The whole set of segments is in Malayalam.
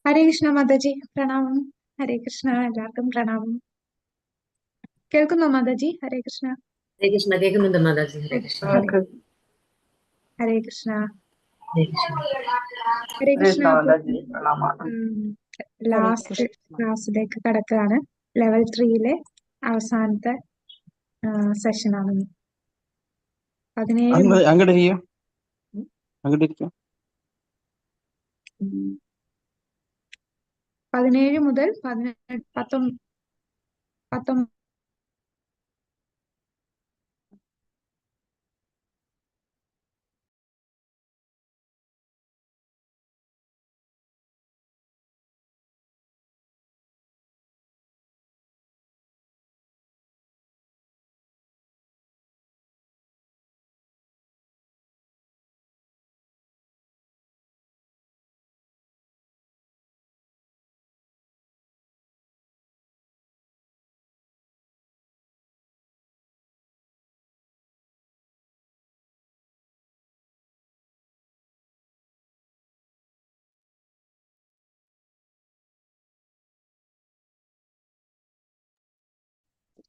ഹരേ കൃഷ്ണ മാതാജി, പ്രണാമം. ഹരേ കൃഷ്ണ, എല്ലാവർക്കും പ്രണാമം. കേൾക്കുന്നോ മാതാജി? ഹരേ കൃഷ്ണ. ഹരേ കൃഷ്ണ, കേൾക്കുന്നുണ്ട് മാതാജി. ഹരേ കൃഷ്ണ. ഹരേ കൃഷ്ണ. ഹരേ കൃഷ്ണ. ഹരേ കൃഷ്ണ. ഹരേ ലാസ്റ്റ് കൃഷ്ണ. ക്ലാസ്സിലേക്ക് കടക്കുകയാണ്. ലെവൽ 3-ലെ അവസാനത്തെ സെഷനാണ്. 17 മുതൽ 19.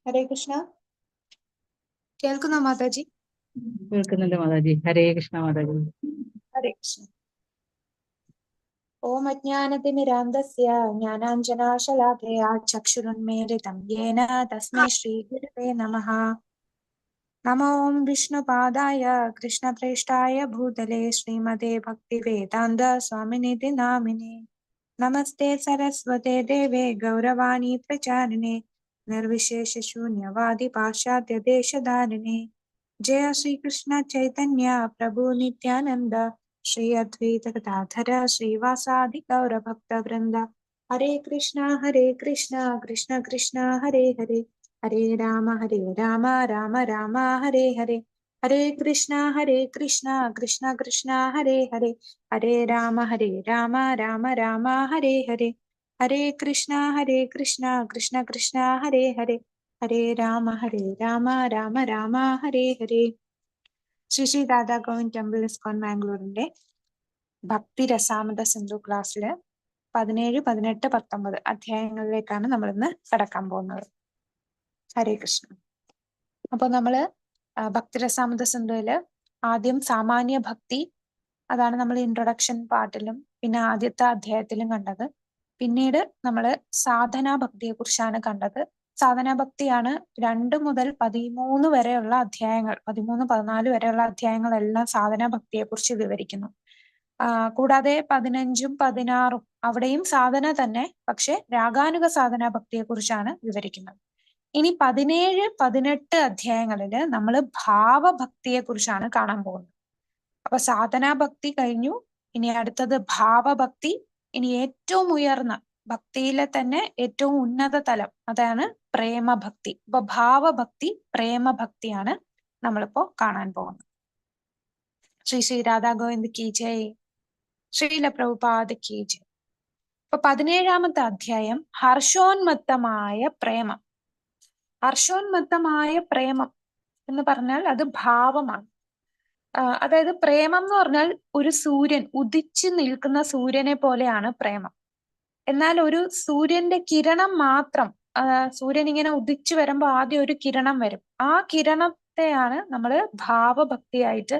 ഹരേ കൃഷ്ണ. കേൾക്കുന്നോ മാതാജി? കേൾക്കുന്നുണ്ട് മാതാജി. ഹരേ കൃഷ്ണ മാതാജി. ഹരേ കൃഷ്ണ. ഓം അജ്ഞാനതിമിരാന്ധസ്യ ജ്ഞാനാഞ്ജനാശലാകയാ ചക്ഷുരുന്മീലിതം യേന തസ്മൈ ശ്രീഗുരവേ നമഃ. നമോ ഓം വിഷ്ണുപാദായ കൃഷ്ണപ്രേഷ്ഠായ ഭൂതലേ ശ്രീമതേ ഭക്തിവേദാന്ത സ്വാമിനിതി നാമിനെ. നമസ്തേ സരസ്വതേ ദേവേ ഗൗരവാണി പ്രചാരിണേ നിർവിശേഷശൂന്യവാദി പാശ്ചാത്യദേശധാരിണേ. ജയ ശ്രീകൃഷ്ണ ചൈതന്യ പ്രഭു നിത്യാനന്ദ ശ്രീ അദ്വൈത ഗദാധര ശ്രീവാസാദി ഗൗരഭക്തവൃന്ദ. ഹരേ കൃഷ്ണ കൃഷ്ണ കൃഷ്ണ ഹരേ ഹരേ, ഹരേ രാമ രാമ രാമ ഹരേ ഹരേ. ഹരേ കൃഷ്ണ കൃഷ്ണ കൃഷ്ണ ഹരേ ഹരേ, ഹരേ രാമ രാമ രാമ ഹരേ ഹരേ. ഹരേ കൃഷ്ണ കൃഷ്ണ കൃഷ്ണ ഹരേ ഹരേ, ഹരേ രാമ രാമ രാമ ഹരേ ഹരേ. ശ്രീ ശ്രീ രാധാ ഗോവിന്ദ് ടെമ്പിൾ ഇസ്കോൺ മാംഗ്ലൂരിന്റെ ഭക്തി രസാമൃത സിന്ധു ക്ലാസ്സില് 17, 18, 19 അധ്യായങ്ങളിലേക്കാണ് നമ്മൾ ഇന്ന് കടക്കാൻ പോകുന്നത്. ഹരേ കൃഷ്ണ. അപ്പൊ നമ്മള് ഭക്തിരസാമൃത സിന്ധുവില് ആദ്യം സാമാന്യ ഭക്തി, അതാണ് നമ്മൾ ഇൻട്രൊഡക്ഷൻ പാർട്ടിലും പിന്നെ ആദ്യത്തെ അധ്യായത്തിലും കണ്ടത്. പിന്നീട് നമ്മൾ സാധനാ ഭക്തിയെ കുറിച്ചാണ് കണ്ടത്. സാധനാ ഭക്തിയാണ് 2 മുതൽ 13 വരെയുള്ള അധ്യായങ്ങൾ, 13, 14 വരെയുള്ള അധ്യായങ്ങളെല്ലാം സാധനാ ഭക്തിയെ കുറിച്ച് വിവരിക്കുന്നു. കൂടാതെ 15ഉം 16ഉം അവിടെയും സാധന തന്നെ, പക്ഷെ രാഗാനുഗ സാധനാ ഭക്തിയെ കുറിച്ചാണ് വിവരിക്കുന്നത്. ഇനി 17, 18 അധ്യായങ്ങളില് നമ്മൾ ഭാവഭക്തിയെ കുറിച്ചാണ് കാണാൻ പോകുന്നത്. അപ്പൊ സാധനാഭക്തി കഴിഞ്ഞു, ഇനി അടുത്തത് ഭാവഭക്തി. ഇനി ഏറ്റവും ഉയർന്ന ഭക്തിയിലെ തന്നെ ഏറ്റവും ഉന്നത തലം, അതാണ് പ്രേമഭക്തി. അപ്പൊ ഭാവഭക്തി, പ്രേമഭക്തിയാണ് നമ്മളിപ്പോ കാണാൻ പോകുന്നത്. ശ്രീ ശ്രീ രാധാ ഗോവിന്ദ് കി ജയ്, ശ്രീല പ്രഭുപാദ കി ജയ്. അപ്പൊ 17ാമത്തെ അധ്യായം ഹർഷോന്മത്തമായ പ്രേമം. ഹർഷോന്മത്തമായ പ്രേമം എന്ന് പറഞ്ഞാൽ അത് ഭാവമാണ്. അതായത് പ്രേമം എന്ന് പറഞ്ഞാൽ ഒരു സൂര്യൻ, ഉദിച്ചു നിൽക്കുന്ന സൂര്യനെ പോലെയാണ് പ്രേമം. എന്നാൽ ഒരു സൂര്യന്റെ കിരണം മാത്രം, സൂര്യൻ ഇങ്ങനെ ഉദിച്ചു വരുമ്പോൾ ആദ്യം ഒരു കിരണം വരും. ആ കിരണത്തെയാണ് നമ്മൾ ഭാവഭക്തിയായിട്ട്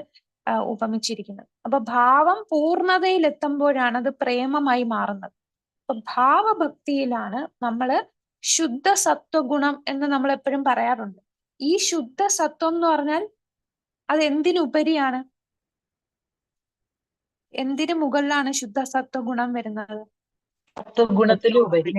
ഉപമിച്ചിരിക്കുന്നത്. അപ്പൊ ഭാവം പൂർണ്ണതയിൽ എത്തുമ്പോഴാണ് അത് പ്രേമമായി മാറുന്നത്. അപ്പൊ ഭാവഭക്തിയിലാണ് നമ്മള് ശുദ്ധ സത്വഗുണം എന്ന് നമ്മൾ എപ്പോഴും പറയാറുണ്ട്. ഈ ശുദ്ധ സത്വം എന്ന് പറഞ്ഞാൽ അത് എന്തിനുപരിയാണ്? എന്തിനു മുകളിലാണ് ശുദ്ധ സത്വഗുണം വരുന്നത്? സത്വഗുണത്തിലുപരി.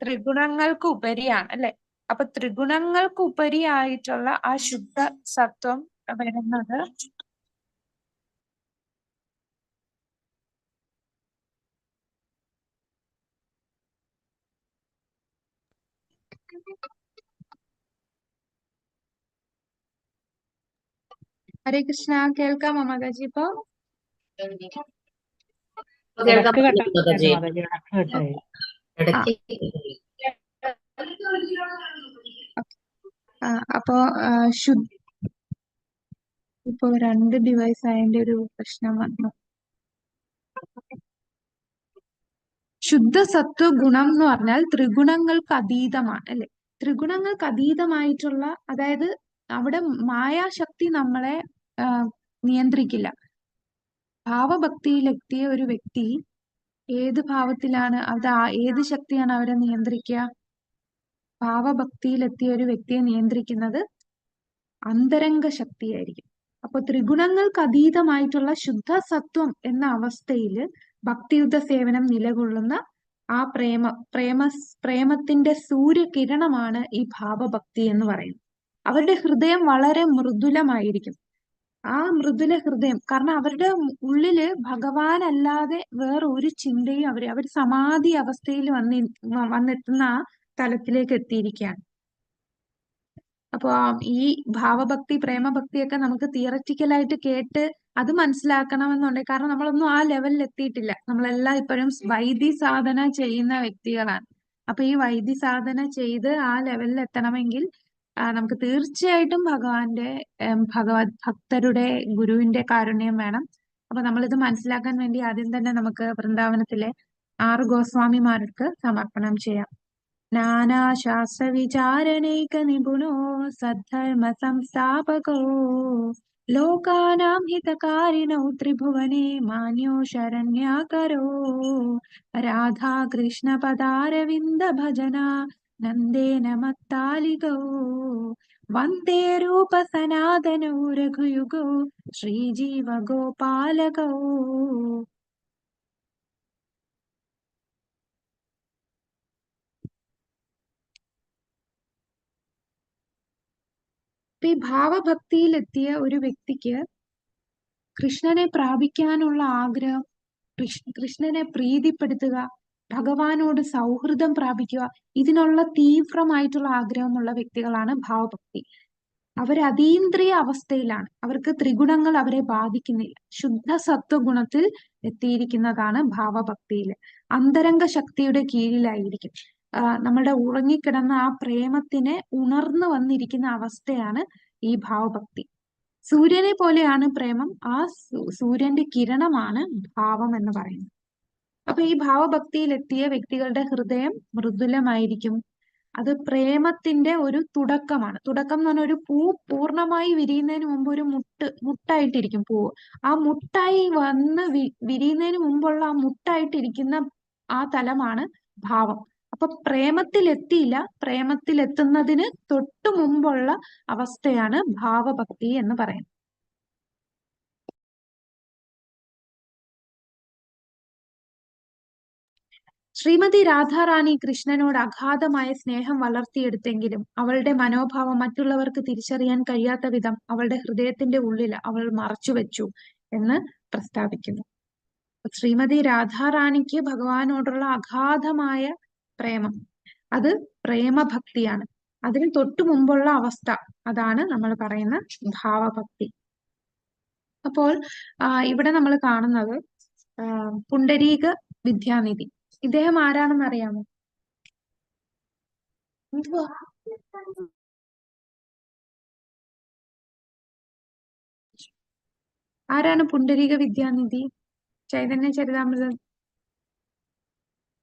ത്രിഗുണങ്ങൾക്ക് ഉപരിയാണ് അല്ലെ? അപ്പൊ ത്രിഗുണങ്ങൾക്ക് ഉപരിയായിട്ടുള്ള ആ ശുദ്ധ സത്വം വരുന്നത് ഹരേ കൃഷ്ണ. കേൾക്കാമോ മാതാജി? ഇപ്പൊ അപ്പോ ഇപ്പൊ 2 ഡിവൈസ് ആയതിന്റെ ഒരു പ്രശ്നം വന്നു. ശുദ്ധ സത്വ ഗുണം എന്ന് പറഞ്ഞാൽ ത്രിഗുണങ്ങൾക്ക് അതീതമാണ് അല്ലെ? ത്രിഗുണങ്ങൾക്ക് അതീതമായിട്ടുള്ള, അതായത് അവിടെ മായാശക്തി നമ്മളെ ആ, നിയന്ത്രിക്കില്ല. ഭാവഭക്തിയിലെത്തിയ ഒരു വ്യക്തി ഏത് ഭാവത്തിലാണ് അത്, ഏത് ശക്തിയാണ് അവരെ നിയന്ത്രിക്കുക? ഭാവഭക്തിയിലെത്തിയ ഒരു വ്യക്തിയെ നിയന്ത്രിക്കുന്നത് അന്തരംഗ ശക്തിയായിരിക്കും. അപ്പൊ ത്രിഗുണങ്ങൾക്ക് അതീതമായിട്ടുള്ള ശുദ്ധ സത്വം എന്ന അവസ്ഥയിൽ ഭക്തിയുദ്ധ സേവനം നിലകൊള്ളുന്ന ആ പ്രേമത്തിന്റെ സൂര്യകിരണമാണ് ഈ ഭാവഭക്തി എന്ന് പറയുന്നത്. അവരുടെ ഹൃദയം വളരെ മൃദുലമായിരിക്കും. ആ മൃദുല ഹൃദയം, കാരണം അവരുടെ ഉള്ളില് ഭഗവാൻ അല്ലാതെ വേറെ ഒരു ചിന്തയും അവർ സമാധി അവസ്ഥയിൽ വന്നെത്തുന്ന ആ തലത്തിലേക്ക് എത്തിയിരിക്കുകയാണ്. അപ്പൊ ഈ ഭാവഭക്തി പ്രേമഭക്തിയൊക്കെ നമുക്ക് തിയററ്റിക്കലായിട്ട് കേട്ട് അത് മനസ്സിലാക്കണമെന്നുണ്ടെങ്കിൽ, കാരണം നമ്മളൊന്നും ആ ലെവലിൽ എത്തിയിട്ടില്ല. നമ്മളെല്ലാം ഇപ്പോഴും വൈദി സാധന ചെയ്യുന്ന വ്യക്തികളാണ്. അപ്പൊ ഈ വൈദി സാധന ചെയ്ത് ആ ലെവലിൽ എത്തണമെങ്കിൽ നമുക്ക് തീർച്ചയായിട്ടും ഭഗവാന്റെ ഭക്തരുടെ ഗുരുവിന്റെ കാരുണ്യം വേണം. അപ്പൊ നമ്മളിത് മനസ്സിലാക്കാൻ വേണ്ടി ആദ്യം തന്നെ നമുക്ക് വൃന്ദാവനത്തിലെ 6 ഗോസ്വാമിമാർക്ക് സമർപ്പണം ചെയ്യാം. നാനാശാസ്ത്രവിചാരണൈക നിപുണോ സദ്ധർമ്മ സംസ്ഥാപകോ ലോകാനാം ഹിതകാരിണോ ത്രിഭുവനെ മാന്യോ ശരണ്യാകരോ രാധാകൃഷ്ണ പദാരവിന്ദ ഭജന നന്ദേന മത്താലികോ വന്ദേ രൂപ സനാതനോ രഘുയുഗോ ശ്രീജീവ ഗോപാലകോ. ഈ ഭാവഭക്തിയിലെത്തിയ ഒരു വ്യക്തിക്ക് കൃഷ്ണനെ പ്രാപിക്കാനുള്ള ആഗ്രഹം, കൃഷ്ണനെ പ്രീതിപ്പെടുത്തുക, ഭഗവാനോട് സൗഹൃദം പ്രാപിക്കുക, ഇതിനുള്ള തീവ്രമായിട്ടുള്ള ആഗ്രഹമുള്ള വ്യക്തികളാണ് ഭാവഭക്തി. അവർ അതീന്ദ്രിയ അവസ്ഥയിലാണ്. അവർക്ക് ത്രിഗുണങ്ങൾ അവരെ ബാധിക്കുന്നില്ല. ശുദ്ധ സത്വഗുണത്തിൽ എത്തിയിരിക്കുന്നതാണ് ഭാവഭക്തിയിൽ. അന്തരംഗ ശക്തിയുടെ കീഴിലായിരിക്കും. നമ്മുടെ ഉറങ്ങിക്കിടന്ന ആ പ്രേമത്തിനെ ഉണർന്നു വന്നിരിക്കുന്ന അവസ്ഥയാണ് ഈ ഭാവഭക്തി. സൂര്യനെ പോലെയാണ് പ്രേമം. ആ സൂര്യന്റെ കിരണമാണ് ഭാവം എന്ന് പറയുന്നത്. അപ്പൊ ഈ ഭാവഭക്തിയിലെത്തിയ വ്യക്തികളുടെ ഹൃദയം മൃദുലമായിരിക്കും. അത് പ്രേമത്തിന്റെ ഒരു തുടക്കമാണ്. തുടക്കം എന്ന് പറഞ്ഞാൽ ഒരു പൂ പൂർണ്ണമായി വിരിയുന്നതിന് മുമ്പ് ഒരു മുട്ടായിട്ടിരിക്കും പൂവ്. ആ മുട്ടായി വന്ന് വിരിയുന്നതിന് മുമ്പുള്ള ആ മുട്ടായിട്ടിരിക്കുന്ന ആ തലമാണ് ഭാവം. അപ്പൊ പ്രേമത്തിലെത്തിയില്ല, പ്രേമത്തിലെത്തുന്നതിന് തൊട്ടു മുമ്പുള്ള അവസ്ഥയാണ് ഭാവഭക്തി എന്ന് പറയുന്നത്. ശ്രീമതി രാധാറാണി കൃഷ്ണനോട് അഗാധമായ സ്നേഹം വളർത്തിയെടുത്തെങ്കിലും അവളുടെ മനോഭാവം മറ്റുള്ളവർക്ക് തിരിച്ചറിയാൻ കഴിയാത്ത വിധം അവളുടെ ഹൃദയത്തിന്റെ ഉള്ളിൽ അവൾ മറച്ചുവെച്ചു എന്ന് പ്രസ്താവിക്കുന്നു. ശ്രീമതി രാധാറാണിക്ക് ഭഗവാനോടുള്ള അഗാധമായ പ്രേമം, അത് പ്രേമഭക്തിയാണ്. അതിന് തൊട്ടു മുമ്പുള്ള അവസ്ഥ അതാണ് നമ്മൾ പറയുന്ന ഭാവഭക്തി. അപ്പോൾ ഇവിടെ നമ്മൾ കാണുന്നത് പുണ്ടരീക വിദ്യാനിധി. ഇദ്ദേഹം ആരാണെന്ന് അറിയാമോ? ആരാണ് പുണ്ടരീക വിദ്യാനിധി? ചൈതന്യ ചരിതാമൃതം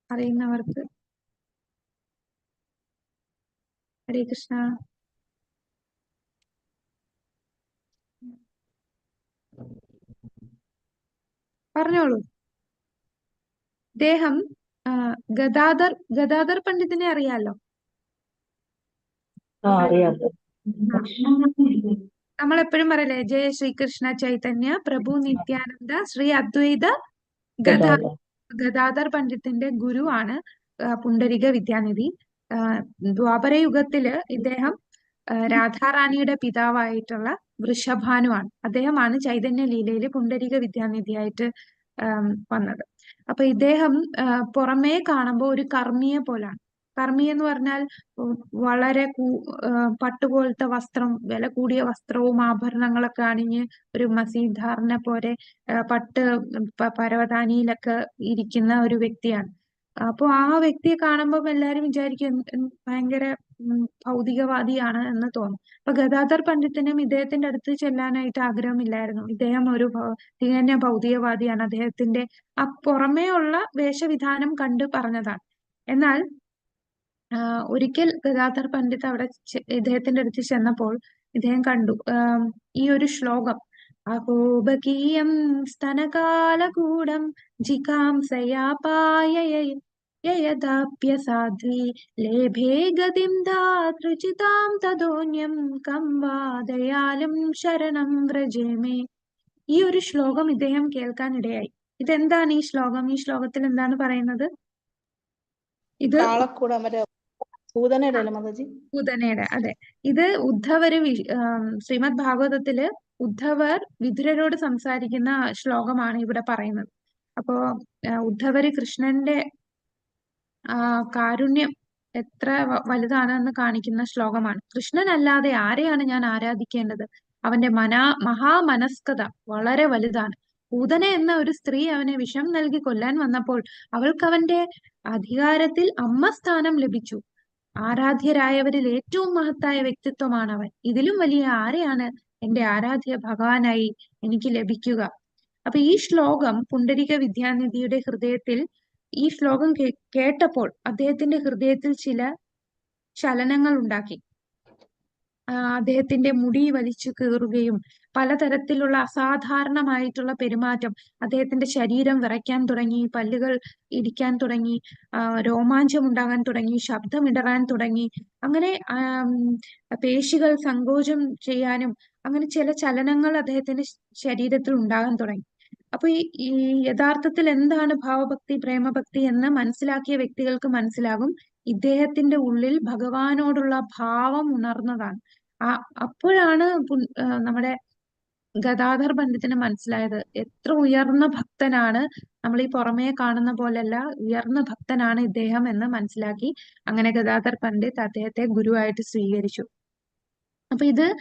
അറിയുന്നവർക്ക്. ഹരേ കൃഷ്ണ. പറഞ്ഞോളൂ. അദ്ദേഹം ഗദാധർ പണ്ഡിതിനെ അറിയാലോ? നമ്മളെപ്പോഴും പറയല്ലേ, ജയ ശ്രീകൃഷ്ണ ചൈതന്യ പ്രഭു നിത്യാനന്ദ ശ്രീ അദ്വൈത ഗദാധർ പണ്ഡിത്തിന്റെ ഗുരുവാണ് പുണ്ടരിക വിദ്യാനിധി. ദ്വാപരയുഗത്തില് ഇദ്ദേഹം രാധാറാണിയുടെ പിതാവായിട്ടുള്ള വൃഷഭാനുവാണ്. അദ്ദേഹമാണ് ചൈതന്യ ലീലയില് പുണ്ടരിക വിദ്യാനിധിയായിട്ട് വന്നത്. അപ്പൊ ഇദ്ദേഹം പുറമേ കാണുമ്പോൾ ഒരു കർമ്മിയെ പോലാണ്. കർമ്മി എന്ന് പറഞ്ഞാൽ വളരെ പട്ടുപോലത്തെ വസ്ത്രം, വില കൂടിയ വസ്ത്രവും ആഭരണങ്ങളൊക്കെ അണിഞ്ഞ് ഒരു മസീദാറിനെ പോലെ പട്ട് പരവതാനിയിലൊക്കെ ഇരിക്കുന്ന ഒരു വ്യക്തിയാണ്. അപ്പൊ ആ വ്യക്തിയെ കാണുമ്പോൾ എല്ലാരും വിചാരിക്കും ഭയങ്കര ഭൗതികവാദിയാണ് എന്ന് തോന്നും. അപ്പൊ ഗദാധർ പണ്ഡിതനും ഇദ്ദേഹത്തിന്റെ അടുത്ത് ചെല്ലാനായിട്ട് ആഗ്രഹമില്ലായിരുന്നു. ഇദ്ദേഹം ഒരു തികഞ്ഞ ഭൗതികവാദിയാണ്. അദ്ദേഹത്തിന്റെ ആ പുറമേ ഉള്ള വേഷവിധാനം കണ്ട് പറഞ്ഞതാണ്. എന്നാൽ ഒരിക്കൽ ഗദാധർ പണ്ഡിറ്റ് അവിടെ ഇദ്ദേഹത്തിന്റെ അടുത്ത് ചെന്നപ്പോൾ ഇദ്ദേഹം കണ്ടു ഈ ഒരു ശ്ലോകം, അഹോബകീയം സ്തനകാലകൂടം ജികാംസയാപായയദാപ്യസാധ്വി ലേഭേ ഗതിം ധാതൃചിതാം തദോന്യം കം വാ ദയാലും ശരണം വ്രജേമേ. ഈ ഒരു ശ്ലോകം ഇദ്ദേഹം കേൾക്കാനിടയായി. ഇതെന്താണ് ഈ ശ്ലോകം? ഈ ശ്ലോകത്തിൽ എന്താണ് പറയുന്നത്? ഇത് പൂതനയുടെ, അതെ. ഇത് ഉദ്ധവര് ശ്രീമദ് ഭാഗവതത്തില് ഉദ്ധവർ വിതുരരോട് സംസാരിക്കുന്ന ശ്ലോകമാണ് ഇവിടെ പറയുന്നത്. അപ്പോ ഉദ്ധവര് കൃഷ്ണന്റെ കാരുണ്യം എത്ര വലുതാണെന്ന് കാണിക്കുന്ന ശ്ലോകമാണ്. കൃഷ്ണനല്ലാതെ ആരെയാണ് ഞാൻ ആരാധിക്കേണ്ടത്? അവന്റെ മഹാമനസ്കത വളരെ വലുതാണ്. പൂതന എന്ന ഒരു സ്ത്രീ അവനെ വിഷം നൽകി കൊല്ലാൻ വന്നപ്പോൾ അവൾക്ക് അവന്റെ അധികാരത്തിൽ അമ്മ സ്ഥാനം ലഭിച്ചു. ആരാധ്യരായവരിൽ ഏറ്റവും മഹത്തായ വ്യക്തിത്വമാണ് അവൻ. ഇതിലും വലിയ ആരെയാണ് എന്റെ ആരാധ്യ ഭഗവാനായി എനിക്ക് ലഭിക്കുക? അപ്പൊ ഈ ശ്ലോകം പുണ്ഡരിക വിദ്യാനിധിയുടെ ഹൃദയത്തിൽ, ഈ ശ്ലോകം കേട്ടപ്പോൾ അദ്ദേഹത്തിന്റെ ഹൃദയത്തിൽ ചില ചലനങ്ങൾ ഉണ്ടാക്കി. അദ്ദേഹത്തിന്റെ മുടി വലിച്ചു കീറുകയും പലതരത്തിലുള്ള അസാധാരണമായിട്ടുള്ള പെരുമാറ്റം, അദ്ദേഹത്തിന്റെ ശരീരം വിറയ്ക്കാൻ തുടങ്ങി, പല്ലുകൾ ഇടിക്കാൻ തുടങ്ങി, രോമാഞ്ചം ഉണ്ടാകാൻ തുടങ്ങി, ശബ്ദമിടറാൻ തുടങ്ങി, അങ്ങനെ പേശികൾ സങ്കോചം ചെയ്യാനും അങ്ങനെ ചില ചലനങ്ങൾ അദ്ദേഹത്തിന്റെ ശരീരത്തിൽ ഉണ്ടാകാൻ തുടങ്ങി. അപ്പൊ ഈ യഥാർത്ഥത്തിൽ എന്താണ് ഭാവഭക്തി, പ്രേമഭക്തി എന്ന് മനസ്സിലാക്കിയ വ്യക്തികൾക്ക് മനസ്സിലാകും ഇദ്ദേഹത്തിന്റെ ഉള്ളിൽ ഭഗവാനോടുള്ള ഭാവം ഉണർന്നതാണ്. അപ്പോഴാണ് നമ്മുടെ ഗദാധർ പണ്ഡിതന് മനസ്സിലായത് എത്ര ഉയർന്ന ഭക്തനാണ്, നമ്മൾ ഈ പുറമേ കാണുന്ന പോലെയല്ല, ഉയർന്ന ഭക്തനാണ് ഇദ്ദേഹം എന്ന് മനസ്സിലാക്കി. അങ്ങനെ ഗദാധർ പണ്ഡിറ്റ് അദ്ദേഹത്തെ ഗുരുവായിട്ട് സ്വീകരിച്ചു. അപ്പൊ ഇത്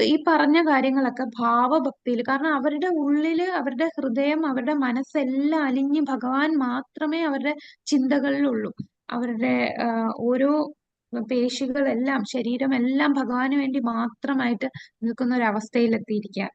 ഈ പറഞ്ഞ കാര്യങ്ങളൊക്കെ ഭാവഭക്തിയിൽ, കാരണം അവരുടെ ഉള്ളില്, അവരുടെ ഹൃദയം, അവരുടെ മനസ്സെല്ലാം അലിഞ്ഞ് ഭഗവാൻ മാത്രമേ അവരുടെ ചിന്തകളിലുള്ളൂ. അവരുടെ ഓരോ പേശികളെല്ലാം, ശരീരമെല്ലാം ഭഗവാന് വേണ്ടി മാത്രമായിട്ട് നിൽക്കുന്ന ഒരു അവസ്ഥയിൽ എത്തിയിരിക്കുക.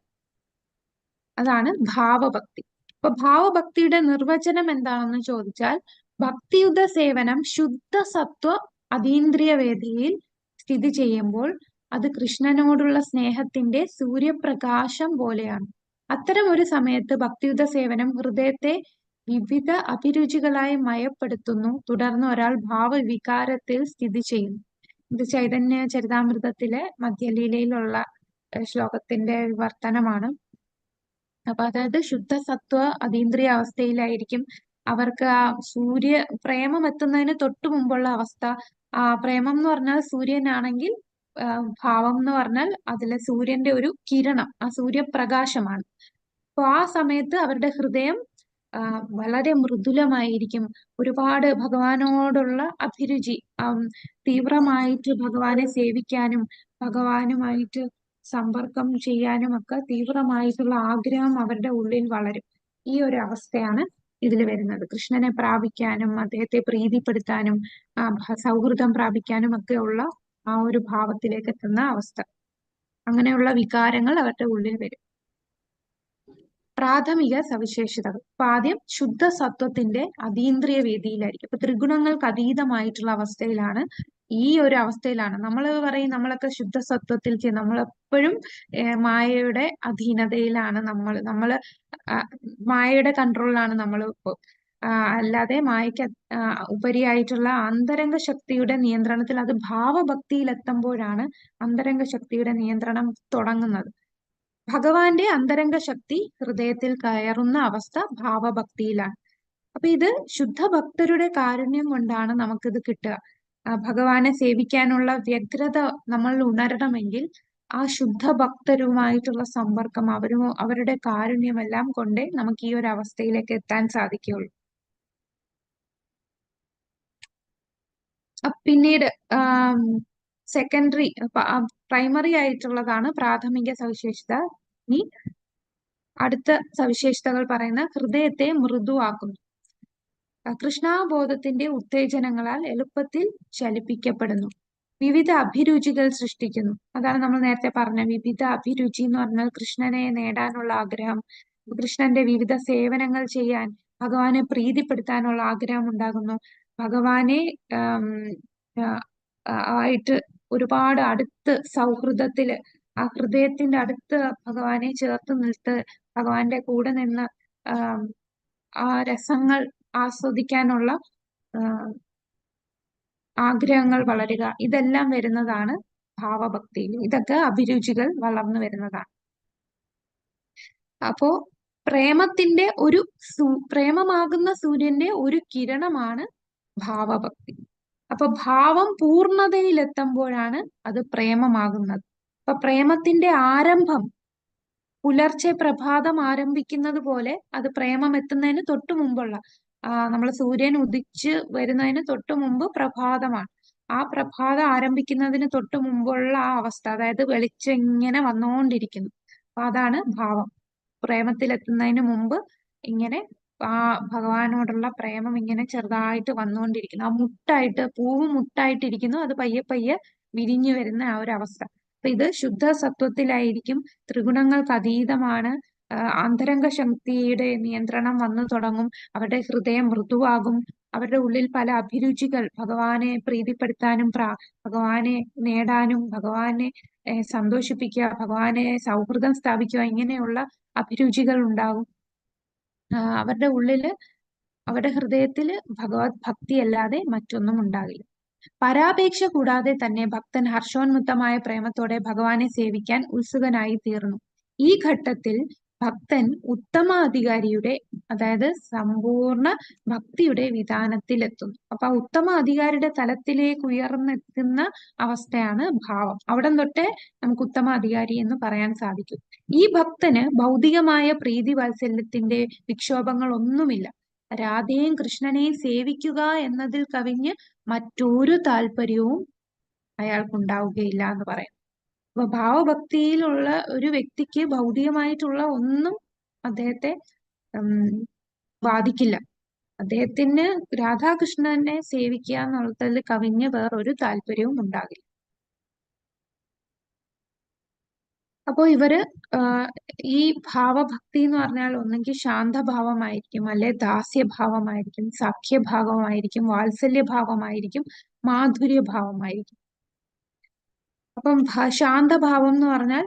അതാണ് ഭാവഭക്തി. അപ്പൊ ഭാവഭക്തിയുടെ നിർവചനം എന്താണെന്ന് ചോദിച്ചാൽ, ഭക്തിയുത സേവനം ശുദ്ധ സത്വ അതീന്ദ്രിയ വേദിയിൽ സ്ഥിതി ചെയ്യുമ്പോൾ അത് കൃഷ്ണനോടുള്ള സ്നേഹത്തിന്റെ സൂര്യപ്രകാശം പോലെയാണ്. അത്തരം ഒരു സമയത്ത് ഭക്തിയുത സേവനം ഹൃദയത്തെ വിവിധ അഭിരുചികളായി മയപ്പെടുത്തുന്നു. തുടർന്ന് ഒരാൾ ഭാവവികാരത്തിൽ സ്ഥിതി ചെയ്യുന്നു. ഇത് ചൈതന്യ ചരിതാമൃതത്തിലെ മധ്യലീലയിലുള്ള ശ്ലോകത്തിന്റെ വിവർത്തനമാണ്. അപ്പൊ അതായത് ശുദ്ധ സത്വ അതീന്ദ്രിയ അവസ്ഥയിലായിരിക്കും അവർക്ക് ആ പ്രേമം എത്തുന്നതിന് തൊട്ടു മുമ്പുള്ള അവസ്ഥ. പ്രേമം എന്ന് പറഞ്ഞാൽ സൂര്യനാണെങ്കിൽ ഭാവം എന്ന് പറഞ്ഞാൽ അതിലെ സൂര്യന്റെ ഒരു കിരണം, ആ സൂര്യപ്രകാശമാണ്. അപ്പൊ ആ സമയത്ത് അവരുടെ ഹൃദയം വളരെ മൃദുലമായിരിക്കും. ഒരുപാട് ഭഗവാനോടുള്ള അഭിരുചി, തീവ്രമായിട്ട് ഭഗവാനെ സേവിക്കാനും ഭഗവാനുമായിട്ട് സമ്പർക്കം ചെയ്യാനും ഒക്കെ തീവ്രമായിട്ടുള്ള ആഗ്രഹം അവരുടെ ഉള്ളിൽ വളരും. ഈ ഒരു അവസ്ഥയാണ് ഇതിൽ വരുന്നത്. കൃഷ്ണനെ പ്രാപിക്കാനും അദ്ദേഹത്തെ പ്രീതിപ്പെടുത്താനും സൗഹൃദം പ്രാപിക്കാനും ഒക്കെ ഉള്ള ആ ഒരു ഭാവത്തിലേക്ക് എത്തുന്ന അവസ്ഥ. അങ്ങനെയുള്ള വികാരങ്ങൾ അവരുടെ ഉള്ളിൽ വരും. പ്രാഥമിക സവിശേഷതകൾ. അപ്പൊ ആദ്യം ശുദ്ധ സത്വത്തിന്റെ അതീന്ദ്രിയ വേദിയിലായിരിക്കും. അപ്പൊ ത്രിഗുണങ്ങൾക്ക് അതീതമായിട്ടുള്ള അവസ്ഥയിലാണ്, ഈ ഒരു അവസ്ഥയിലാണ് നമ്മൾ പറയും നമ്മളൊക്കെ ശുദ്ധ സത്വത്തിൽ നമ്മളെപ്പോഴും മായയുടെ അധീനതയിലാണ്, നമ്മള് മായയുടെ കൺട്രോളിലാണ് നമ്മൾ ഇപ്പോൾ. അല്ലാതെ മായയ്ക്ക് ഉപരിയായിട്ടുള്ള അന്തരംഗ ശക്തിയുടെ നിയന്ത്രണത്തിൽ, അത് ഭാവഭക്തിയിൽ എത്തുമ്പോഴാണ് അന്തരംഗ ശക്തിയുടെ നിയന്ത്രണം തുടങ്ങുന്നത്. ഭഗവാന്റെ അന്തരംഗ ശക്തി ഹൃദയത്തിൽ കയറുന്ന അവസ്ഥ ഭാവഭക്തിയിലാണ്. അപ്പൊ ഇത് ശുദ്ധ ഭക്തരുടെ കാരുണ്യം കൊണ്ടാണ് നമുക്കിത് കിട്ടുക. ഭഗവാനെ സേവിക്കാനുള്ള വ്യഗ്രത നമ്മൾ ഉണരണമെങ്കിൽ ആ ശുദ്ധ ഭക്തരുമായിട്ടുള്ള സമ്പർക്കം, അവരുടെ കാരുണ്യമെല്ലാം കൊണ്ടേ നമുക്ക് ഈ ഒരു അവസ്ഥയിലേക്ക് എത്താൻ സാധിക്കുകയുള്ളൂ. പിന്നീട് സെക്കൻഡറി, പ്രൈമറി ആയിട്ടുള്ളതാണ് പ്രാഥമിക സവിശേഷത. ഇനി അടുത്ത സവിശേഷതകൾ പറയുന്ന ഹൃദയത്തെ മൃദുവാക്കുന്നു. കൃഷ്ണാബോധത്തിന്റെ ഉത്തേജനങ്ങളാൽ എളുപ്പത്തിൽ ചലിപ്പിക്കപ്പെടുന്നു. വിവിധ അഭിരുചികൾ സൃഷ്ടിക്കുന്നു. അതാണ് നമ്മൾ നേരത്തെ പറഞ്ഞ വിവിധ അഭിരുചി എന്ന് പറഞ്ഞാൽ കൃഷ്ണനെ നേടാനുള്ള ആഗ്രഹം, കൃഷ്ണന്റെ വിവിധ സേവനങ്ങൾ ചെയ്യാൻ, ഭഗവാനെ പ്രീതിപ്പെടുത്താനുള്ള ആഗ്രഹം ഉണ്ടാകുന്നു. ഭഗവാനെ ആയിട്ട് ഒരുപാട് അടുത്ത് സൗഹൃദത്തില് ആ ഹൃദയത്തിന്റെ അടുത്ത് ഭഗവാനെ ചേർത്ത് നിർത്ത് ഭഗവാന്റെ കൂടെ നിന്ന് ആ രസങ്ങൾ ആസ്വദിക്കാനുള്ള ആഗ്രഹങ്ങൾ വളരുക, ഇതെല്ലാം വരുന്നതാണ് ഭാവഭക്തിയിൽ. ഇതൊക്കെ അഭിരുചികൾ വളർന്നു വരുന്നതാണ്. അപ്പോ പ്രേമത്തിന്റെ പ്രേമമാകുന്ന സൂര്യന്റെ ഒരു കിരണമാണ് ഭാവഭക്തി. അപ്പൊ ഭാവം പൂർണ്ണതയിലെത്തുമ്പോഴാണ് അത് പ്രേമമാകുന്നത്. അപ്പൊ പ്രേമത്തിന്റെ ആരംഭം പുലർച്ചെ പ്രഭാതം ആരംഭിക്കുന്നത് പോലെ അത് പ്രേമം എത്തുന്നതിന് തൊട്ടു മുമ്പുള്ള നമ്മൾ സൂര്യൻ ഉദിച്ച് വരുന്നതിന് തൊട്ടു മുമ്പ് പ്രഭാതമാണ്. ആ പ്രഭാതം ആരംഭിക്കുന്നതിന് തൊട്ടു മുമ്പുള്ള ആ അവസ്ഥ, അതായത് വെളിച്ചം ഇങ്ങനെ വന്നുകൊണ്ടിരിക്കുന്നു. അപ്പൊ അതാണ് ഭാവം. പ്രേമത്തിലെത്തുന്നതിന് മുമ്പ് ഇങ്ങനെ ആ ഭഗവാനോടുള്ള പ്രേമം ഇങ്ങനെ ചെറുതായിട്ട് വന്നുകൊണ്ടിരിക്കുന്നു. ആ മുട്ടായിട്ട് പൂവ് മുട്ടായിട്ടിരിക്കുന്നു, അത് പയ്യെ പയ്യെ വിരിഞ്ഞു വരുന്ന ആ ഒരു അവസ്ഥ. അപ്പൊ ഇത് ശുദ്ധ സത്വത്തിലായിരിക്കും, ത്രിഗുണങ്ങൾക്ക് അതീതമാണ്. അന്തരംഗ ശക്തിയുടെ നിയന്ത്രണം വന്നു തുടങ്ങും. അവരുടെ ഹൃദയം മൃദുവാകും. അവരുടെ ഉള്ളിൽ പല അഭിരുചികൾ, ഭഗവാനെ പ്രീതിപ്പെടുത്താനും ഭഗവാനെ നേടാനും, ഭഗവാനെ സന്തോഷിപ്പിക്കുക, ഭഗവാനെ സൗഹൃദം സ്ഥാപിക്കുക, ഇങ്ങനെയുള്ള അഭിരുചികൾ ഉണ്ടാകും. അവരുടെ ഉള്ളില്, അവരുടെ ഹൃദയത്തില് ഭഗവത് ഭക്തി അല്ലാതെ മറ്റൊന്നും ഉണ്ടാകില്ല. പരാപേക്ഷ കൂടാതെ തന്നെ ഭക്തൻ ഹർഷോന്മുത്തമായ പ്രേമത്തോടെ ഭഗവാനെ സേവിക്കാൻ ഉത്സുകനായി തീർന്നു. ഈ ഘട്ടത്തിൽ ഭക്തൻ ഉത്തമ അധികാരിയുടെ, അതായത് സമ്പൂർണ്ണ ഭക്തിയുടെ വിധാനത്തിലെത്തുന്നു. അപ്പൊ ഉത്തമ അധികാരിയുടെ തലത്തിലേക്ക് ഉയർന്നെത്തുന്ന അവസ്ഥയാണ് ഭാവം. അവിടെ തൊട്ടേ നമുക്ക് ഉത്തമ അധികാരി എന്ന് പറയാൻ സാധിക്കും. ഈ ഭക്തന് ഭൗതികമായ പ്രീതി വാത്സല്യത്തിന്റെ വിക്ഷോഭങ്ങൾ ഒന്നുമില്ല. രാധയെയും കൃഷ്ണനെയും സേവിക്കുക എന്നതിൽ കവിഞ്ഞ് മറ്റൊരു താല്പര്യവും അയാൾക്കുണ്ടാവുകയില്ല എന്ന് പറയാം. അപ്പൊ ഭാവഭക്തിയിലുള്ള ഒരു വ്യക്തിക്ക് ഭൗതികമായിട്ടുള്ള ഒന്നും അദ്ദേഹത്തെ ബാധിക്കില്ല. അദ്ദേഹത്തിന് രാധാകൃഷ്ണനെ സേവിക്കുക എന്നുള്ളതിൽ കവിഞ്ഞ് വേറൊരു താല്പര്യവും ഉണ്ടാകില്ല. അപ്പോ ഇവര് ഈ ഭാവഭക്തി എന്ന് പറഞ്ഞാൽ ഒന്നെങ്കിൽ ശാന്തഭാവമായിരിക്കും, അല്ലെ ദാസ്യഭാവമായിരിക്കും, സഖ്യഭാവമായിരിക്കും, വാത്സല്യഭാവമായിരിക്കും, മാധുര്യഭാവമായിരിക്കും. അപ്പം ശാന്തഭാവം എന്ന് പറഞ്ഞാൽ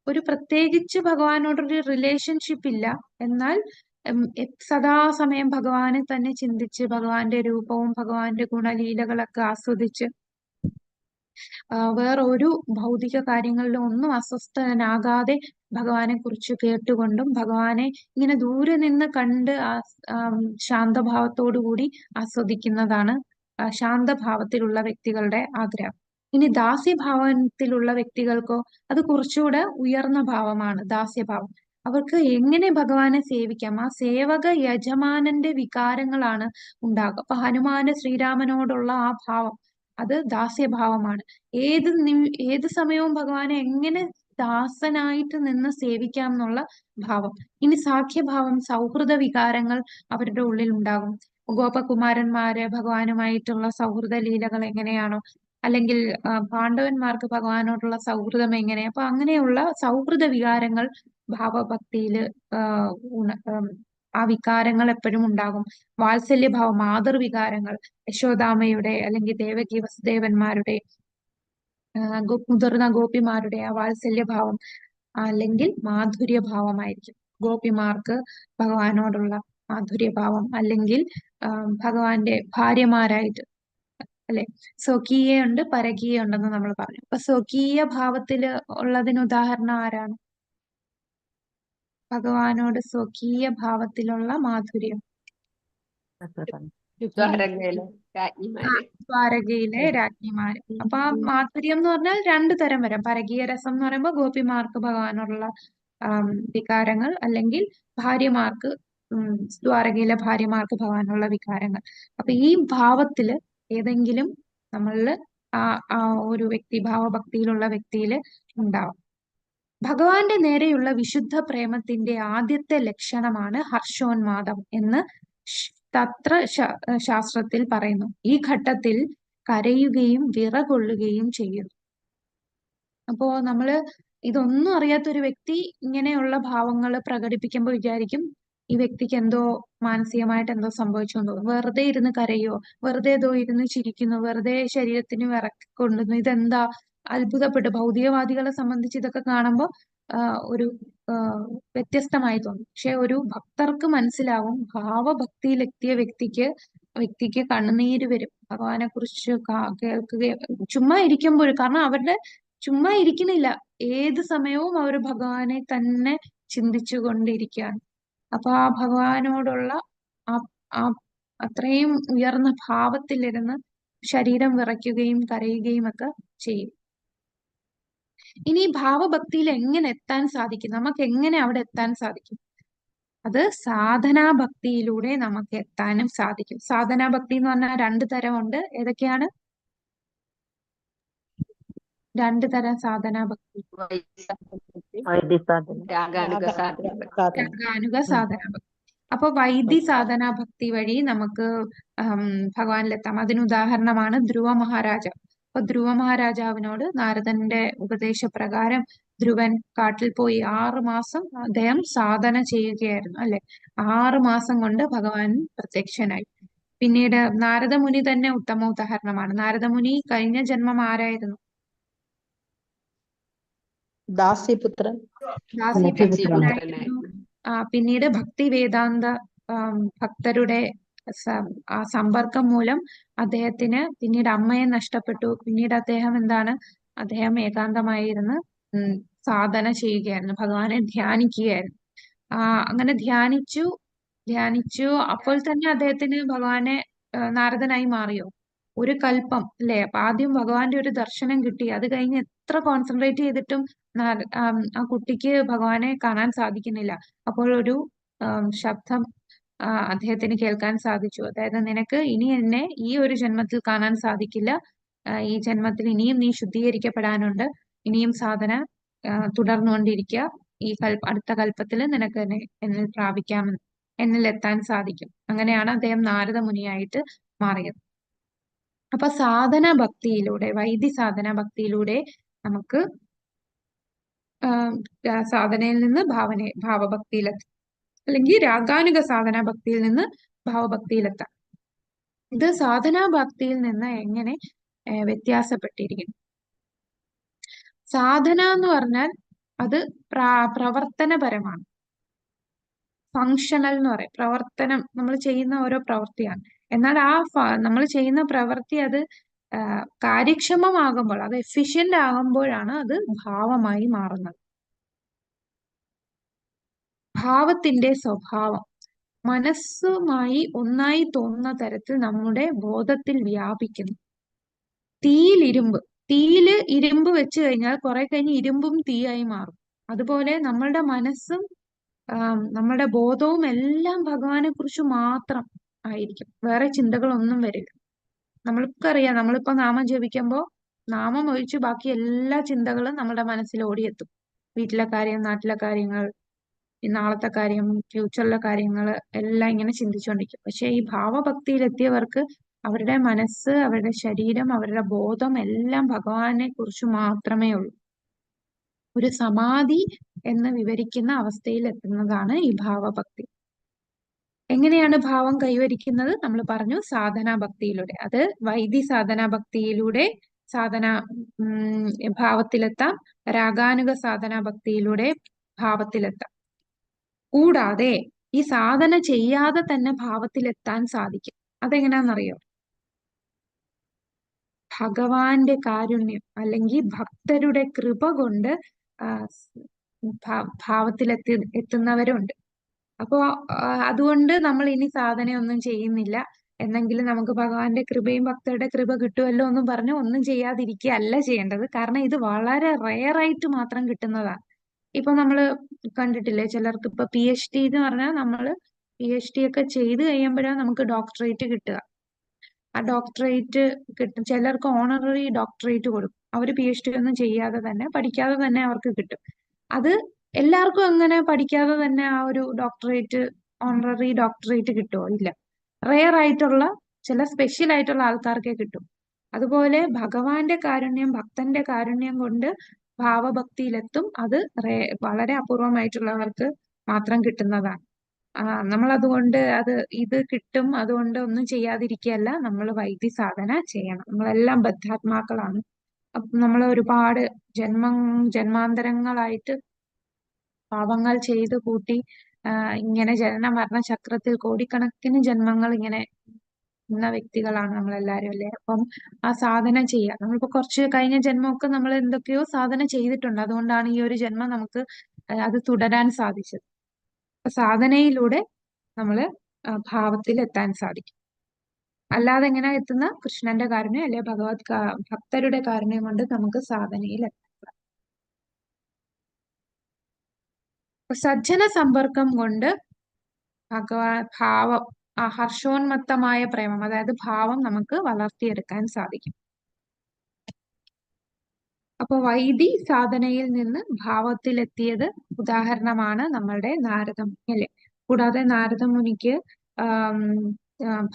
ഒരു പ്രത്യേകിച്ച് ഭഗവാനോടൊരു റിലേഷൻഷിപ്പ് ഇല്ല, എന്നാൽ സദാസമയം ഭഗവാനെ തന്നെ ചിന്തിച്ച് ഭഗവാന്റെ രൂപവും ഭഗവാന്റെ ഗുണലീലകളൊക്കെ ആസ്വദിച്ച് വേറൊരു ഭൗതിക കാര്യങ്ങളിലും ഒന്നും അസ്വസ്ഥനാകാതെ ഭഗവാനെ കുറിച്ച് കേട്ടുകൊണ്ടും ഭഗവാനെ ഇങ്ങനെ ദൂരെ നിന്ന് കണ്ട് ശാന്തഭാവത്തോടുകൂടി ആസ്വദിക്കുന്നതാണ് ശാന്തഭാവത്തിലുള്ള വ്യക്തികളുടെ ആഗ്രഹം. ഇനി ദാസ്യഭാവത്തിലുള്ള വ്യക്തികൾക്കോ അത് കുറച്ചുകൂടെ ഉയർന്ന ഭാവമാണ് ദാസ്യഭാവം. അവർക്ക് എങ്ങനെ ഭഗവാനെ സേവിക്കാം, ആ സേവക യജമാനന്റെ വികാരങ്ങളാണ് ഉണ്ടാകുക. അപ്പൊ ഹനുമാന് ശ്രീരാമനോടുള്ള ആ ഭാവം, അത് ദാസ്യഭാവമാണ്. ഏത് സമയവും ഭഗവാനെ എങ്ങനെ ദാസനായിട്ട് നിന്ന് സേവിക്കാം എന്നുള്ള ഭാവം. ഇനി സാഖ്യഭാവം, സൗഹൃദ വികാരങ്ങൾ അവരുടെ ഉള്ളിൽ ഉണ്ടാകും. ഗോപകുമാരന്മാര് ഭഗവാനുമായിട്ടുള്ള സൗഹൃദ ലീലകൾ എങ്ങനെയാണോ, അല്ലെങ്കിൽ പാണ്ഡവന്മാർക്ക് ഭഗവാനോടുള്ള സൗഹൃദം എങ്ങനെ, അപ്പൊ അങ്ങനെയുള്ള സൗഹൃദ വികാരങ്ങൾ ഭാവഭക്തിയില് ആ വികാരങ്ങൾ എപ്പോഴും ഉണ്ടാകും. വാത്സല്യഭാവം, മാതൃവികാരങ്ങൾ, യശോദാമയുടെ അല്ലെങ്കിൽ ദേവകി വസുദേവന്മാരുടെ മുതിർന്ന ഗോപിമാരുടെ ആ വാത്സല്യഭാവം അല്ലെങ്കിൽ മാധുര്യഭാവമായിരിക്കും. ഗോപിമാർക്ക് ഭഗവാനോടുള്ള മാധുര്യഭാവം, അല്ലെങ്കിൽ ഭഗവാന്റെ ഭാര്യമാരായിട്ട്, അല്ലെ, സ്വകീയ ഉണ്ട് പരകീയ ഉണ്ടെന്ന് നമ്മൾ പറഞ്ഞു. അപ്പൊ സ്വകീയ ഭാവത്തില് ഉള്ളതിന് ഉദാഹരണം ആരാണ്? ഭഗവാനോട് സ്വകീയ ഭാവത്തിലുള്ള മാധുര്യം, ദ്വാരകയിലെ രാജ്ഞിമാര്. അപ്പൊ ആ മാധുര്യം എന്ന് പറഞ്ഞാൽ രണ്ടു തരം വരാം. പരകീയ രസം എന്ന് പറയുമ്പോൾ ഗോപിമാർക്ക് ഭഗവാനോടുള്ള വികാരങ്ങൾ, അല്ലെങ്കിൽ ഭാര്യമാർക്ക് ദ്വാരകയിലെ ഭാര്യമാർക്ക് ഭഗവാനുള്ള വികാരങ്ങൾ. അപ്പൊ ഈ ഭാവത്തില് ഏതെങ്കിലും നമ്മളില് ആ ഒരു വ്യക്തി ഭാവഭക്തിയിലുള്ള വ്യക്തിയില് ഉണ്ടാവും. ഭഗവാന്റെ നേരെയുള്ള വിശുദ്ധ പ്രേമത്തിന്റെ ആദ്യത്തെ ലക്ഷണമാണ് ഹർഷോന്മാദം എന്ന് തത്ര ശാസ്ത്രത്തിൽ പറയുന്നു. ഈ ഘട്ടത്തിൽ കരയുകയും വിറകൊള്ളുകയും ചെയ്യുന്നു. അപ്പോ നമ്മള് ഇതൊന്നും അറിയാത്ത ഒരു വ്യക്തി ഇങ്ങനെയുള്ള ഭാവങ്ങൾ പ്രകടിപ്പിക്കുമ്പോൾ വിചാരിക്കും ഈ വ്യക്തിക്ക് എന്തോ മാനസികമായിട്ട് എന്തോ സംഭവിച്ചോണ്ടോ, വെറുതെ ഇരുന്ന് കരയോ, വെറുതെ ഏതോ ഇരുന്ന് ചിരിക്കുന്നു, വെറുതെ ശരീരത്തിന് വിറക്കൊള്ളുന്നു, ഇതെന്താ അത്ഭുതപ്പെട്ട് ഭൗതികവാദികളെ സംബന്ധിച്ച് ഇതൊക്കെ കാണുമ്പോൾ ഒരു വ്യത്യസ്തമായി തോന്നും. പക്ഷെ ഒരു ഭക്തർക്ക് മനസ്സിലാവും, ഭാവഭക്തിയിലെത്തിയ വ്യക്തിക്ക് കണ്ണുനീര് വരും ഭഗവാനെ കുറിച്ച് കേൾക്കുകയും ചുമ്മാ ഇരിക്കുമ്പോൾ. കാരണം അവരുടെ ചുമ്മാ ഇരിക്കുന്നില്ല, ഏത് സമയവും അവർ ഭഗവാനെ തന്നെ ചിന്തിച്ചു കൊണ്ടിരിക്കുകയാണ്. അപ്പൊ ആ ഭഗവാനോടുള്ള ആ ആ അത്രയും ഉയർന്ന ഭാവത്തിലിരുന്ന് ശരീരം വിറയ്ക്കുകയും കരയുകയും ഒക്കെ ചെയ്യും. ഇനി ഭാവഭക്തിയിൽ എങ്ങനെ എത്താൻ സാധിക്കും? നമുക്ക് എങ്ങനെ അവിടെ എത്താൻ സാധിക്കും? അത് സാധനാഭക്തിയിലൂടെ നമുക്ക് എത്താനും സാധിക്കും. സാധനാഭക്തി എന്ന് പറഞ്ഞാൽ 2 തരമുണ്ട്. ഏതൊക്കെയാണ് 2 തരം സാധനാഭക്തി? രാഗാനുഗ സാധന. രാഗാനുഗ സാധനാഭക്തി. അപ്പൊ വൈദി സാധനാഭക്തി വഴി നമുക്ക് ഭഗവാനിലെത്താം. അതിന് ഉദാഹരണമാണ് ധ്രുവ മഹാരാജ. അപ്പൊ ധ്രുവ മഹാരാജാവിനോട് നാരദന്റെ ഉപദേശപ്രകാരം ധ്രുവൻ കാട്ടിൽ പോയി 6 മാസം അദ്ദേഹം സാധന ചെയ്യുകയായിരുന്നു, അല്ലെ? 6 മാസം കൊണ്ട് ഭഗവാൻ പ്രത്യക്ഷനായി. പിന്നീട് നാരദമുനി തന്നെ ഉത്തമ ഉദാഹരണമാണ്. നാരദമുനി കഴിഞ്ഞ ജന്മം ആരായിരുന്നു? ദാസിപുത്രൻ. ദാസിപുത്രനായിരുന്നു. പിന്നീട് ഭക്തി വേദാന്ത ഭക്തരുടെ ആ സമ്പർക്കം മൂലം അദ്ദേഹത്തിന് പിന്നീട് അമ്മയെ നഷ്ടപ്പെട്ടു. പിന്നീട് അദ്ദേഹം ഏകാന്തമായിരുന്ന് സാധന ചെയ്യുകയായിരുന്നു, ഭഗവാനെ ധ്യാനിക്കുകയായിരുന്നു. അങ്ങനെ ധ്യാനിച്ചു അപ്പോൾ തന്നെ അദ്ദേഹത്തിന് ഭഗവാനെ നാരദനായി മാറിയോ? ഒരു കൽപ്പം, അല്ലെ? അപ്പൊ ആദ്യം ഭഗവാന്റെ ഒരു ദർശനം കിട്ടി. അത് കഴിഞ്ഞ് എത്ര കോൺസെൻട്രേറ്റ് ചെയ്തിട്ടും ആ കുട്ടിക്ക് ഭഗവാനെ കാണാൻ സാധിക്കുന്നില്ല. അപ്പോൾ ഒരു ശബ്ദം അദ്ദേഹത്തിന് കേൾക്കാൻ സാധിച്ചു. അതായത്, നിനക്ക് ഇനി എന്നെ ഈ ഒരു ജന്മത്തിൽ കാണാൻ സാധിക്കില്ല, ഈ ജന്മത്തിൽ ഇനിയും നീ ശുദ്ധീകരിക്കപ്പെടാനുണ്ട്, ഇനിയും സാധന തുടർന്നുകൊണ്ടിരിക്കുക, ഈ അടുത്ത കൽപ്പത്തിൽ നിനക്ക് എന്നിൽ എന്നിൽ എത്താൻ സാധിക്കും. അങ്ങനെയാണ് അദ്ദേഹം നാരദ മുനിയായിട്ട് മാറിയത്. അപ്പൊ സാധന ഭക്തിയിലൂടെ, വൈദി സാധന ഭക്തിയിലൂടെ നമുക്ക് സാധനയിൽ നിന്ന് ഭാവഭക്തിയിലെത്താം, അല്ലെങ്കിൽ രാഗാനുഗ സാധനാ ഭക്തിയിൽ നിന്ന് ഭാവഭക്തിയിലെത്താം. ഇത് സാധനാ ഭക്തിയിൽ നിന്ന് എങ്ങനെ വ്യത്യാസപ്പെട്ടിരിക്കുന്നു? സാധന എന്ന് പറഞ്ഞാൽ അത് പ്രവർത്തനപരമാണ്. ഫങ്ഷണൽ എന്ന് പറയും. പ്രവർത്തനം, നമ്മൾ ചെയ്യുന്ന ഓരോ പ്രവൃത്തിയാണ്. എന്നാൽ നമ്മൾ ചെയ്യുന്ന പ്രവൃത്തി അത് കാര്യക്ഷമമാകുമ്പോൾ, അത് എഫിഷ്യന്റ് ആകുമ്പോഴാണ് അത് ഭാവമായി മാറുന്നത്. ഭാവത്തിന്റെ സ്വഭാവം മനസ്സുമായി ഒന്നായി തോന്നുന്ന തരത്തിൽ നമ്മുടെ ബോധത്തിൽ വ്യാപിക്കുന്നു. തീയില് ഇരുമ്പ് വെച്ച് കഴിഞ്ഞാൽ കുറെ കഴിഞ്ഞ് ഇരുമ്പും തീയായി മാറും. അതുപോലെ നമ്മളുടെ മനസ്സും നമ്മുടെ ബോധവും എല്ലാം ഭഗവാനെ കുറിച്ച് മാത്രം ആയിരിക്കും, വേറെ ചിന്തകളൊന്നും വരില്ല. നമ്മൾക്കറിയാം, നമ്മളിപ്പോ നാമം ജപിക്കുമ്പോൾ നാമം ഒഴിച്ച് ബാക്കി എല്ലാ ചിന്തകളും നമ്മുടെ മനസ്സിൽ ഓടിയെത്തും. വീട്ടിലെ കാര്യം, നാട്ടിലെ കാര്യങ്ങൾ, നാളത്തെ കാര്യം, ഫ്യൂച്ചറിലെ കാര്യങ്ങൾ എല്ലാം ഇങ്ങനെ ചിന്തിച്ചുകൊണ്ടിരിക്കും. പക്ഷെ ഈ ഭാവഭക്തിയിലെത്തിയവർക്ക് അവരുടെ മനസ്സ്, അവരുടെ ശരീരം, അവരുടെ ബോധം എല്ലാം ഭഗവാനെ കുറിച്ച് മാത്രമേ ഉള്ളൂ. ഒരു സമാധി എന്ന് വിവരിക്കുന്ന അവസ്ഥയിൽ എത്തുന്നതാണ് ഈ ഭാവഭക്തി. എങ്ങനെയാണ് ഭാവം കൈവരിക്കുന്നത്? നമ്മൾ പറഞ്ഞു, സാധനാഭക്തിയിലൂടെ. അത് വൈദി സാധനാഭക്തിയിലൂടെ ഭാവത്തിലെത്താം, രാഗാനുഗ സാധനാഭക്തിയിലൂടെ ഭാവത്തിലെത്താം. കൂടാതെ ഈ സാധന ചെയ്യാതെ തന്നെ ഭാവത്തിലെത്താൻ സാധിക്കും. അതെങ്ങനെയാണെന്നറിയോ? ഭഗവാന്റെ കാരുണ്യം അല്ലെങ്കിൽ ഭക്തരുടെ കൃപ കൊണ്ട് എത്തുന്നവരുണ്ട്. അപ്പോ അതുകൊണ്ട് നമ്മൾ ഇനി സാധനയൊന്നും ചെയ്യുന്നില്ല എന്നെങ്കിലും നമുക്ക് ഭഗവാന്റെ കൃപയും ഭക്തരുടെ കൃപ കിട്ടുമല്ലോ എന്നും പറഞ്ഞ് ഒന്നും ചെയ്യാതിരിക്കുകയല്ല ചെയ്യേണ്ടത്. കാരണം ഇത് വളരെ റെയറായിട്ട് മാത്രം കിട്ടുന്നതാണ്. ഇപ്പൊ നമ്മള് കണ്ടിട്ടില്ലേ, ചിലർക്ക് ഇപ്പൊ PhD എന്ന് പറഞ്ഞാൽ നമ്മള് PhD ഒക്കെ ചെയ്ത് കഴിയുമ്പോഴാണ് നമുക്ക് ഡോക്ടറേറ്റ് കിട്ടുക. ആ ഡോക്ടറേറ്റ് കിട്ടും. ചിലർക്ക് ഓണററി ഡോക്ടറേറ്റ് കൊടുക്കും. അവര് PhD ഒന്നും ചെയ്യാതെ തന്നെ, പഠിക്കാതെ തന്നെ അവർക്ക് കിട്ടും. അത് എല്ലാവർക്കും അങ്ങനെ പഠിക്കാതെ തന്നെ ആ ഒരു ഡോക്ടറേറ്റ്, ഓണററി ഡോക്ടറേറ്റ് കിട്ടുമോ? ഇല്ല. റെയർ ആയിട്ടുള്ള ചില സ്പെഷ്യൽ ആയിട്ടുള്ള ആൾക്കാർക്കേ കിട്ടും. അതുപോലെ ഭഗവാന്റെ കാരുണ്യം, ഭക്തന്റെ കാരുണ്യം കൊണ്ട് ഭാവഭക്തിയിലെത്തും. അത് വളരെ അപൂർവമായിട്ടുള്ളവർക്ക് മാത്രം കിട്ടുന്നതാണ്. നമ്മൾ അതുകൊണ്ട് ഇത് കിട്ടും അതുകൊണ്ട് ഒന്നും ചെയ്യാതിരിക്കുകയല്ല, നമ്മൾ വൈദ്യസാധന ചെയ്യണം. നമ്മളെല്ലാം ബദ്ധാത്മാക്കളാണ്. അപ്പൊ നമ്മൾ ഒരുപാട് ജന്മാന്തരങ്ങളായിട്ട് പാപങ്ങൾ ചെയ്തു കൂട്ടി ഇങ്ങനെ ജനന മരണ ചക്രത്തിൽ കോടിക്കണക്കിന് ജന്മങ്ങൾ ഇങ്ങനെ ഇന്ന വ്യക്തികളാണ് നമ്മളെല്ലാരും അല്ലേ. അപ്പം ആ സാധന ചെയ്യുക. നമ്മളിപ്പോ കുറച്ച് കഴിഞ്ഞ ജന്മമൊക്കെ നമ്മൾ എന്തൊക്കെയോ സാധന ചെയ്തിട്ടുണ്ട്. അതുകൊണ്ടാണ് ഈ ഒരു ജന്മം നമുക്ക് അത് തുടരാൻ സാധിച്ചത്. അപ്പൊ സാധനയിലൂടെ നമ്മള് ഭാവത്തിൽ എത്താൻ സാധിക്കും. അല്ലാതെ എങ്ങനെ എത്തുന്ന കൃഷ്ണന്റെ കാരുണ്യം അല്ലെ ഭക്തരുടെ കാരുണ്യം കൊണ്ട് നമുക്ക് സാധനയിൽ എത്താം. സജ്ജന സമ്പർക്കം കൊണ്ട് ഭാവം, ഹർഷോന്മത്തമായ പ്രേമം, അതായത് ഭാവം നമുക്ക് വളർത്തിയെടുക്കാൻ സാധിക്കും. അപ്പൊ വൈദി സാധനയിൽ നിന്ന് ഭാവത്തിലെത്തിയത് ഉദാഹരണമാണ് നമ്മളുടെ നാരദമുനി അല്ലെ. കൂടാതെ നാരദമുനിക്ക്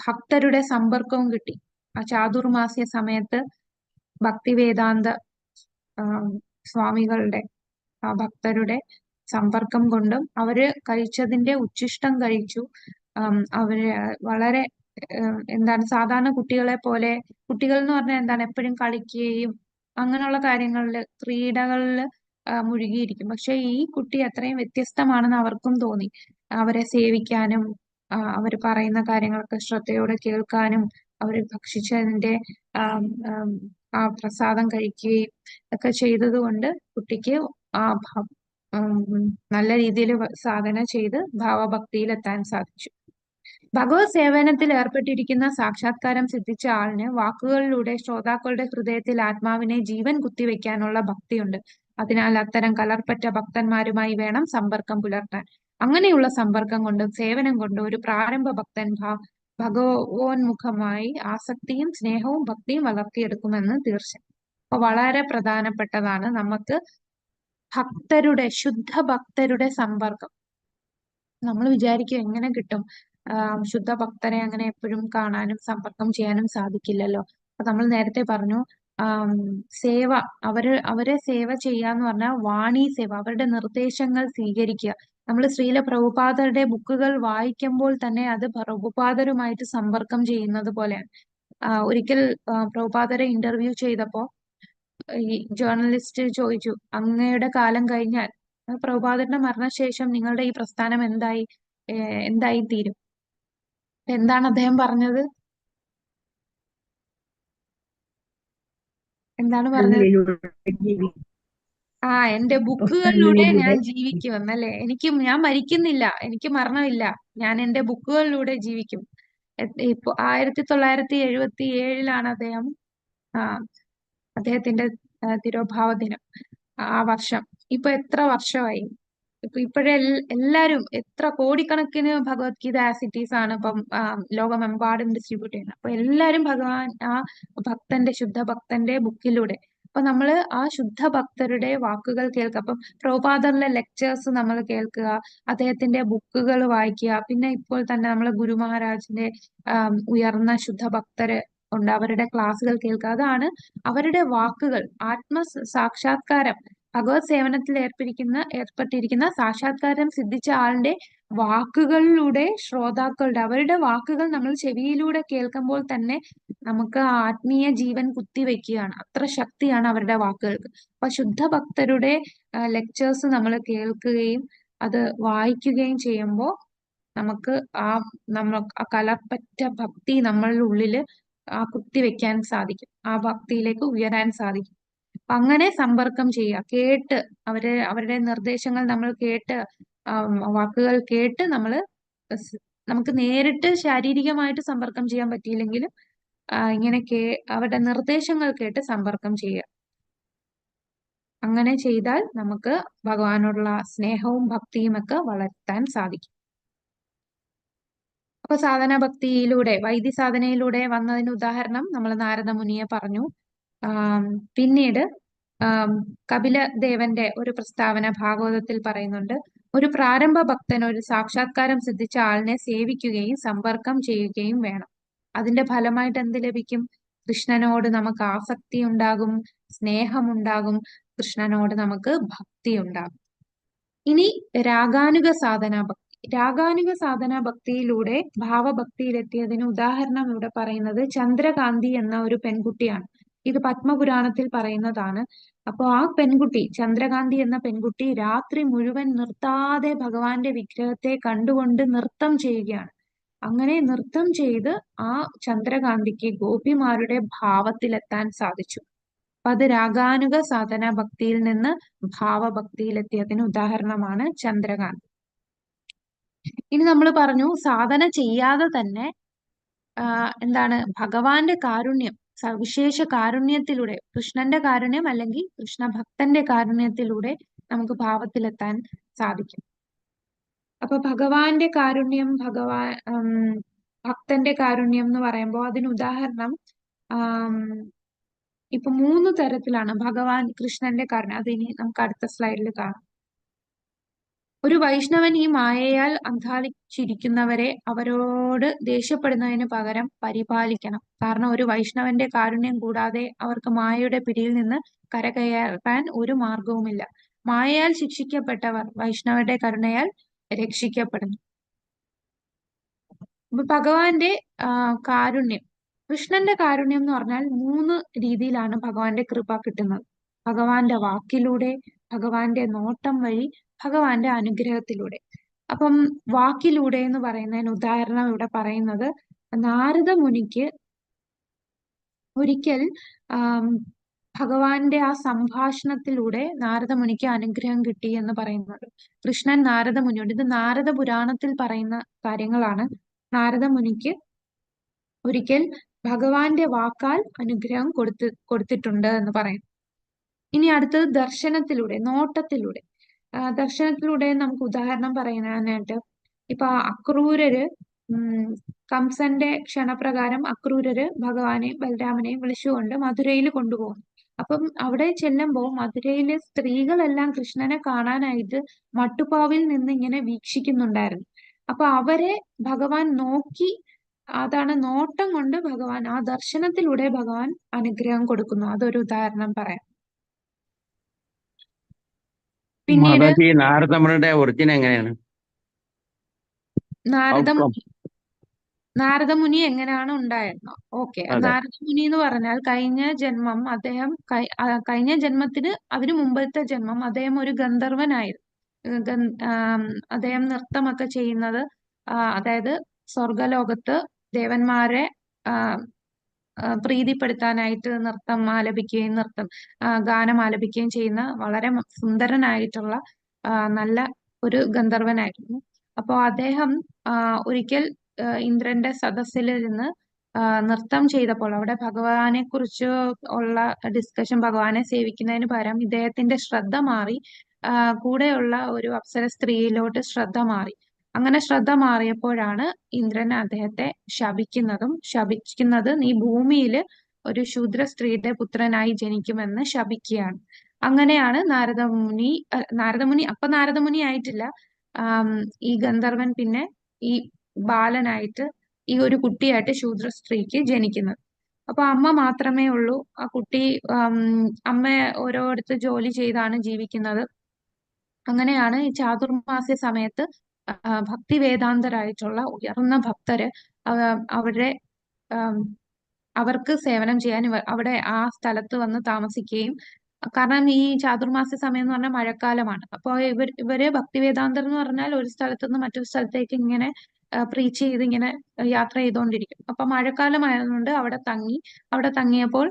ഭക്തരുടെ സമ്പർക്കവും കിട്ടി. ആ ചാതുർമാസ്യ സമയത്ത് ഭക്തിവേദാന്ത സ്വാമികളുടെ ഭക്തരുടെ സമ്പർക്കം കൊണ്ടും അവര് കഴിച്ചതിന്റെ ഉച്ഛിഷ്ടം കഴിച്ചു. അവര് വളരെ എന്താണ് സാധാരണ കുട്ടികളെ പോലെ, കുട്ടികൾ എന്ന് പറഞ്ഞാൽ എന്താണ് എപ്പോഴും കളിക്കുകയും അങ്ങനെയുള്ള കാര്യങ്ങളില് ക്രീഡകളില് മുഴുകിയിരിക്കും. പക്ഷെ ഈ കുട്ടി അത്രയും വ്യത്യസ്തമാണെന്ന് അവർക്കും തോന്നി. അവരെ സേവിക്കാനും അവര് പറയുന്ന കാര്യങ്ങളൊക്കെ ശ്രദ്ധയോടെ കേൾക്കാനും അവര് ഭക്ഷിച്ചതിന്റെ ആ പ്രസാദം കഴിക്കുകയും ഒക്കെ ചെയ്തത് കൊണ്ട് കുട്ടിക്ക് നല്ല രീതിയിൽ സാധന ചെയ്ത് ഭാവഭക്തിയിലെത്താൻ സാധിച്ചു. ഭഗവത് സേവനത്തിൽ ഏർപ്പെട്ടിരിക്കുന്ന സാക്ഷാത്കാരം സിദ്ധിച്ച ആളിന് വാക്കുകളിലൂടെ ശ്രോതാക്കളുടെ ഹൃദയത്തിൽ ആത്മാവിനെ ജീവൻ കുത്തിവെക്കാനുള്ള ഭക്തിയുണ്ട്. അതിനാൽ അത്തരം കലർപ്പറ്റ ഭക്തന്മാരുമായി വേണം സമ്പർക്കം പുലർത്താൻ. അങ്ങനെയുള്ള സമ്പർക്കം കൊണ്ടും സേവനം കൊണ്ടും ഒരു പ്രാരംഭ ഭക്തൻ ഭഗവോന്മുഖമായി ആസക്തിയും സ്നേഹവും ഭക്തിയും വളർത്തിയെടുക്കുമെന്ന് തീർച്ച. അപ്പൊ വളരെ പ്രധാനപ്പെട്ടതാണ് നമുക്ക് ശുദ്ധ ഭക്തരുടെ സമ്പർക്കം. നമ്മൾ വിചാരിക്കും എങ്ങനെ കിട്ടും, ശുദ്ധ ഭക്തരെ അങ്ങനെ എപ്പോഴും കാണാനും സമ്പർക്കം ചെയ്യാനും സാധിക്കില്ലല്ലോ. അപ്പൊ നമ്മൾ നേരത്തെ പറഞ്ഞു സേവ, അവരെ സേവ ചെയ്യാന്ന് പറഞ്ഞാൽ വാണി സേവ, അവരുടെ നിർദ്ദേശങ്ങൾ സ്വീകരിക്കുക. നമ്മൾ ശ്രീല പ്രഭുപാദരുടെ ബുക്കുകൾ വായിക്കുമ്പോൾ തന്നെ അത് പ്രഭുപാദരുമായിട്ട് സമ്പർക്കം ചെയ്യുന്നത് പോലെയാണ്. ഒരിക്കൽ പ്രഭുപാദരെ ഇന്റർവ്യൂ ചെയ്തപ്പോ ഈ ജേർണലിസ്റ്റ് ചോദിച്ചു, അങ്ങയുടെ കാലം കഴിഞ്ഞാൽ പ്രഭുപാദരുടെ മരണശേഷം നിങ്ങളുടെ ഈ പ്രസ്ഥാനം എന്തായി തീരും? എന്താണ് അദ്ദേഹം പറഞ്ഞത്? എന്താണ് പറഞ്ഞത്? എന്റെ ബുക്കുകളിലൂടെ ഞാൻ ജീവിക്കുമെന്നല്ലേ. ഞാൻ മരിക്കുന്നില്ല, എനിക്ക് മരണമില്ല, ഞാൻ എന്റെ ബുക്കുകളിലൂടെ ജീവിക്കും. ഇപ്പൊ 1977 അദ്ദേഹത്തിന്റെ തിരോഭാവ ദിനം, ആ വർഷം. ഇപ്പൊ എത്ര വർഷമായി? ഇപ്പോഴേ എല്ലാരും എത്ര കോടിക്കണക്കിന് ഭഗവത്ഗീത ആസിറ്റീസ് ആണ് ഇപ്പം ലോകമെമ്പാടും ഡിസ്ട്രിബ്യൂട്ട് ചെയ്യുന്നത്. അപ്പൊ എല്ലാരും ഭഗവാൻ ആ ശുദ്ധ ഭക്തന്റെ ബുക്കിലൂടെ, അപ്പൊ നമ്മള് ആ ശുദ്ധ ഭക്തരുടെ വാക്കുകൾ കേൾക്കുക. അപ്പം പ്രഭുപാദറിലെ ലെക്ചേഴ്സ് നമ്മൾ കേൾക്കുക, അദ്ദേഹത്തിന്റെ ബുക്കുകൾ വായിക്കുക. പിന്നെ ഇപ്പോൾ തന്നെ നമ്മള് ഗുരു മഹാരാജിന്റെ ഉയർന്ന ശുദ്ധ ഭക്തര് ഉണ്ട്, അവരുടെ ക്ലാസ്സുകൾ കേൾക്കുക. അതാണ് അവരുടെ വാക്കുകൾ. സാക്ഷാത്കാരം, ഭഗവത് സേവനത്തിൽ ഏർപ്പെട്ടിരിക്കുന്ന സാക്ഷാത്കാരം സിദ്ധിച്ച ആളിന്റെ വാക്കുകളിലൂടെ ശ്രോതാക്കളുടെ അവരുടെ വാക്കുകൾ നമ്മൾ ചെവിയിലൂടെ കേൾക്കുമ്പോൾ തന്നെ നമുക്ക് ആത്മീയ ജീവൻ കുത്തിവെക്കുകയാണ്. അത്ര ശക്തിയാണ് അവരുടെ വാക്കുകൾക്ക്. അപ്പൊ ശുദ്ധ ഭക്തരുടെ ലെക്ചേഴ്സ് നമ്മൾ കേൾക്കുകയും അത് വായിക്കുകയും ചെയ്യുമ്പോൾ നമുക്ക് ആ കലർപ്പറ്റ ഭക്തി നമ്മളുടെ ഉള്ളില് കുത്തിവെക്കാൻ സാധിക്കും. ആ ഭക്തിയിലേക്ക് ഉയരാൻ സാധിക്കും. അങ്ങനെ സമ്പർക്കം ചെയ്യുക, കേട്ട് അവരുടെ നിർദ്ദേശങ്ങൾ നമ്മൾ കേട്ട്, വാക്കുകൾ കേട്ട് നമുക്ക് നേരിട്ട് ശാരീരികമായിട്ട് സമ്പർക്കം ചെയ്യാൻ പറ്റിയില്ലെങ്കിലും ഇങ്ങനെ അവരുടെ നിർദ്ദേശങ്ങൾ കേട്ട് സമ്പർക്കം ചെയ്യുക. അങ്ങനെ ചെയ്താൽ നമുക്ക് ഭഗവാനോടുള്ള സ്നേഹവും ഭക്തിയും ഒക്കെ വളർത്താൻ സാധിക്കും. അപ്പൊ സാധന ഭക്തിയിലൂടെ, വൈദ്യസാധനയിലൂടെ വന്നതിന് ഉദാഹരണം നമ്മൾ നാരദ മുനിയെ പറഞ്ഞു. പിന്നീട് കപില ദേവന്റെ ഒരു പ്രസ്താവന ഭാഗവതത്തിൽ പറയുന്നുണ്ട്. ഒരു പ്രാരംഭ ഭക്തൻ ഒരു സാക്ഷാത്കാരം സിദ്ധിച്ച ആളിനെ സേവിക്കുകയും സമ്പർക്കം ചെയ്യുകയും വേണം. അതിന്റെ ഫലമായിട്ട് എന്ത് ലഭിക്കും? കൃഷ്ണനോട് നമുക്ക് ആസക്തി ഉണ്ടാകും, സ്നേഹമുണ്ടാകും, കൃഷ്ണനോട് നമുക്ക് ഭക്തി ഉണ്ടാകും. ഇനി രാഗാനുഗ സാധനാ ഭക്തി. രാഗാനുഗ സാധനാ ഭക്തിയിലൂടെ ഭാവഭക്തിയിലെത്തിയതിന് ഉദാഹരണം ഇവിടെ പറയുന്നത് ചന്ദ്രകാന്തി എന്ന ഒരു പെൺകുട്ടിയാണ്. ഇത് പത്മപുരാണത്തിൽ പറയുന്നതാണ്. അപ്പൊ ആ പെൺകുട്ടി, ചന്ദ്രകാന്തി എന്ന പെൺകുട്ടി, രാത്രി മുഴുവൻ നിർത്താതെ ഭഗവാന്റെ വിഗ്രഹത്തെ കണ്ടുകൊണ്ട് നൃത്തം ചെയ്യുകയാണ്. അങ്ങനെ നൃത്തം ചെയ്ത് ആ ചന്ദ്രകാന്തിക്ക് ഗോപിമാരുടെ ഭാവത്തിലെത്താൻ സാധിച്ചു. അപ്പൊ അത് രാഗാനുഗ സാധന ഭക്തിയിൽ നിന്ന് ഭാവഭക്തിയിലെത്തിയതിന് ഉദാഹരണമാണ് ചന്ദ്രകാന്തി. ഇനി നമ്മൾ പറഞ്ഞു സാധന ചെയ്യാതെ തന്നെ എന്താണ് ഭഗവാന്റെ കാരുണ്യം, സവിശേഷ കാരുണ്യത്തിലൂടെ, കൃഷ്ണന്റെ കാരുണ്യം അല്ലെങ്കിൽ കൃഷ്ണ ഭക്തന്റെ കാരുണ്യത്തിലൂടെ നമുക്ക് ഭാവത്തിലെത്താൻ സാധിക്കും. അപ്പൊ ഭഗവാന്റെ കാരുണ്യം, ഭക്തന്റെ കാരുണ്യം എന്ന് പറയുമ്പോൾ അതിന് ഉദാഹരണം ഇപ്പൊ 3 തരത്തിലാണ് ഭഗവാൻ കൃഷ്ണന്റെ കാരുണ്യം. അതിനി നമുക്ക് അടുത്ത സ്ലൈഡിൽ കാണാം. ഒരു വൈഷ്ണവൻ ഈ മായയാൽ അന്ധാളിച്ചിരിക്കുന്നവരെ അവരോട് ദേഷ്യപ്പെടുന്നതിന് പകരം പരിപാലിക്കണം. കാരണം ഒരു വൈഷ്ണവന്റെ കാരുണ്യം കൂടാതെ അവർക്ക് മായയുടെ പിടിയിൽ നിന്ന് കരകയറാൻ ഒരു മാർഗവുമില്ല. മായയാൽ ശിക്ഷിക്കപ്പെട്ടവർ വൈഷ്ണവരുടെ കരുണയാൽ രക്ഷിക്കപ്പെടുന്നു. അപ്പൊ ഭഗവാന്റെ കാരുണ്യം, കൃഷ്ണന്റെ കാരുണ്യം എന്ന് പറഞ്ഞാൽ 3 രീതിയിലാണ് ഭഗവാന്റെ കൃപ കിട്ടുന്നത്. ഭഗവാന്റെ വാക്കിലൂടെ, ഭഗവാന്റെ നോട്ടം വഴി, ഭഗവാന്റെ അനുഗ്രഹത്തിലൂടെ. അപ്പം വാക്കിലൂടെ എന്ന് പറയുന്നതിന് ഉദാഹരണം ഇവിടെ പറയുന്നത് നാരദ മുനിക്ക് ഒരിക്കൽ ഭഗവാന്റെ ആ സംഭാഷണത്തിലൂടെ നാരദ മുനിക്ക് അനുഗ്രഹം കിട്ടി എന്ന് പറയുന്നത്. കൃഷ്ണൻ നാരദ മുനിയോട്, ഇത് നാരദ പുരാണത്തിൽ പറയുന്ന കാര്യങ്ങളാണ്. നാരദ മുനിക്ക് ഒരിക്കൽ ഭഗവാന്റെ വാക്കാൽ അനുഗ്രഹം കൊടുത്തിട്ടുണ്ട് എന്ന് പറയും. ഇനി അടുത്തത് ദർശനത്തിലൂടെ, നോട്ടത്തിലൂടെ. ദർശനത്തിലൂടെ നമുക്ക് ഉദാഹരണം പറയാനായിട്ട് ഇപ്പൊ അക്രൂരര്, കംസന്റെ ക്ഷണപ്രകാരം അക്രൂരര് ഭഗവാനെയും ബലരാമനെയും വിളിച്ചുകൊണ്ട് മധുരയിൽ കൊണ്ടുപോകും. അപ്പം അവിടെ ചെല്ലുമ്പോൾ മധുരയിലെ സ്ത്രീകളെല്ലാം കൃഷ്ണനെ കാണാനായിട്ട് മട്ടുപ്പാവിൽ നിന്ന് ഇങ്ങനെ വീക്ഷിക്കുന്നുണ്ടായിരുന്നു. അപ്പൊ അവരെ ഭഗവാൻ നോക്കി, അതാണ് നോട്ടം കൊണ്ട് ഭഗവാൻ, ആ ദർശനത്തിലൂടെ ഭഗവാൻ അനുഗ്രഹം കൊടുക്കുന്നു. അതൊരു ഉദാഹരണം പറയാം. പിന്നീട് നാരദമുനിയുടെ ഒറിജിൻ എങ്ങനെയാണ്? നാരദമുനി എങ്ങനെയാണ് ഉണ്ടായിരുന്നോ? ഓക്കെ, നാരദമുനി എന്ന് പറഞ്ഞാൽ കഴിഞ്ഞ ജന്മം അദ്ദേഹം, കഴിഞ്ഞ ജന്മത്തിന് അതിനു മുമ്പത്തെ ജന്മം അദ്ദേഹം ഒരു ഗന്ധർവനായിരുന്നു. അദ്ദേഹം നൃത്തമൊക്കെ ചെയ്യുന്നത്, അതായത് സ്വർഗലോകത്ത് ദേവന്മാരെ പ്രീതിപ്പെടുത്താനായിട്ട് നൃത്തം ആലപിക്കുകയും ഗാനം ആലപിക്കുകയും ചെയ്യുന്ന വളരെ സുന്ദരനായിട്ടുള്ള നല്ല ഒരു ഗന്ധർവനായിരുന്നു. അപ്പോ അദ്ദേഹം ഒരിക്കൽ ഇന്ദ്രന്റെ സദസ്സിൽ ഇരുന്ന് നൃത്തം ചെയ്തപ്പോൾ അവിടെ ഭഗവാനെ കുറിച്ച് ഉള്ള ഡിസ്കഷൻ, ഭഗവാനെ സേവിക്കുന്നതിന് പകരം ഇദ്ദേഹത്തിന്റെ ശ്രദ്ധ മാറി കൂടെയുള്ള ഒരു അപ്സര സ്ത്രീയിലോട്ട് ശ്രദ്ധ മാറി. അങ്ങനെ ശ്രദ്ധ മാറിയപ്പോഴാണ് ഇന്ദ്രൻ അദ്ദേഹത്തെ ശപിക്കുന്നത് നീ ഭൂമിയിൽ ഒരു ശൂദ്ര സ്ത്രീയുടെ പുത്രനായി ജനിക്കുമെന്ന് ശപിക്കുകയാണ്. അങ്ങനെയാണ് നാരദമുനി അപ്പൊ നാരദമുനി ആയിട്ടില്ല, ഈ ഗന്ധർവൻ പിന്നെ ഈ ബാലനായിട്ട്, ഈ ഒരു കുട്ടിയായിട്ട് ശൂദ്ര സ്ത്രീക്ക് ജനിക്കുന്നത്. അപ്പൊ അമ്മ മാത്രമേ ഉള്ളൂ. ആ കുട്ടി അമ്മ ഓരോരുത്തർ ജോലി ചെയ്താണ് ജീവിക്കുന്നത്. അങ്ങനെയാണ് ഈ ചാതുർമാസ്യ സമയത്ത് ഭക്തി വേദാന്തരായിട്ടുള്ള ഉയർന്ന ഭക്തര് അവർക്ക് സേവനം ചെയ്യാൻ അവിടെ ആ സ്ഥലത്ത് വന്ന് താമസിക്കുകയും, കാരണം ഈ ചാതുർമാസ്യ സമയം എന്ന് പറഞ്ഞാൽ മഴക്കാലമാണ്. അപ്പോൾ ഇവര് ഭക്തി വേദാന്തർ എന്ന് പറഞ്ഞാൽ ഒരു സ്ഥലത്ത് നിന്ന് മറ്റൊരു സ്ഥലത്തേക്ക് ഇങ്ങനെ പ്രീച്ച് ചെയ്ത് ഇങ്ങനെ യാത്ര ചെയ്തുകൊണ്ടിരിക്കും. അപ്പൊ മഴക്കാലമായതുകൊണ്ട് അവിടെ തങ്ങിയപ്പോൾ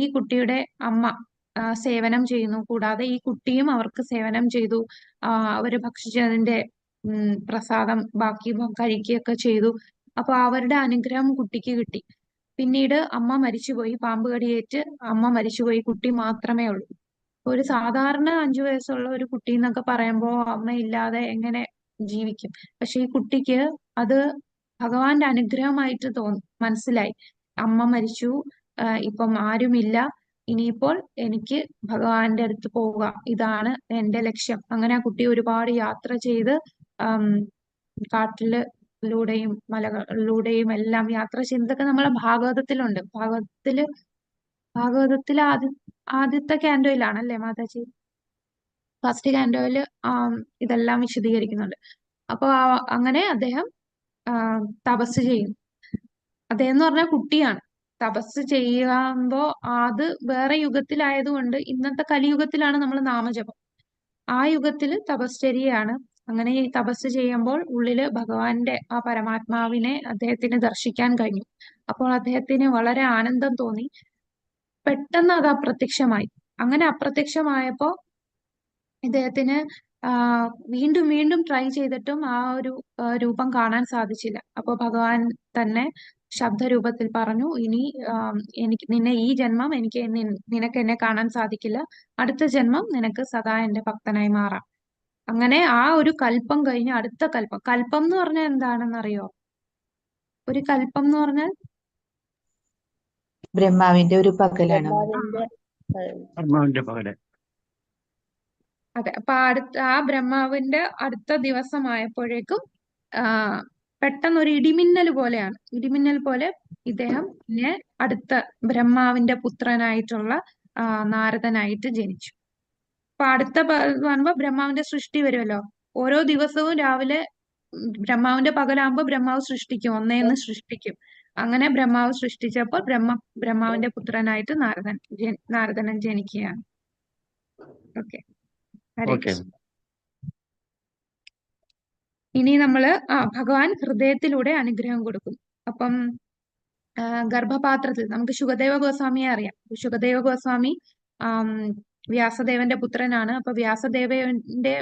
ഈ കുട്ടിയുടെ അമ്മ സേവനം ചെയ്യുന്നു. കൂടാതെ ഈ കുട്ടിയും അവർക്ക് സേവനം ചെയ്തു. അവര് ഭക്ഷിച്ചതിന്റെ പ്രസാദം ബാക്കി കഴിക്കുകയൊക്കെ ചെയ്തു. അപ്പൊ അവരുടെ അനുഗ്രഹം കുട്ടിക്ക് കിട്ടി. പിന്നീട് അമ്മ മരിച്ചുപോയി, പാമ്പ് കടിയേറ്റ് അമ്മ മരിച്ചുപോയി, കുട്ടി മാത്രമേ ഉള്ളൂ. ഒരു സാധാരണ 5 വയസ്സുള്ള ഒരു കുട്ടി എന്നൊക്കെ പറയുമ്പോൾ അമ്മയില്ലാതെ എങ്ങനെ ജീവിക്കും? പക്ഷെ ഈ കുട്ടിക്ക് അത് ഭഗവാന്റെ അനുഗ്രഹമായിട്ട് മനസ്സിലായി. അമ്മ മരിച്ചു, ഇപ്പം ആരുമില്ല, ഇനിയിപ്പോൾ എനിക്ക് ഭഗവാന്റെ അടുത്ത് പോവുക, ഇതാണ് എന്റെ ലക്ഷ്യം. അങ്ങനെ ആ കുട്ടി ഒരുപാട് യാത്ര ചെയ്ത് ആം, കാട്ടിലൂടെയും മലകളിലൂടെയും എല്ലാം യാത്ര ചെയ്യുന്നതൊക്കെ നമ്മളെ ഭാഗവതത്തിലുണ്ട്. ഭാഗവതത്തിലെ ആദ്യത്തെ കാൻഡോയിലാണല്ലേ മാതാജി? ഫസ്റ്റ് കാൻഡോയില് ഇതെല്ലാം വിശദീകരിക്കുന്നുണ്ട്. അപ്പൊ അങ്ങനെ അദ്ദേഹം ആ, തപസ് ചെയ്യും. അദ്ദേഹം എന്ന് പറഞ്ഞാൽ കുട്ടിയാണ്. തപസ് ചെയ്യുമ്പോ അത് വേറെ യുഗത്തിലായതുകൊണ്ട് ഇന്നത്തെ കലിയുഗത്തിലാണ് നമ്മൾ നാമജപം. ആ യുഗത്തില് തപശ്ചര്യയാണ്. അങ്ങനെ ഈ തപസ് ചെയ്യുമ്പോൾ ഉള്ളില് ഭഗവാന്റെ ആ പരമാത്മാവിനെ അദ്ദേഹത്തിന് ദർശിക്കാൻ കഴിഞ്ഞു. അപ്പോൾ അദ്ദേഹത്തിന് വളരെ ആനന്ദം തോന്നി. പെട്ടെന്ന് അത് അപ്രത്യക്ഷമായി. അങ്ങനെ അപ്രത്യക്ഷമായപ്പോ ഇദ്ദേഹത്തിന് വീണ്ടും വീണ്ടും ട്രൈ ചെയ്തിട്ടും ആ ഒരു രൂപം കാണാൻ സാധിച്ചില്ല. അപ്പൊ ഭഗവാൻ തന്നെ ശബ്ദരൂപത്തിൽ പറഞ്ഞു, ഇനി എനിക്ക് നിന്നെ ഈ ജന്മം എനിക്ക് നിനക്ക് എന്നെ കാണാൻ സാധിക്കില്ല. അടുത്ത ജന്മം നിനക്ക് സദാ എന്റെ ഭക്തനായി മാറാം. അങ്ങനെ ആ ഒരു കൽപ്പം കഴിഞ്ഞ് അടുത്ത കൽപ്പം. കൽപ്പം എന്ന് പറഞ്ഞാൽ എന്താണെന്നറിയോ? ഒരു കൽപ്പം എന്ന് പറഞ്ഞാൽ ബ്രഹ്മാവിന്റെ ഒരു പകലാണ്. ബ്രഹ്മാവിന്റെ ബ്രഹ്മാവിന്റെ പകല്. അതെ. അപ്പൊ ആ ബ്രഹ്മാവിന്റെ അടുത്ത ദിവസമായപ്പോഴേക്കും ആ പെട്ടെന്ന് ഒരു ഇടിമിന്നൽ പോലെയാണ്. ഇടിമിന്നൽ പോലെ ഇദ്ദേഹം പിന്നെ അടുത്ത ബ്രഹ്മാവിന്റെ പുത്രനായിട്ടുള്ള നാരദനായിട്ട് ജനിച്ചു. അപ്പൊ അടുത്ത കാണുമ്പോ ബ്രഹ്മാവിന്റെ സൃഷ്ടി വരുമല്ലോ. ഓരോ ദിവസവും രാവിലെ ബ്രഹ്മാവിന്റെ പകലാകുമ്പോ ബ്രഹ്മാവ് സൃഷ്ടിക്കും, ഒന്നേന്ന് സൃഷ്ടിക്കും. അങ്ങനെ ബ്രഹ്മാവ് സൃഷ്ടിച്ചപ്പോൾ ബ്രഹ്മാവിന്റെ പുത്രനായിട്ട് നാരദൻ ജനിക്കുകയാണ്. ഓക്കെ, ഹരേ ഓക്കെ. കൃഷ്ണ. ഇനി നമ്മള് ഭഗവാൻ ഹൃദയത്തിലൂടെ അനുഗ്രഹം കൊടുക്കും. അപ്പം ഗർഭപാത്രത്തിൽ നമുക്ക് ശുകദേവ ഗോസ്വാമിയെ അറിയാം. ശുകദേവ ഗോസ്വാമി വ്യാസദേവന്റെ പുത്രനാണ്. അപ്പൊ വ്യാസദേവന്റെ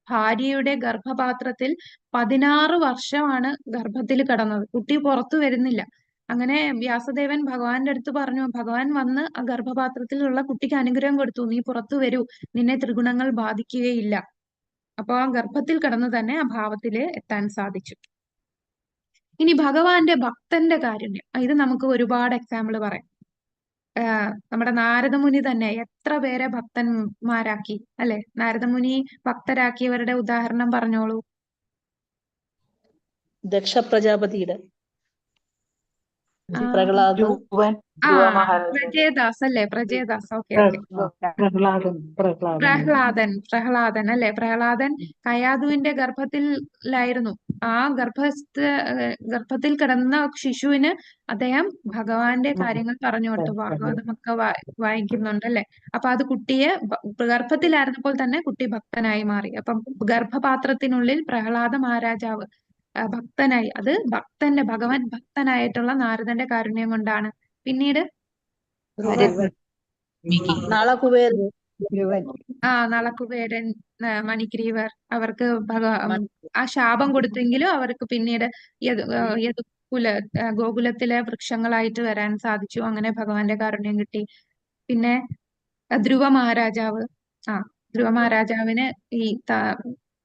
ഭാര്യയുടെ ഗർഭപാത്രത്തിൽ 16 വർഷമാണ് ഗർഭത്തിൽ കിടന്നത്. കുട്ടി പുറത്തു വരുന്നില്ല. അങ്ങനെ വ്യാസദേവൻ ഭഗവാന്റെ അടുത്ത് പറഞ്ഞു, ഭഗവാൻ വന്ന് ആ ഗർഭപാത്രത്തിലുള്ള കുട്ടിക്ക് അനുഗ്രഹം കൊടുത്തു, നീ പുറത്തു വരൂ, നിന്നെ ത്രിഗുണങ്ങൾ ബാധിക്കുകയില്ല. അപ്പൊ ആ ഗർഭത്തിൽ കിടന്ന് തന്നെ ആ ഭാവത്തില് എത്താൻ സാധിച്ചു. ഇനി ഭഗവാന്റെ ഭക്തന്റെ കാരുണ്യം, ഇത് നമുക്ക് ഒരുപാട് എക്സാമ്പിൾ പറയാം. നമ്മുടെ നാരദമുനി തന്നെ എത്ര പേരെ ഭക്തന്മാരാക്കി അല്ലെ? നാരദമുനി ഭക്തരാക്കിയവരുടെ ഉദാഹരണം പറഞ്ഞോളൂ. ദക്ഷ പ്രജാപതിയുടെ ആ, പ്രഹ്ലാദൻ, പ്രജേദാസ് അല്ലേ? പ്രജേദാസ്. ഓക്കെ. പ്രഹ്ലാദൻ പ്രഹ്ലാദൻ അല്ലെ? പ്രഹ്ലാദൻ കയാതുവിന്റെ ഗർഭത്തിലായിരുന്നു. ആ ഗർഭത്തിൽ കിടന്ന ശിശുവിന് അദ്ദേഹം ഭഗവാന്റെ കാര്യങ്ങൾ പറഞ്ഞു കൊടുത്തു. ഭാഗവതമൊക്കെ വായിക്കുന്നുണ്ട് അല്ലെ? അപ്പൊ അത് കുട്ടിയെ ഗർഭത്തിലായിരുന്നപ്പോൾ തന്നെ കുട്ടി ഭക്തനായി മാറി. അപ്പം ഗർഭപാത്രത്തിനുള്ളിൽ പ്രഹ്ലാദ മഹാരാജാവ് ഭക്തനായി. അത് ഭഗവാൻ ഭക്തനായിട്ടുള്ള നാരദന്റെ കാരുണ്യം കൊണ്ടാണ്. പിന്നീട് നളകുബേരൻ, നളകുബേരൻ, മണിഗ്രീവർ, അവർക്ക് ആ ശാപം കൊടുത്തെങ്കിലും അവർക്ക് പിന്നീട് ഗോകുലത്തിലെ വൃക്ഷങ്ങളായിട്ട് വരാൻ സാധിച്ചു. അങ്ങനെ ഭഗവാന്റെ കാരുണ്യം കിട്ടി. പിന്നെ ധ്രുവ മഹാരാജാവ് ധ്രുവ മഹാരാജാവിന് ഈ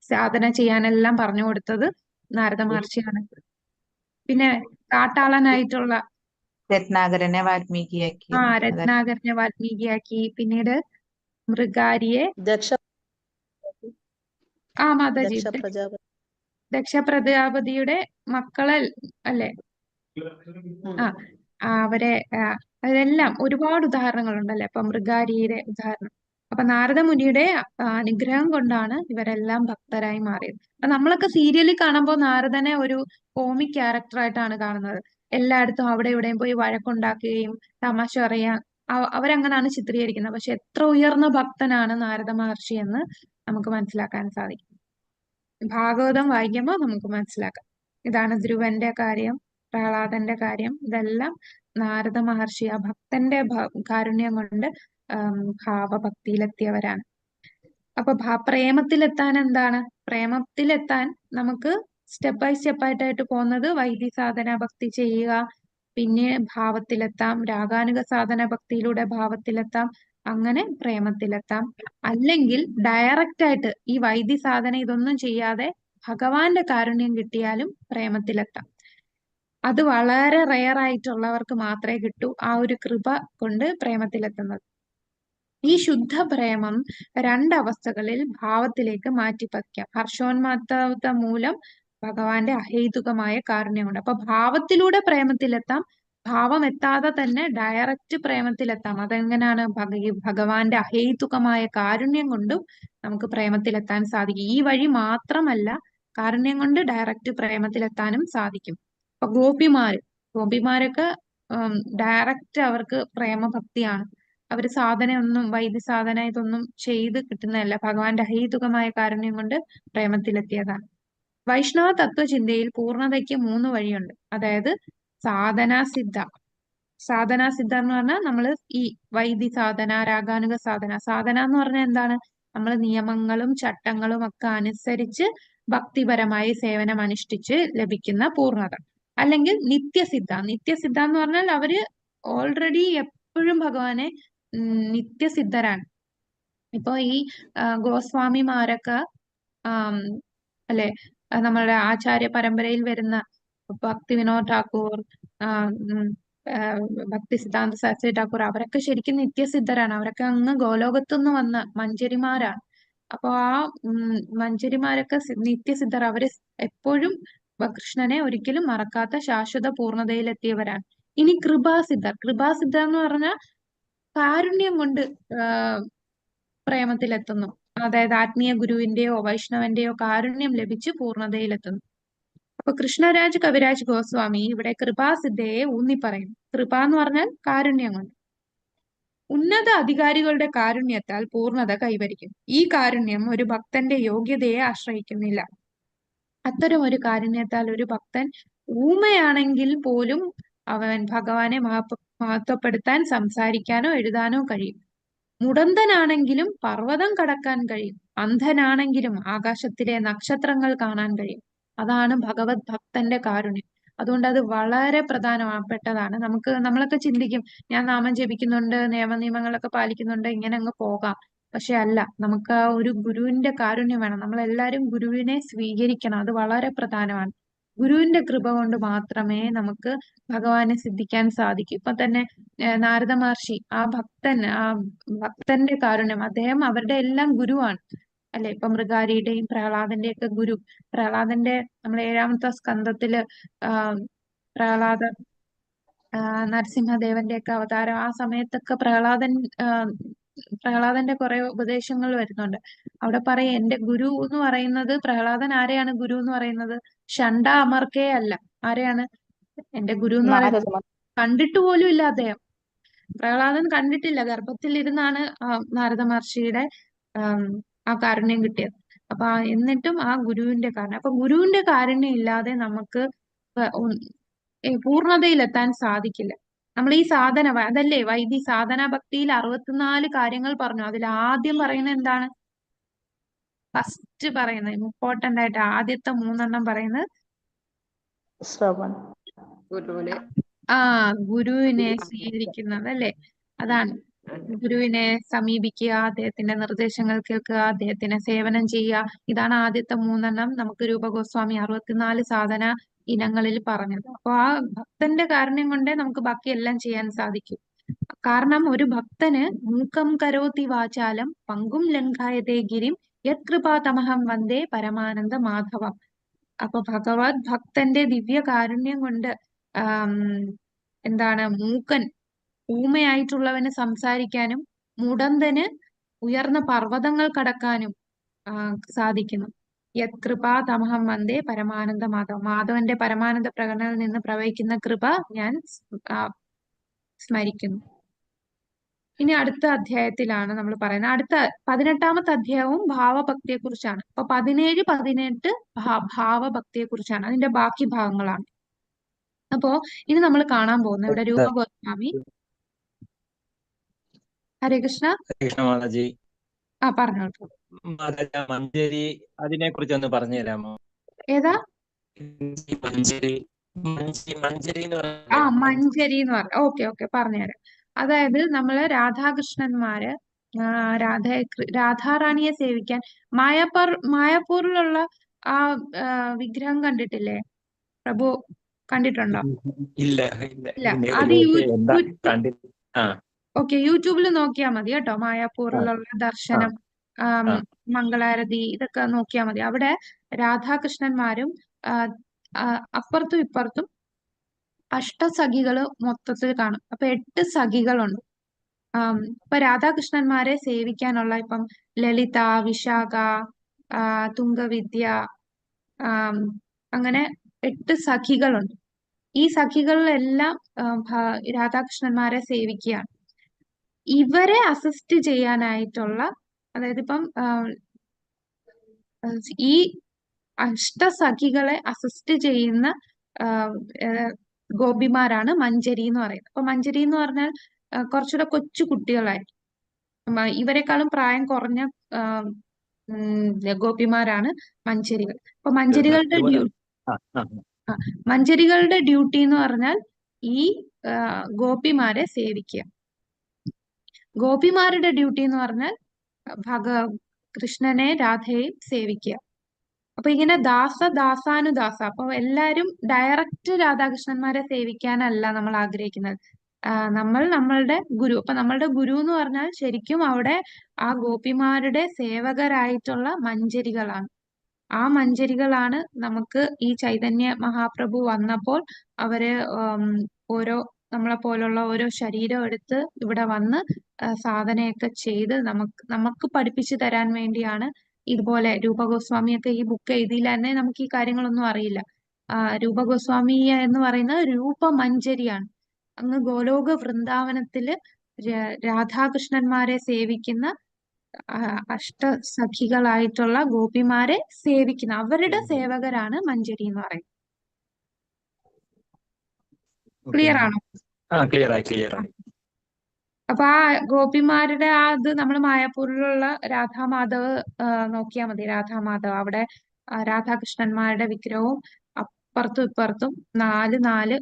സാധന ചെയ്യാനെല്ലാം പറഞ്ഞു കൊടുത്തത് നാരദ മഹർഷിയാണ്. പിന്നെ കാട്ടാളനായിട്ടുള്ള രത്നാകരനെ വാൽമീകിയാക്കി. രത്നാകരനെ വാൽമീകിയാക്കി. പിന്നീട് മൃഗാരിയെ മാതാജി ദക്ഷ പ്രജാപതിയുടെ മക്കളെ അല്ലെ? അവരെല്ലാം ഒരുപാട് ഉദാഹരണങ്ങളുണ്ടല്ലേ? അപ്പൊ മൃഗാരിയുടെ ഉദാഹരണം. അപ്പൊ നാരദ മുനിയുടെ അനുഗ്രഹം കൊണ്ടാണ് ഇവരെല്ലാം ഭക്തരായി മാറിയത്. അപ്പൊ നമ്മളൊക്കെ സീരിയലിൽ കാണുമ്പോൾ നാരദനെ ഒരു കോമിക് ക്യാരക്ടറായിട്ടാണ് കാണുന്നത്. എല്ലായിടത്തും അവിടെ ഇവിടെയും പോയി വഴക്കുണ്ടാക്കുകയും തമാശ പറയാൻ അവരങ്ങനാണ് ചിത്രീകരിക്കുന്നത്. പക്ഷെ എത്ര ഉയർന്ന ഭക്തനാണ് നാരദ മഹർഷി എന്ന് നമുക്ക് മനസ്സിലാക്കാൻ സാധിക്കും. ഭാഗവതം വായിക്കുമ്പോൾ നമുക്ക് മനസ്സിലാക്കാം. ഇതാണ് ധ്രുവന്റെ കാര്യം, പ്രഹ്ലാദന്റെ കാര്യം. ഇതെല്ലാം നാരദ മഹർഷി ആ ഭക്തന്റെ കാരുണ്യം കൊണ്ട് ഭാവഭക്തിയിലെത്തിയവരാണ്. അപ്പൊ പ്രേമത്തിലെത്താൻ എന്താണ്? പ്രേമത്തിലെത്താൻ നമുക്ക് സ്റ്റെപ്പ് ബൈ സ്റ്റെപ്പ് ആയിട്ടായിട്ട് പോകുന്നത് വൈദ്യ സാധന ഭക്തി ചെയ്യുക, പിന്നെ ഭാവത്തിലെത്താം, രാഗാനുഗ സാധന ഭക്തിയിലൂടെ ഭാവത്തിലെത്താം, അങ്ങനെ പ്രേമത്തിലെത്താം. അല്ലെങ്കിൽ ഡയറക്റ്റ് ആയിട്ട് ഈ വൈദ്യ സാധന ഇതൊന്നും ചെയ്യാതെ ഭഗവാന്റെ കാരുണ്യം കിട്ടിയാലും പ്രേമത്തിലെത്താം. അത് വളരെ റെയർ ആയിട്ടുള്ളവർക്ക് മാത്രമേ കിട്ടൂ, ആ ഒരു കൃപ കൊണ്ട് പ്രേമത്തിലെത്തുന്നത്. ഈ ശുദ്ധ പ്രേമം രണ്ടവസ്ഥകളിൽ ഭാവത്തിലേക്ക് മാറ്റിപ്പതിക്കാം. ഹർഷോന്മാദ മൂലം ഭഗവാന്റെ അഹേതുകമായ കാരുണ്യമുണ്ട്. അപ്പൊ ഭാവത്തിലൂടെ പ്രേമത്തിലെത്താം, ഭാവം എത്താതെ തന്നെ ഡയറക്റ്റ് പ്രേമത്തിലെത്താം. അതെങ്ങനെയാണ്? ഭഗവാന്റെ അഹേതുകമായ കാരുണ്യം കൊണ്ടും നമുക്ക് പ്രേമത്തിലെത്താൻ സാധിക്കും. ഈ വഴി മാത്രമല്ല, കാരുണ്യം കൊണ്ട് ഡയറക്റ്റ് പ്രേമത്തിലെത്താനും സാധിക്കും. അപ്പൊ ഗോപിമാരൊക്കെ ഡയറക്റ്റ് അവർക്ക് പ്രേമഭക്തിയാണ്. അവര് സാധനയൊന്നും വൈദ്യസാധന ഇതൊന്നും ചെയ്ത് കിട്ടുന്നതല്ല, ഭഗവാന്റെ അഹേതുകമായ കാരുണ്യം കൊണ്ട് പ്രേമത്തിലെത്തിയതാണ്. വൈഷ്ണവ തത്വചിന്തയിൽ പൂർണ്ണതയ്ക്ക് 3 വഴിയുണ്ട്. അതായത് സാധനാസിദ്ധ എന്ന് പറഞ്ഞാൽ നമ്മൾ ഈ വൈദ്യ സാധന, രാഗാനുഗ സാധന എന്ന് പറഞ്ഞാൽ എന്താണ്? നമ്മൾ നിയമങ്ങളും ചട്ടങ്ങളും ഒക്കെ അനുസരിച്ച് ഭക്തിപരമായി സേവനം അനുഷ്ഠിച്ച് ലഭിക്കുന്ന പൂർണ്ണത. അല്ലെങ്കിൽ നിത്യസിദ്ധ എന്ന് പറഞ്ഞാൽ അവര് ഓൾറെഡി എപ്പോഴും ഭഗവാനെ നിത്യസിദ്ധരാണ്. ഇപ്പൊ ഈ ഗോസ്വാമിമാരൊക്കെ അല്ലെ, നമ്മളുടെ ആചാര്യ പരമ്പരയിൽ വരുന്ന ഭക്തി വിനോദ് ഠാക്കൂർ, ഭക്തി സിദ്ധാന്ത സരസ്വതി ഠാക്കൂർ, അവരൊക്കെ ശരിക്കും നിത്യസിദ്ധരാണ്. അവരൊക്കെ അങ്ങ് ഗോലോകത്തുനിന്ന് വന്ന മഞ്ചരിമാരാണ്. അപ്പൊ ആ മഞ്ചരിമാരൊക്കെ നിത്യസിദ്ധർ. അവര് എപ്പോഴും കൃഷ്ണനെ ഒരിക്കലും മറക്കാത്ത ശാശ്വത പൂർണ്ണതയിലെത്തിയവരാണ്. ഇനി കൃപാസിദ്ധർ എന്ന് പറഞ്ഞാൽ കാരുണ്യം കൊണ്ട് പ്രേമത്തിലെത്തുന്നു. അതായത് ആത്മീയ ഗുരുവിന്റെയോ വൈഷ്ണവന്റെയോ കാരുണ്യം ലഭിച്ച് പൂർണ്ണതയിലെത്തുന്നു. അപ്പൊ കൃഷ്ണരാജ് കവിരാജ് ഗോസ്വാമി ഇവിടെ കൃപാസിദ്ധയെ ഊന്നി പറയുന്നു. കൃപ എന്ന് പറഞ്ഞാൽ കാരുണ്യം കൊണ്ട്. ഉന്നത അധികാരികളുടെ കാരുണ്യത്താൽ പൂർണ്ണത കൈവരിക്കും. ഈ കാരുണ്യം ഒരു ഭക്തന്റെ യോഗ്യതയെ ആശ്രയിക്കുന്നില്ല. അത്തരം ഒരു കാരുണ്യത്താൽ ഒരു ഭക്തൻ ഊമയാണെങ്കിൽ പോലും അവൻ ഭഗവാനെ മഹത്വപ്പെടുത്താൻ സംസാരിക്കാനോ എഴുതാനോ കഴിയും. മുടന്തനാണെങ്കിലും പർവ്വതം കടക്കാൻ കഴിയും. അന്ധനാണെങ്കിലും ആകാശത്തിലെ നക്ഷത്രങ്ങൾ കാണാൻ കഴിയും. അതാണ് ഭഗവത് ഭക്തന്റെ കാരുണ്യം. അതുകൊണ്ട് അത് വളരെ പ്രധാനപ്പെട്ടതാണ്. നമ്മളൊക്കെ ചിന്തിക്കും, ഞാൻ നാമം ജപിക്കുന്നുണ്ട്, നിയമങ്ങളൊക്കെ പാലിക്കുന്നുണ്ട്, ഇങ്ങനെ അങ്ങ് പോകാം. പക്ഷെ അല്ല, നമുക്ക് ആ ഒരു ഗുരുവിന്റെ കാരുണ്യം വേണം. നമ്മളെല്ലാരും ഗുരുവിനെ സ്വീകരിക്കണം. അത് വളരെ പ്രധാനമാണ്. ഗുരുവിന്റെ കൃപ കൊണ്ട് മാത്രമേ നമുക്ക് ഭഗവാനെ സിദ്ധിക്കാൻ സാധിക്കൂ. ഇപ്പൊ തന്നെ നാരദ മഹർഷി, ആ ഭക്തന്റെ കാരുണ്യം, അദ്ദേഹം അവരുടെ എല്ലാം ഗുരുവാണ് അല്ലെ. ഇപ്പൊ മൃഗാരിയുടെയും പ്രഹ്ലാദന്റെ ഒക്കെ ഗുരു. പ്രഹ്ലാദന്റെ നമ്മൾ 7ാമത്തെ സ്കന്ധത്തില് പ്രഹ്ലാദ നരസിംഹദേവന്റെ ഒക്കെ അവതാരം, ആ സമയത്തൊക്കെ പ്രഹ്ലാദന്റെ കുറെ ഉപദേശങ്ങൾ വരുന്നുണ്ട്. അവിടെ പറയും, എന്റെ ഗുരു എന്ന് പറയുന്നത് പ്രഹ്ലാദൻ. ആരെയാണ് ഗുരു എന്ന് പറയുന്നത്? ഷണ്ട അമർക്കേ അല്ല. ആരെയാണ് എന്റെ ഗുരു എന്ന് പറയുന്നത്? കണ്ടിട്ട് പോലും ഇല്ല അദ്ദേഹം. പ്രഹ്ലാദൻ കണ്ടിട്ടില്ല. ഗർഭത്തിലിരുന്നാണ് നാരദ മഹർഷിയുടെ ആ കാരുണ്യം കിട്ടിയത്. അപ്പൊ എന്നിട്ടും ആ ഗുരുവിന്റെ കാരുണ്യം. അപ്പൊ ഗുരുവിന്റെ കാരുണ്യം ഇല്ലാതെ നമുക്ക് പൂർണ്ണതയിലെത്താൻ സാധിക്കില്ല. നമ്മൾ ഈ സാധന, അതല്ലേ വൈദ്യ സാധന ഭക്തിയിൽ 64 കാര്യങ്ങൾ പറഞ്ഞു. അതിൽ ആദ്യം പറയുന്നത് എന്താണ്? ഫസ്റ്റ് പറയുന്നത്, ഇമ്പോർട്ടന്റ് ആയിട്ട് ആദ്യത്തെ 3 പറയുന്നത് ഗുരുവിനെ സ്വീകരിക്കുന്നത് അല്ലെ. അതാണ്, ഗുരുവിനെ സമീപിക്കുക, അദ്ദേഹത്തിന്റെ നിർദ്ദേശങ്ങൾ കേൾക്കുക, അദ്ദേഹത്തിന് സേവനം ചെയ്യുക. ഇതാണ് ആദ്യത്തെ 3 നമുക്ക് രൂപഗോസ്വാമി 64 സാധന ഇനങ്ങളിൽ പറഞ്ഞത്. അപ്പൊ ആ ഭക്തന്റെ കാരുണ്യം കൊണ്ടേ നമുക്ക് ബാക്കിയെല്ലാം ചെയ്യാൻ സാധിക്കും. കാരണം ഒരു ഭക്തന് മൂക്കം കരോതി വാചാലം പങ്കും ലംഘായതേ ഗിരിം യത് കൃപാതമഹം വന്ദേ പരമാനന്ദ മാധവം. അപ്പൊ ഭഗവത് ഭക്തന്റെ ദിവ്യ കാരുണ്യം കൊണ്ട് എന്താണ്, ഊമയായിട്ടുള്ളവന് സംസാരിക്കാനും മുടന്തന് ഉയർന്ന പർവ്വതങ്ങൾ കടക്കാനും സാധിക്കുന്നു. യത് കൃപാ തമഹം വന്ദേ പരമാനന്ദ മാധവം. മാധവന്റെ പരമാനന്ദ പ്രകടനത്തിൽ നിന്ന് പ്രവഹിക്കുന്ന കൃപ ഞാൻ സ്മരിക്കുന്നു. ഇനി അടുത്ത അധ്യായത്തിലാണ് നമ്മൾ പറയുന്നത്. അടുത്ത 18ാമത്തെ അധ്യായവും ഭാവഭക്തിയെ കുറിച്ചാണ്. അപ്പൊ 17, 18 ഭാവഭക്തിയെ കുറിച്ചാണ്. അതിന്റെ ബാക്കി ഭാഗങ്ങളാണ്. അപ്പോ ഇനി നമ്മൾ കാണാൻ പോകുന്നത് ഇവിടെ രൂപഗോസ്വാമി. ഹരേ കൃഷ്ണ. മാതാജി, പറഞ്ഞോളൂ. മഞ്ചേരി, അതിനെ കുറിച്ച് ഒന്ന് പറഞ്ഞു തരാമോ? ഏതാ? മഞ്ചേരി എന്ന് മഞ്ചേരി എന്ന് പറഞ്ഞ. ഓക്കെ പറഞ്ഞുതരാം. അതായത് നമ്മള് രാധാകൃഷ്ണന്മാര് രാധാറാണിയെ സേവിക്കാൻ മായാപ്പൂരിലുള്ള ആ വിഗ്രഹം കണ്ടിട്ടില്ലേ? പ്രഭു കണ്ടിട്ടുണ്ടോ? ഇല്ല. അത് ഓക്കെ, യൂട്യൂബിൽ നോക്കിയാൽ മതി കേട്ടോ. ആ മായാപൂരിലുള്ള ആ ദർശനം, ആം, ആ മംഗളാരതി, ഇതൊക്കെ നോക്കിയാൽ മതി. അവിടെ രാധാകൃഷ്ണന്മാരും ആ, ആ, അപ്പുറത്തും ഇപ്പുറത്തും അഷ്ടസഖികള് മൊത്തത്തിൽ കാണും. അപ്പൊ 8 സഖികളുണ്ട്. ഇപ്പൊ രാധാകൃഷ്ണന്മാരെ സേവിക്കാനുള്ള ഇപ്പം ലളിത, വിശാഖ, തുംഗവിദ്യ, ആം, അങ്ങനെ 8 സഖികളുണ്ട്. ഈ സഖികളിലെല്ലാം രാധാകൃഷ്ണന്മാരെ സേവിക്കുകയാണ്. ഇവരെ അസിസ്റ്റ് ചെയ്യാനായിട്ടുള്ള, അതായത് ഇപ്പം ഈ അഷ്ടസഖികളെ അസിസ്റ്റ് ചെയ്യുന്ന ആ, ഏ, ഗോപിമാരാണ് മഞ്ജരി എന്ന് പറയുന്നത്. അപ്പൊ മഞ്ജരി എന്ന് പറഞ്ഞാൽ കുറച്ചുകൂടെ കൊച്ചു കുട്ടികളായിരിക്കും. ഇവരെക്കാളും പ്രായം കുറഞ്ഞ ആ, ഗോപിമാരാണ് മഞ്ജരികൾ. അപ്പൊ മഞ്ജരികളുടെ ഇതുപോലെ ആ ആ മഞ്ജരികളുടെ ഡ്യൂട്ടി എന്ന് പറഞ്ഞാൽ ഈ ഗോപിമാരെ സേവിക്കുക. ഗോപിമാരുടെ ഡ്യൂട്ടി എന്ന് പറഞ്ഞാൽ ഭഗ കൃഷ്ണനെ രാധയെ സേവിക്കുക. അപ്പൊ ഇങ്ങനെ ദാസാനുദാസ, അപ്പൊ എല്ലാരും ഡയറക്റ്റ് രാധാകൃഷ്ണന്മാരെ സേവിക്കാനല്ല നമ്മൾ ആഗ്രഹിക്കുന്നത്. നമ്മൾ നമ്മളുടെ ഗുരു, അപ്പൊ നമ്മളുടെ ഗുരു എന്ന് പറഞ്ഞാൽ ശരിക്കും അവിടെ ആ ഗോപിമാരുടെ സേവകരായിട്ടുള്ള മഞ്ജരികളാണ്. ആ മഞ്ജരികളാണ് നമുക്ക് ഈ ചൈതന്യ മഹാപ്രഭു വന്നപ്പോൾ അവര് ഓരോ നമ്മളെ പോലുള്ള ഓരോ ശരീരം എടുത്ത് ഇവിടെ വന്ന് സാധനയൊക്കെ ചെയ്ത് നമുക്ക് പഠിപ്പിച്ചു തരാൻ വേണ്ടിയാണ്. ഇതുപോലെ രൂപഗോസ്വാമിയൊക്കെ ഈ ബുക്ക് എഴുതിയില്ല തന്നെ നമുക്ക് ഈ കാര്യങ്ങളൊന്നും അറിയില്ല. രൂപഗോസ്വാമി എന്ന് പറയുന്നത് രൂപമഞ്ജരിയാണ്. അങ്ങ് ഗോലോക വൃന്ദാവനത്തില് രാധാകൃഷ്ണന്മാരെ സേവിക്കുന്ന അഷ്ടസഖികളായിട്ടുള്ള ഗോപിമാരെ സേവിക്കുന്ന അവരുടെ സേവകരാണ് മഞ്ജരി എന്ന് പറയുന്നത്. ക്ലിയർ ആണോ? ക്ലിയർ ആയി. അപ്പൊ ആ ഗോപിമാരുടെ അത് നമ്മൾ മായാപൂരിലുള്ള രാധാമാധവ് നോക്കിയാൽ മതി. രാധാമാധവ് അവിടെ രാധാകൃഷ്ണന്മാരുടെ വിഗ്രഹവും അപ്പുറത്തും ഇപ്പുറത്തും 4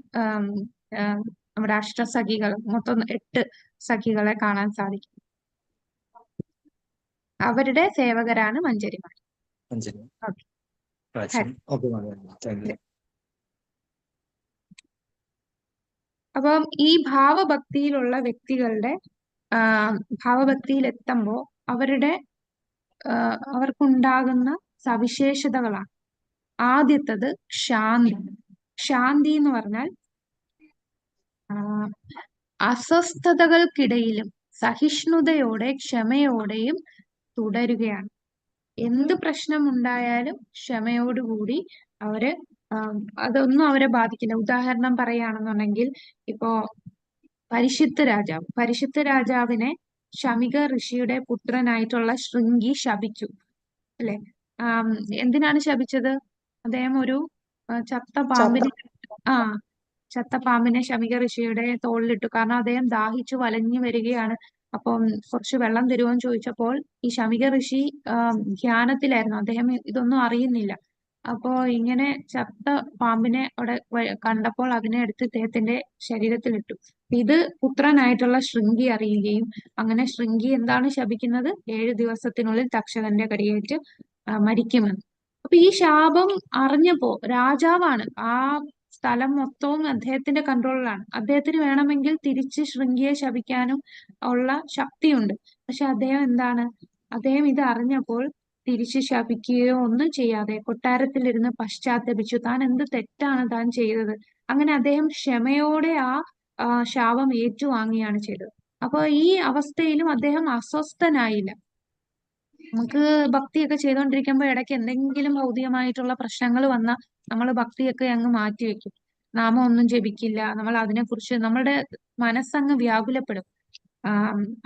നമ്മുടെ അഷ്ടസഖികൾ, മൊത്തം 8 സഖികളെ കാണാൻ സാധിക്കും. അവരുടെ സേവകരാണ് മഞ്ജരിമാർ. ഓക്കെ. അപ്പം ഈ ഭാവഭക്തിയിലുള്ള വ്യക്തികളുടെ ഭാവഭക്തിയിൽ എത്തുമ്പോൾ അവർക്കുണ്ടാകുന്ന സവിശേഷതകളാണ്. ആദ്യത്തത് ശാന്തി. ശാന്തി എന്ന് പറഞ്ഞാൽ അസ്വസ്ഥതകൾക്കിടയിലും സഹിഷ്ണുതയോടെ ക്ഷമയോടെയും തുടരുകയാണ്. എന്ത് പ്രശ്നമുണ്ടായാലും ക്ഷമയോടുകൂടി അവര് അതൊന്നും അവരെ ബാധിക്കില്ല. ഉദാഹരണം പറയുകയാണെന്നുണ്ടെങ്കിൽ ഇപ്പോ പരിഷിത്ത് രാജാവിനെ ശമിക ഋഷിയുടെ പുത്രനായിട്ടുള്ള ശൃംഗി ശപിച്ചു, അല്ലെ? എന്തിനാണ് ശപിച്ചത്? അദ്ദേഹം ഒരു ചത്ത പാമ്പിനെ ശമിക ഋഷിയുടെ തോളിലിട്ടു. കാരണം അദ്ദേഹം ദാഹിച്ചു വലഞ്ഞു വരികയാണ്. അപ്പം കുറച്ച് വെള്ളം തരുമോന്ന് ചോദിച്ചപ്പോൾ ഈ ശമിക ഋഷി ധ്യാനത്തിലായിരുന്നു. അദ്ദേഹം ഇതൊന്നും അറിയുന്നില്ല. അപ്പോ ഇങ്ങനെ ചത്ത പാമ്പിനെ അവിടെ കണ്ടപ്പോൾ അതിനെ എടുത്ത് ഇദ്ദേഹത്തിന്റെ ശരീരത്തിലിട്ടു. ഇത് പുത്രനായിട്ടുള്ള ശൃംഗി അറിയുകയും അങ്ങനെ ശൃംഗി എന്താണ് ശപിക്കുന്നത്? 7 ദിവസത്തിനുള്ളിൽ തക്ഷകന്റെ കടിയേറ്റ് മരിക്കുമെന്ന്. അപ്പൊ ഈ ശാപം അറിഞ്ഞപ്പോ രാജാവാണ്, ആ സ്ഥലം മൊത്തവും അദ്ദേഹത്തിന്റെ കൺട്രോളിലാണ്. അദ്ദേഹത്തിന് വേണമെങ്കിൽ തിരിച്ച് ശൃംഗിയെ ശപിക്കാനും ഉള്ള ശക്തിയുണ്ട്. പക്ഷെ അദ്ദേഹം ഇത് അറിഞ്ഞപ്പോൾ തിരിച്ച് ശപിക്കുകയോ ഒന്നും ചെയ്യാതെ കൊട്ടാരത്തിലിരുന്ന് പശ്ചാത്തപിച്ചു. താൻ എന്ത് തെറ്റാണ് താൻ ചെയ്തത്? അങ്ങനെ അദ്ദേഹം ക്ഷമയോടെ ആ ശാപം ഏറ്റുവാങ്ങുകയാണ് ചെയ്തത്. അപ്പൊ ഈ അവസ്ഥയിലും അദ്ദേഹം അസ്വസ്ഥനായില്ല. നമുക്ക് ഭക്തിയൊക്കെ ചെയ്തുകൊണ്ടിരിക്കുമ്പോൾ ഇടയ്ക്ക് എന്തെങ്കിലും ഭൗതികമായിട്ടുള്ള പ്രശ്നങ്ങൾ വന്നാൽ നമ്മൾ ഭക്തിയൊക്കെ അങ്ങ് മാറ്റിവെക്കും. നാമം ഒന്നും ജപിക്കില്ല. നമ്മൾ അതിനെക്കുറിച്ച് നമ്മുടെ മനസ്സങ്ങ് വ്യാകുലപ്പെടും,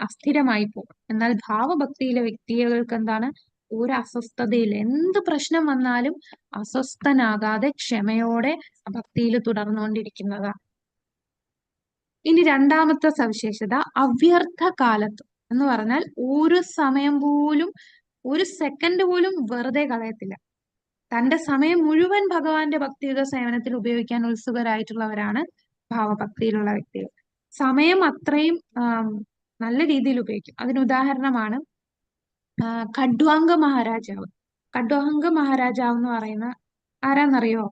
അസ്ഥിരമായി പോകും. എന്നാൽ ഭാവഭക്തിയിലെ വ്യക്തികൾക്ക് എന്താണ്? ഒരു അസ്വസ്ഥതയില്ല. എന്ത് പ്രശ്നം വന്നാലും അസ്വസ്ഥനാകാതെ ക്ഷമയോടെ ഭക്തിയിൽ തുടർന്നുകൊണ്ടിരിക്കുന്നതാണ്. ഇനി രണ്ടാമത്തെ സവിശേഷത അവ്യർത്ഥ കാലത്വം എന്ന് പറഞ്ഞാൽ ഒരു സമയം പോലും, ഒരു സെക്കൻഡ് പോലും വെറുതെ കളയത്തില്ല. തന്റെ സമയം മുഴുവൻ ഭഗവാന്റെ ഭക്തിയുത സേവനത്തിൽ ഉപയോഗിക്കാൻ ഉത്സുകരായിട്ടുള്ളവരാണ് ഭാവഭക്തിയിലുള്ള വ്യക്തികൾ. സമയം അത്രയും നല്ല രീതിയിൽ ഉപയോഗിക്കും. അതിനുദാഹരണമാണ് ഖഡ്വാംഗ മഹാരാജാവ്. ഖഡ്വാംഗ മഹാരാജാവ് എന്ന് പറയുന്ന ആരാന്നറിയോ?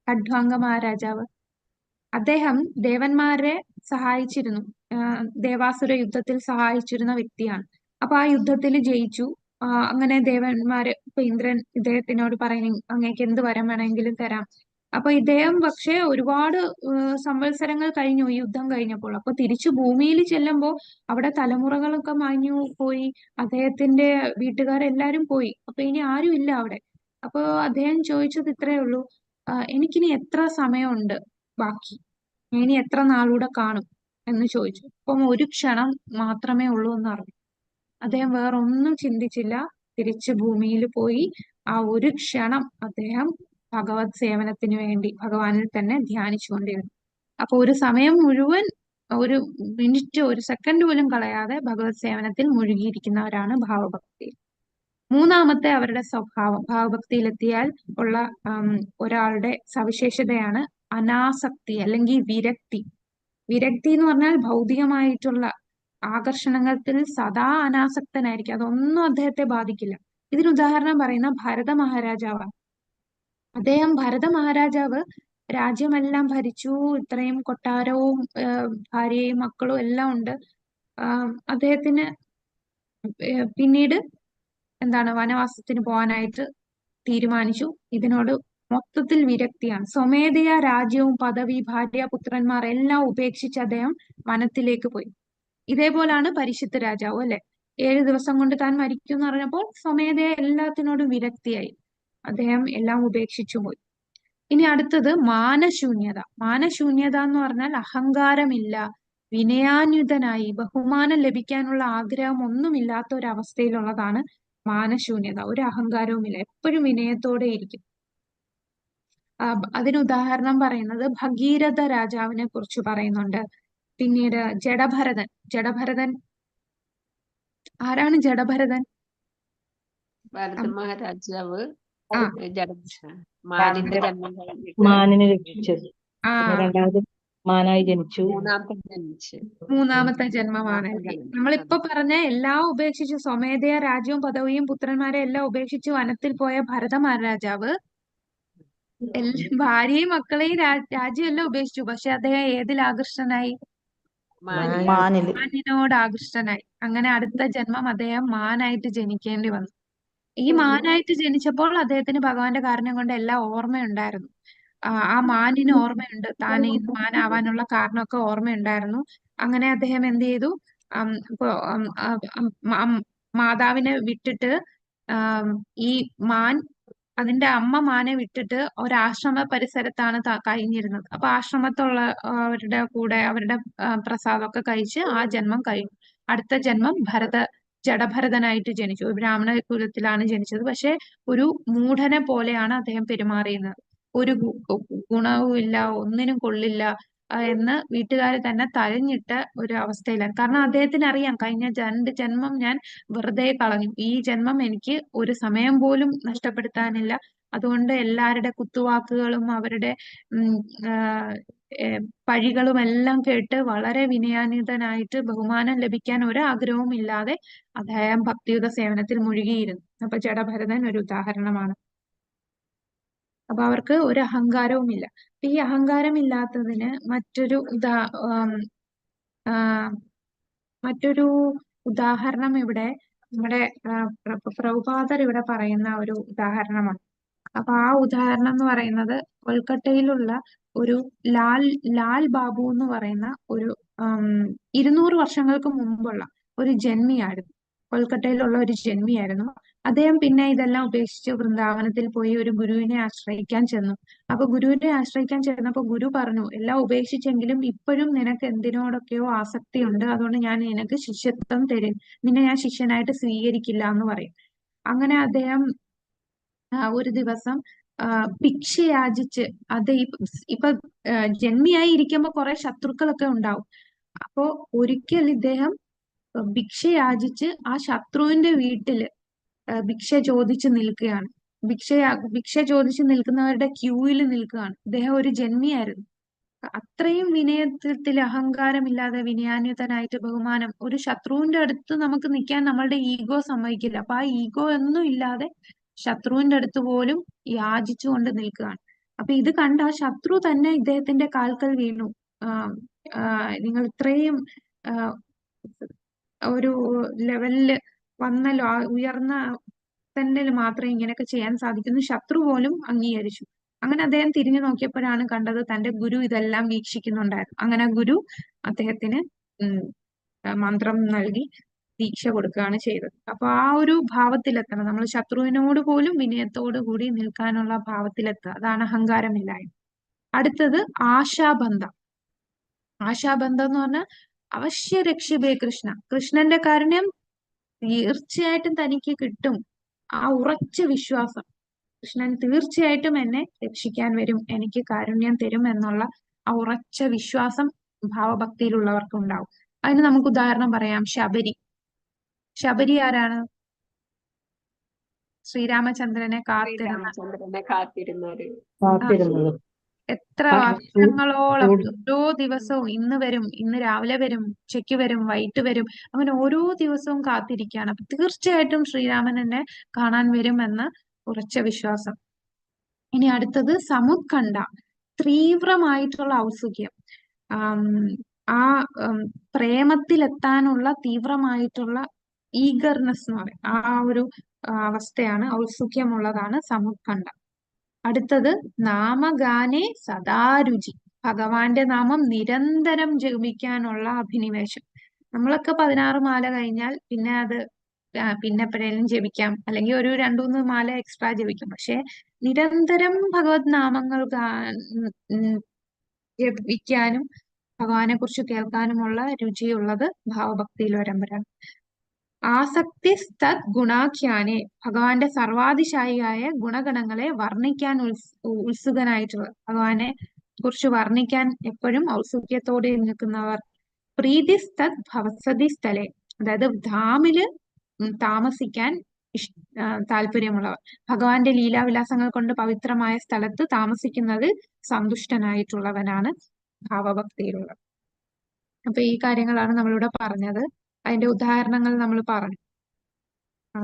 ഖഡ്വാംഗ മഹാരാജാവ് അദ്ദേഹം ദേവന്മാരെ സഹായിച്ചിരുന്നു. ദേവാസുര യുദ്ധത്തിൽ സഹായിച്ചിരുന്ന വ്യക്തിയാണ്. അപ്പൊ ആ യുദ്ധത്തിൽ ജയിച്ചു. അങ്ങനെ ദേവന്മാര് ഇപ്പൊ ഇന്ദ്രൻ ഇദ്ദേഹത്തിനോട് പറയുന്നു, അങ്ങേക്ക് എന്ത് വരം വേണമെങ്കിലും തരാം. അപ്പൊ ഇദ്ദേഹം പക്ഷെ ഒരുപാട് സംവത്സരങ്ങൾ കഴിഞ്ഞു ഈ യുദ്ധം കഴിഞ്ഞപ്പോൾ. അപ്പൊ തിരിച്ചു ഭൂമിയിൽ ചെല്ലുമ്പോൾ അവിടെ തലമുറകളൊക്കെ മാഞ്ഞു പോയി, അദ്ദേഹത്തിന്റെ വീട്ടുകാരെല്ലാരും പോയി. അപ്പൊ ഇനി ആരും ഇല്ല അവിടെ. അപ്പൊ അദ്ദേഹം ചോദിച്ചത് ഇത്രയേ ഉള്ളൂ, എനിക്കിനി എത്ര സമയമുണ്ട് ബാക്കി, ഇനി എത്ര നാളൂടെ കാണും എന്ന് ചോദിച്ചു. അപ്പം ഒരു ക്ഷണം മാത്രമേ ഉള്ളൂ എന്ന് പറഞ്ഞു. അദ്ദേഹം വേറെ ഒന്നും ചിന്തിച്ചില്ല, തിരിച്ച് ഭൂമിയിൽ പോയി. ആ ഒരു ക്ഷണം അദ്ദേഹം ഭഗവത് സേവനത്തിന് വേണ്ടി ഭഗവാനിൽ തന്നെ ധ്യാനിച്ചുകൊണ്ടിരുന്നു. അപ്പൊ ഒരു സമയം മുഴുവൻ, ഒരു മിനിറ്റ്, ഒരു സെക്കൻഡ് പോലും കളയാതെ ഭഗവത് സേവനത്തിൽ മുഴുകിയിരിക്കുന്നവരാണ് ഭാവഭക്തി. മൂന്നാമത്തെ അവരുടെ സ്വഭാവം, ഭാവഭക്തിയിലെത്തിയാൽ ഉള്ള ഒരാളുടെ സവിശേഷതയാണ് അനാസക്തി അല്ലെങ്കിൽ വിരക്തി. വിരക്തി എന്ന് പറഞ്ഞാൽ ഭൗതികമായിട്ടുള്ള ആകർഷണത്തിൽ സദാ അനാസക്തനായിരിക്കും. അതൊന്നും അദ്ദേഹത്തെ ബാധിക്കില്ല. ഇതിന് ഉദാഹരണം പറയുന്ന ഭരത മഹാരാജാവാണ്. അദ്ദേഹം ഭരത മഹാരാജാവ് രാജ്യമെല്ലാം ഭരിച്ചു, ഇത്രയും കൊട്ടാരവും ഭാര്യയും മക്കളും എല്ലാം ഉണ്ട്. അദ്ദേഹത്തിന് പിന്നീട് എന്താണ്, വനവാസത്തിന് പോകാനായിട്ട് തീരുമാനിച്ചു. ഇതിനോട് മൊത്തത്തിൽ വിരക്തിയാണ്. സ്വമേധയാ രാജ്യവും പദവി, ഭാര്യ, പുത്രന്മാർ എല്ലാം ഉപേക്ഷിച്ച് അദ്ദേഹം വനത്തിലേക്ക് പോയി. ഇതേപോലാണ് പരിശുദ്ധ രാജാവ് അല്ലെ. 7 ദിവസം കൊണ്ട് താൻ മരിക്കും എന്ന് പറഞ്ഞപ്പോൾ സ്വമേധയാ എല്ലാത്തിനോടും വിരക്തിയായി അദ്ദേഹം എല്ലാം ഉപേക്ഷിച്ചു പോയി. ഇനി അടുത്തത് മാനശൂന്യത. മാനശൂന്യത എന്ന് പറഞ്ഞാൽ അഹങ്കാരമില്ല, വിനയാന്വിതനായി ബഹുമാനം ലഭിക്കാനുള്ള ആഗ്രഹം ഒന്നുമില്ലാത്ത ഒരു അവസ്ഥയിലുള്ളതാണ് മാനശൂന്യത. ഒരു അഹങ്കാരവുമില്ല, എപ്പോഴും വിനയത്തോടെ ഇരിക്കും. അതിന് ഉദാഹരണം പറയുന്നത് ഭഗീരഥ രാജാവിനെ കുറിച്ച് പറയുന്നുണ്ട്. പിന്നീട് ജഡഭരതൻ ആരാണ് ജഡഭരതൻ? ഭാരത മഹാരാജാവ് ആ മാനിന്റെ ജന്മം കഴിഞ്ഞിട്ട് മാനിനെ രക്ഷിച്ചത്. ആ പിന്നെ രണ്ടാമത് മാനായി ജനിച്ചു. മൂന്നാമത്തെ ജന്മമാണ്. നമ്മളിപ്പോ പറഞ്ഞ എല്ലാം ഉപേക്ഷിച്ച് സ്വമേധയാ രാജ്യവും പദവിയും പുത്രന്മാരെ എല്ലാം ഉപേക്ഷിച്ച് വനത്തിൽ പോയ ഭരത മഹാരാജാവ് ഭാര്യയും മക്കളെയും രാജ്യം എല്ലാം ഉപേക്ഷിച്ചു. പക്ഷെ അദ്ദേഹം ഏതിൽ ആകൃഷ്ടനായി? മാനില്. മാനിനോട് ആകൃഷ്ടനായി. അങ്ങനെ അടുത്ത ജന്മം അദ്ദേഹം മാനായിട്ട് ജനിക്കേണ്ടി വന്നു. ഈ മാനായിട്ട് ജനിച്ചപ്പോൾ അദ്ദേഹത്തിന് ഭഗവാന്റെ കാരുണ്യം കൊണ്ട് എല്ലാം ഓർമ്മയുണ്ടായിരുന്നു. ആ മാനിന് ഓർമ്മയുണ്ട്, താൻ ഈ മാനാവാനുള്ള കാരണമൊക്കെ ഓർമ്മയുണ്ടായിരുന്നു. അങ്ങനെ അദ്ദേഹം എന്ത് ചെയ്തു, ഇപ്പൊ മാതാവിനെ വിട്ടിട്ട് ഈ മാൻ അതിന്റെ അമ്മ മാനെ വിട്ടിട്ട് ഒരാശ്രമ പരിസരത്താണ് കഴിഞ്ഞിരുന്നത്. അപ്പൊ ആശ്രമത്തുള്ള അവരുടെ കൂടെ അവരുടെ പ്രസാദമൊക്കെ കഴിച്ച് ആ ജന്മം കഴിഞ്ഞു. അടുത്ത ജന്മം ജഡഭരതനായിട്ട് ജനിച്ചു. ഒരു ബ്രാഹ്മണ കുലത്തിലാണ് ജനിച്ചത്. പക്ഷെ ഒരു മൂഢനെ പോലെയാണ് അദ്ദേഹം പെരുമാറിയിരുന്നത്. ഒരു ഗുണവും ഇല്ല, ഒന്നിനും കൊള്ളില്ല എന്ന് വീട്ടുകാർ തന്നെ തഴഞ്ഞിട്ട ഒരു അവസ്ഥയിലാണ്. കാരണം അദ്ദേഹത്തിന് അറിയാം, കഴിഞ്ഞ 2 ജന്മം ഞാൻ വെറുതെ കളഞ്ഞു, ഈ ജന്മം എനിക്ക് ഒരു സമയം പോലും നഷ്ടപ്പെടുത്താനില്ല. അതുകൊണ്ട് എല്ലാവരുടെ കുത്തുവാക്കുകളും അവരുടെ പഴികളും എല്ലാം കേട്ട് വളരെ വിനയാന്വിതനായിട്ട് ബഹുമാനം ലഭിക്കാൻ ഒരാഗ്രഹവും ഇല്ലാതെ അദ്ദേഹം ഭക്തിയുത സേവനത്തിൽ മുഴുകിയിരുന്നു. അപ്പൊ ജഡഭരതൻ ഒരു ഉദാഹരണമാണ്. അപ്പൊ അവർക്ക് ഒരു അഹങ്കാരവും ഇല്ല. ഈ അഹങ്കാരം ഇല്ലാത്തതിന് മറ്റൊരു ഉദാഹരണം ഇവിടെ നമ്മുടെ പ്രഭുപാദർ ഇവിടെ പറയുന്ന ഒരു ഉദാഹരണമാണ്. അപ്പൊ ആ ഉദാഹരണം എന്ന് പറയുന്നത് കൊൽക്കട്ടയിലുള്ള ഒരു ലാൽ ബാബു എന്ന് പറയുന്ന ഒരു 200 വർഷങ്ങൾക്ക് മുമ്പുള്ള ഒരു ജന്മിയായിരുന്നു. കൊൽക്കട്ടയിലുള്ള ഒരു ജന്മിയായിരുന്നു അദ്ദേഹം. പിന്നെ ഇതെല്ലാം ഉപേക്ഷിച്ച് വൃന്ദാവനത്തിൽ പോയി ഒരു ഗുരുവിനെ ആശ്രയിക്കാൻ ചെന്നു. അപ്പൊ ഗുരുവിനെ ആശ്രയിക്കാൻ ചെന്നപ്പോ ഗുരു പറഞ്ഞു, എല്ലാം ഉപേക്ഷിച്ചെങ്കിലും ഇപ്പോഴും നിനക്ക് എന്തിനോടൊക്കെയോ ആസക്തിയുണ്ട്, അതുകൊണ്ട് ഞാൻ നിനക്ക് ശിഷ്യത്വം തരും, നിന്നെ ഞാൻ ശിഷ്യനായിട്ട് സ്വീകരിക്കില്ല എന്ന് പറയും. അങ്ങനെ അദ്ദേഹം ഒരു ദിവസം ഭിക്ഷ യാചിച്ച്, അത് ഇപ്പൊ ജന്മിയായി ഇരിക്കുമ്പോ കുറെ ശത്രുക്കളൊക്കെ ഉണ്ടാവും. അപ്പോ ഒരിക്കൽ ഇദ്ദേഹം ഭിക്ഷ യാചിച്ച് ആ ശത്രുവിന്റെ വീട്ടില് ഭിക്ഷ ചോദിച്ച് നിൽക്കുകയാണ്. ഭിക്ഷ ചോദിച്ച് നിൽക്കുന്നവരുടെ ക്യൂവിൽ നിൽക്കുകയാണ്. ഇദ്ദേഹം ഒരു ജന്മിയായിരുന്നു. അത്രയും വിനയത്തിൽ അഹങ്കാരമില്ലാതെ വിനയാന്വിതനായിട്ട് ബഹുമാനം. ഒരു ശത്രുവിന്റെ അടുത്ത് നമുക്ക് നിൽക്കാൻ നമ്മളുടെ ഈഗോ സമ്മതിക്കില്ല. അപ്പൊ ആ ഈഗോ ഒന്നും ഇല്ലാതെ ശത്രുവിന്റെ അടുത്ത് പോലും യാചിച്ചുകൊണ്ട് നിൽക്കുകയാണ്. അപ്പൊ ഇത് കണ്ട ശത്രു തന്നെ ഇദ്ദേഹത്തിന്റെ കാൽക്കൽ വീണു. ആ, ആ, നിങ്ങൾ ഇത്രയും ആ, ഒരു ലെവലില് വന്നല്ലോ, ആ ഉയർന്ന തന്നെ മാത്രമേ ഇങ്ങനെയൊക്കെ ചെയ്യാൻ സാധിക്കുന്നു, ശത്രു പോലും അംഗീകരിച്ചു. അങ്ങനെ അദ്ദേഹം തിരിഞ്ഞു നോക്കിയപ്പോഴാണ് കണ്ടത് തന്റെ ഗുരു ഇതെല്ലാം വീക്ഷിക്കുന്നുണ്ടായിരുന്നു. അങ്ങനെ ഗുരു അദ്ദേഹത്തിന് ഉം, മന്ത്രം നൽകി ദീക്ഷ കൊടുക്കുകയാണ് ചെയ്തത്. അപ്പൊ ആ ഒരു ഭാവത്തിലെത്തണം നമ്മൾ, ശത്രുവിനോട് പോലും വിനയത്തോടു കൂടി നിൽക്കാനുള്ള ഭാവത്തിലെത്തുക. അതാണ് അഹങ്കാരമില്ലായ്മ. അടുത്തത് ആശാബന്ധം. ആശാബന്ധം എന്ന് പറഞ്ഞാൽ അവശ്യ രക്ഷിതേ കൃഷ്ണ, കൃഷ്ണന്റെ കാരുണ്യം തീർച്ചയായിട്ടും തനിക്ക് കിട്ടും. ആ ഉറച്ച വിശ്വാസം, കൃഷ്ണൻ തീർച്ചയായിട്ടും എന്നെ രക്ഷിക്കാൻ വരും, എനിക്ക് കാരുണ്യം തരും എന്നുള്ള ആ ഉറച്ച വിശ്വാസം ഭാവഭക്തിയിലുള്ളവർക്ക് ഉണ്ടാവും. അതിന് നമുക്ക് ഉദാഹരണം പറയാം. ശബരി. ശബരി ആരാണ്? ശ്രീരാമചന്ദ്രനെ കാത്തിരുന്ന, ശ്രീരാമചന്ദ്രനെ കാത്തിരുന്നൊരു കാത്തിരുന്നത്. എത്ര ആ, വർഷങ്ങളോളം ചൂട് ഓരോ ദിവസവും ഇന്ന് വരും, ഇന്ന് രാവിലെ വരും, ഉച്ചയ്ക്ക് വരും, വൈകിട്ട് വരും, അങ്ങനെ ഓരോ ദിവസവും കാത്തിരിക്കുകയാണ്. അപ്പൊ തീർച്ചയായിട്ടും ശ്രീരാമൻ എന്നെ കാണാൻ വരുമെന്ന ഉറച്ച വിശ്വാസം. ഇനി അടുത്തത് സമുത്കണ്ഠ, തീവ്രമായിട്ടുള്ള ഔത്സുക്യം. ആം, ആ പ്രേമത്തിലെത്താനുള്ള തീവ്രമായിട്ടുള്ള ഈഗർനെസ് എന്ന് പറയും. ആ ഒരു അവസ്ഥയാണ്, ഔത്സുക്യമുള്ളതാണ് സമുത്കണ്ഠ. അടുത്തത് നാമഗാനെ സദാരുചി, ഭഗവാന്റെ നാമം നിരന്തരം ജപിക്കാനുള്ള അഭിനിവേശം. നമ്മളൊക്കെ 16 മാല കഴിഞ്ഞാൽ പിന്നെ അത് പിന്നെ എപ്പോഴേലും ജപിക്കാം, അല്ലെങ്കിൽ ഒരു 2-3 മാല എക്സ്ട്രാ ജപിക്കും. പക്ഷെ നിരന്തരം ഭഗവത് നാമങ്ങൾ ജപിക്കാനും ഭഗവാനെ കുറിച്ച് കേൾക്കാനുമുള്ള രുചിയുള്ളത് ഭാവഭക്തിയിൽ വരുമ്പോഴാണ്. ആസക്തി തത് ഗുണാഖ്യാനെ, ഭഗവാന്റെ സർവാതിശായിയായ ഗുണഗണങ്ങളെ വർണ്ണിക്കാൻ ഉത്സുകനായിട്ടുള്ളത്, ഭഗവാനെ കുറിച്ച് വർണ്ണിക്കാൻ എപ്പോഴും ഔത്സുക്യത്തോടെ നിൽക്കുന്നവർ. പ്രീതി തത് ഭവസതി സ്ഥലെ, അതായത് ധാമില് താമസിക്കാൻ താല്പര്യമുള്ളവർ, ഭഗവാന്റെ ലീലാവിലാസങ്ങൾ കൊണ്ട് പവിത്രമായ സ്ഥലത്ത് താമസിക്കുന്നതിൽ സന്തുഷ്ടനായിട്ടുള്ളവനാണ് ഭാവഭക്തിയിലുള്ളത്. അപ്പൊ ഈ കാര്യങ്ങളാണ് നമ്മളിവിടെ പറഞ്ഞത്. അതിന്റെ ഉദാഹരണങ്ങൾ നമ്മൾ പറഞ്ഞു. ആ,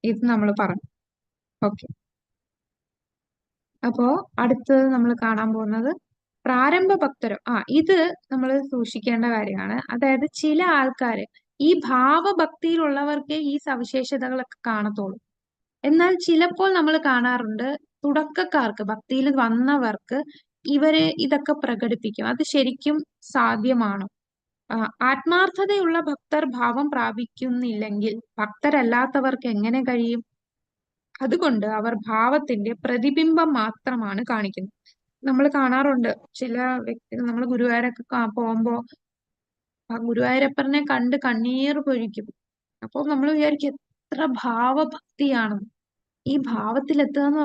ഇത് നമ്മൾ പറഞ്ഞു. ഓക്കെ. അപ്പോ അടുത്തത് നമ്മൾ കാണാൻ പോകുന്നത് പ്രാരംഭ ഭക്തരോ. ഇത് നമ്മൾ സൂക്ഷിക്കേണ്ട കാര്യമാണ്. അതായത് ചില ആൾക്കാര്, ഈ ഭാവഭക്തിയിലുള്ളവർക്കേ ഈ സവിശേഷതകളൊക്കെ കാണത്തുള്ളൂ. എന്നാൽ ചിലപ്പോൾ നമ്മൾ കാണാറുണ്ട് തുടക്കക്കാർക്ക്, ഭക്തിയിൽ വന്നവർക്ക് ഇവരെ ഇതൊക്കെ പ്രകടിപ്പിക്കും. അത് ശരിക്കും സാധ്യമാണോ? ആത്മാർത്ഥതയുള്ള ഭക്തർ ഭാവം പ്രാപിക്കുന്നില്ലെങ്കിൽ ഭക്തരല്ലാത്തവർക്ക് എങ്ങനെ കഴിയും? അതുകൊണ്ട് അവർ ഭാവത്തിന്റെ പ്രതിബിംബം മാത്രമാണ് കാണിക്കുന്നത്. നമ്മൾ കാണാറുണ്ട് ചില വ്യക്തികൾ, നമ്മൾ ഗുരുവായൂരൊക്കെ പോകുമ്പോ ആ ഗുരുവായൂരപ്പനെ കണ്ട് കണ്ണീർ പൊഴിക്കും. അപ്പോൾ നമ്മൾ വിചാരിക്കും എത്ര ഭാവഭക്തിയാണ്. ഈ ഭാവത്തിലെത്തുക എന്ന്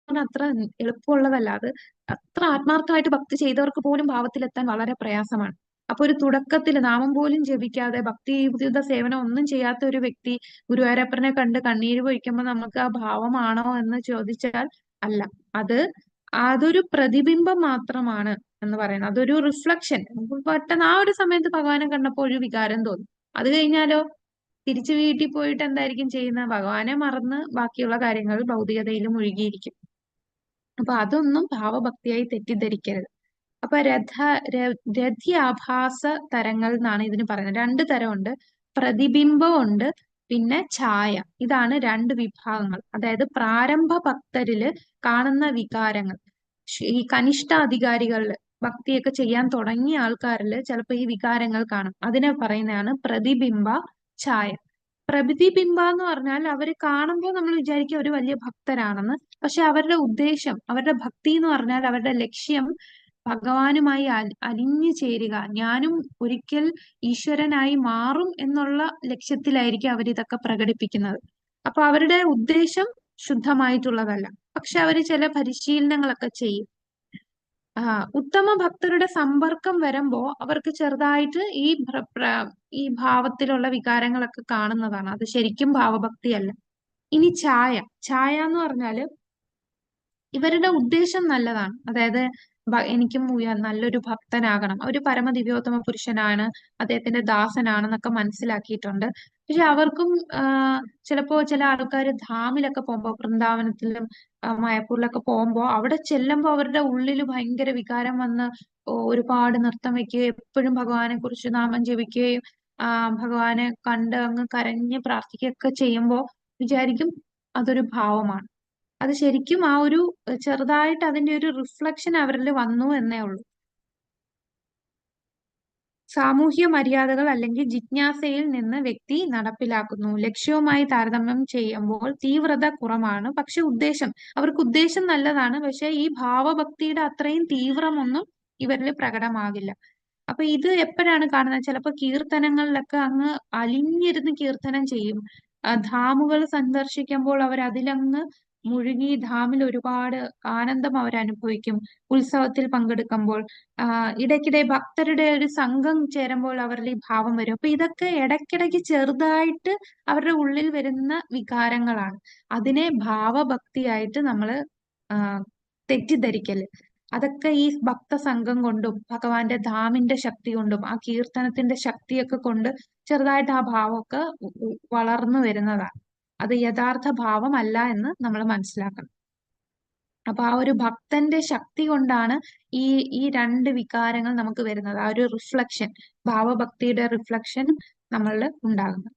പറഞ്ഞാൽ അത്ര എളുപ്പമുള്ളതല്ല. അത് അത്ര ആത്മാർത്ഥമായിട്ട് ഭക്തി ചെയ്തവർക്ക് പോലും ഭാവത്തിലെത്താൻ വളരെ പ്രയാസമാണ്. അപ്പൊ ഒരു തുടക്കത്തിൽ നാമം പോലും ജപിക്കാതെ ഭക്തിയുത സേവനം ഒന്നും ചെയ്യാത്ത ഒരു വ്യക്തി ഗുരുവായൂരപ്പനെ കണ്ട് കണ്ണീര് പൊഴിക്കുമ്പോൾ നമുക്ക് ആ ഭാവമാണോ എന്ന് ചോദിച്ചാൽ അല്ല. അതൊരു പ്രതിബിംബം മാത്രമാണ് എന്ന് പറയുന്നത്. അതൊരു റിഫ്ലക്ഷൻ. പെട്ടെന്ന് ആ ഒരു സമയത്ത് ഭഗവാനെ കണ്ടപ്പോൾ ഒരു വികാരം തോന്നി. അത് കഴിഞ്ഞാലോ തിരിച്ചു വീട്ടിൽ പോയിട്ട് എന്തായിരിക്കും ചെയ്യുന്നത്? ഭഗവാനെ മറന്ന് ബാക്കിയുള്ള കാര്യങ്ങൾ ഭൗതികതയിൽ മുഴുകിയിരിക്കും. അപ്പൊ അതൊന്നും ഭാവഭക്തിയായി തെറ്റിദ്ധരിക്കരുത്. അപ്പൊ രഥ്യാഭാസ തരങ്ങൾ എന്നാണ് ഇതിന് പറയുന്നത്. 2 തരമുണ്ട്, പ്രതിബിംബമുണ്ട്, പിന്നെ ഛായ. ഇതാണ് 2 വിഭാഗങ്ങൾ. അതായത് പ്രാരംഭ ഭക്തരില് കാണുന്ന വികാരങ്ങൾ, ഈ കനിഷ്ഠ അധികാരികളില് ഭക്തിയൊക്കെ ചെയ്യാൻ തുടങ്ങിയ ആൾക്കാരില് ചിലപ്പോൾ ഈ വികാരങ്ങൾ കാണും. അതിനെ പറയുന്നതാണ് പ്രതിബിംബ ഛായ. പ്രതിബിംബ എന്ന് പറഞ്ഞാൽ അവര് കാണുമ്പോൾ നമ്മൾ വിചാരിക്കും ഒരു വലിയ ഭക്തരാണെന്ന്. പക്ഷെ അവരുടെ ഉദ്ദേശം, അവരുടെ ഭക്തി എന്ന് പറഞ്ഞാൽ അവരുടെ ലക്ഷ്യം ഭഗവാനുമായി അലിഞ്ഞു ചേരുക, ഞാനും ഒരിക്കൽ ഈശ്വരനായി മാറും എന്നുള്ള ലക്ഷ്യത്തിലായിരിക്കും അവരിതൊക്കെ പ്രകടിപ്പിക്കുന്നത്. അപ്പൊ അവരുടെ ഉദ്ദേശം ശുദ്ധമായിട്ടുള്ളതല്ല. പക്ഷെ അവര് ചില പരിശീലനങ്ങളൊക്കെ ചെയ്യും. ഉത്തമ ഭക്തരുടെ സമ്പർക്കം വരുമ്പോ അവർക്ക് ചെറുതായിട്ട് ഈ ഭാവത്തിലുള്ള വികാരങ്ങളൊക്കെ കാണുന്നതാണ്. അത് ശരിക്കും ഭാവഭക്തിയല്ല. ഇനി ഛായ എന്ന് പറഞ്ഞാല് ഇവരുടെ ഉദ്ദേശം നല്ലതാണ്. അതായത് എനിക്കും നല്ലൊരു ഭക്തനാകണം, ഒരു പരമദിവ്യോത്തമ പുരുഷനാണ്, അദ്ദേഹത്തിന്റെ ദാസനാണെന്നൊക്കെ മനസ്സിലാക്കിയിട്ടുണ്ട്. പക്ഷെ അവർക്കും ചിലപ്പോ ചില ആൾക്കാർ ധാമിലൊക്കെ പോകുമ്പോ വൃന്ദാവനത്തിലും മായപ്പൂരിലൊക്കെ പോകുമ്പോ അവിടെ ചെല്ലുമ്പോ അവരുടെ ഉള്ളിൽ ഭയങ്കര വികാരം വന്ന് ഒരുപാട് നൃത്തം വെക്കുകയും എപ്പോഴും ഭഗവാനെ കുറിച്ച് നാമം ജപിക്കുകയും ഭഗവാനെ കണ്ട് അങ്ങ് കരഞ്ഞ് പ്രാർത്ഥിക്കുകയൊക്കെ ചെയ്യുമ്പോ വിചാരിക്കും അതൊരു ഭാവമാണ്. അത് ശരിക്കും ആ ഒരു ചെറുതായിട്ട് അതിന്റെ ഒരു റിഫ്ലക്ഷൻ അവരിൽ വന്നു എന്നേ ഉള്ളൂ. സാമൂഹ്യ മര്യാദകൾ അല്ലെങ്കിൽ ജിജ്ഞാസയിൽ നിന്ന് വ്യക്തി നടപ്പിലാക്കുന്നു. ലക്ഷ്യവുമായി താരതമ്യം ചെയ്യുമ്പോൾ തീവ്രത കുറവാണ്. പക്ഷെ അവർക്ക് ഉദ്ദേശം നല്ലതാണ്. പക്ഷെ ഈ ഭാവഭക്തിയുടെ അത്രയും തീവ്രമൊന്നും ഇവരിൽ പ്രകടമാകില്ല. അപ്പൊ ഇത് എപ്പോഴാണ് കാണുന്നത്? ചിലപ്പോ കീർത്തനങ്ങളിലൊക്കെ അങ്ങ് അലിഞ്ഞിരുന്ന് കീർത്തനം ചെയ്യും. ധാമുകൾ സന്ദർശിക്കുമ്പോൾ അവർ അതിലങ്ങ് മുഴുകി ധാമിൽ ഒരുപാട് ആനന്ദം അവർ അനുഭവിക്കും. ഉത്സവത്തിൽ പങ്കെടുക്കുമ്പോൾ ഇടയ്ക്കിടെ ഭക്തരുടെ ഒരു സംഘം ചേരുമ്പോൾ അവരുടെ ഈ ഭാവം വരും. അപ്പൊ ഇതൊക്കെ ഇടയ്ക്കിടയ്ക്ക് ചെറുതായിട്ട് അവരുടെ ഉള്ളിൽ വരുന്ന വികാരങ്ങളാണ്. അതിനെ ഭാവഭക്തിയായിട്ട് നമ്മള് തെറ്റിദ്ധരിക്കല്. അതൊക്കെ ഈ ഭക്തസംഘം കൊണ്ടും ഭഗവാന്റെ ധാമിന്റെ ശക്തി കൊണ്ടും ആ കീർത്തനത്തിന്റെ ശക്തിയൊക്കെ കൊണ്ട് ചെറുതായിട്ട് ആ ഭാവമൊക്കെ വളർന്നു വരുന്നതാണ്. അത് യഥാർത്ഥ ഭാവമല്ല എന്ന് നമ്മൾ മനസ്സിലാക്കണം. അപ്പൊ ആ ഒരു ഭക്തന്റെ ശക്തി കൊണ്ടാണ് ഈ രണ്ട് വികാരങ്ങൾ നമുക്ക് വരുന്നത്. ആ ഒരു റിഫ്ലക്ഷൻ, ഭാവഭക്തിയുടെ റിഫ്ലക്ഷൻ നമ്മളിൽ ഉണ്ടാകുന്നത്.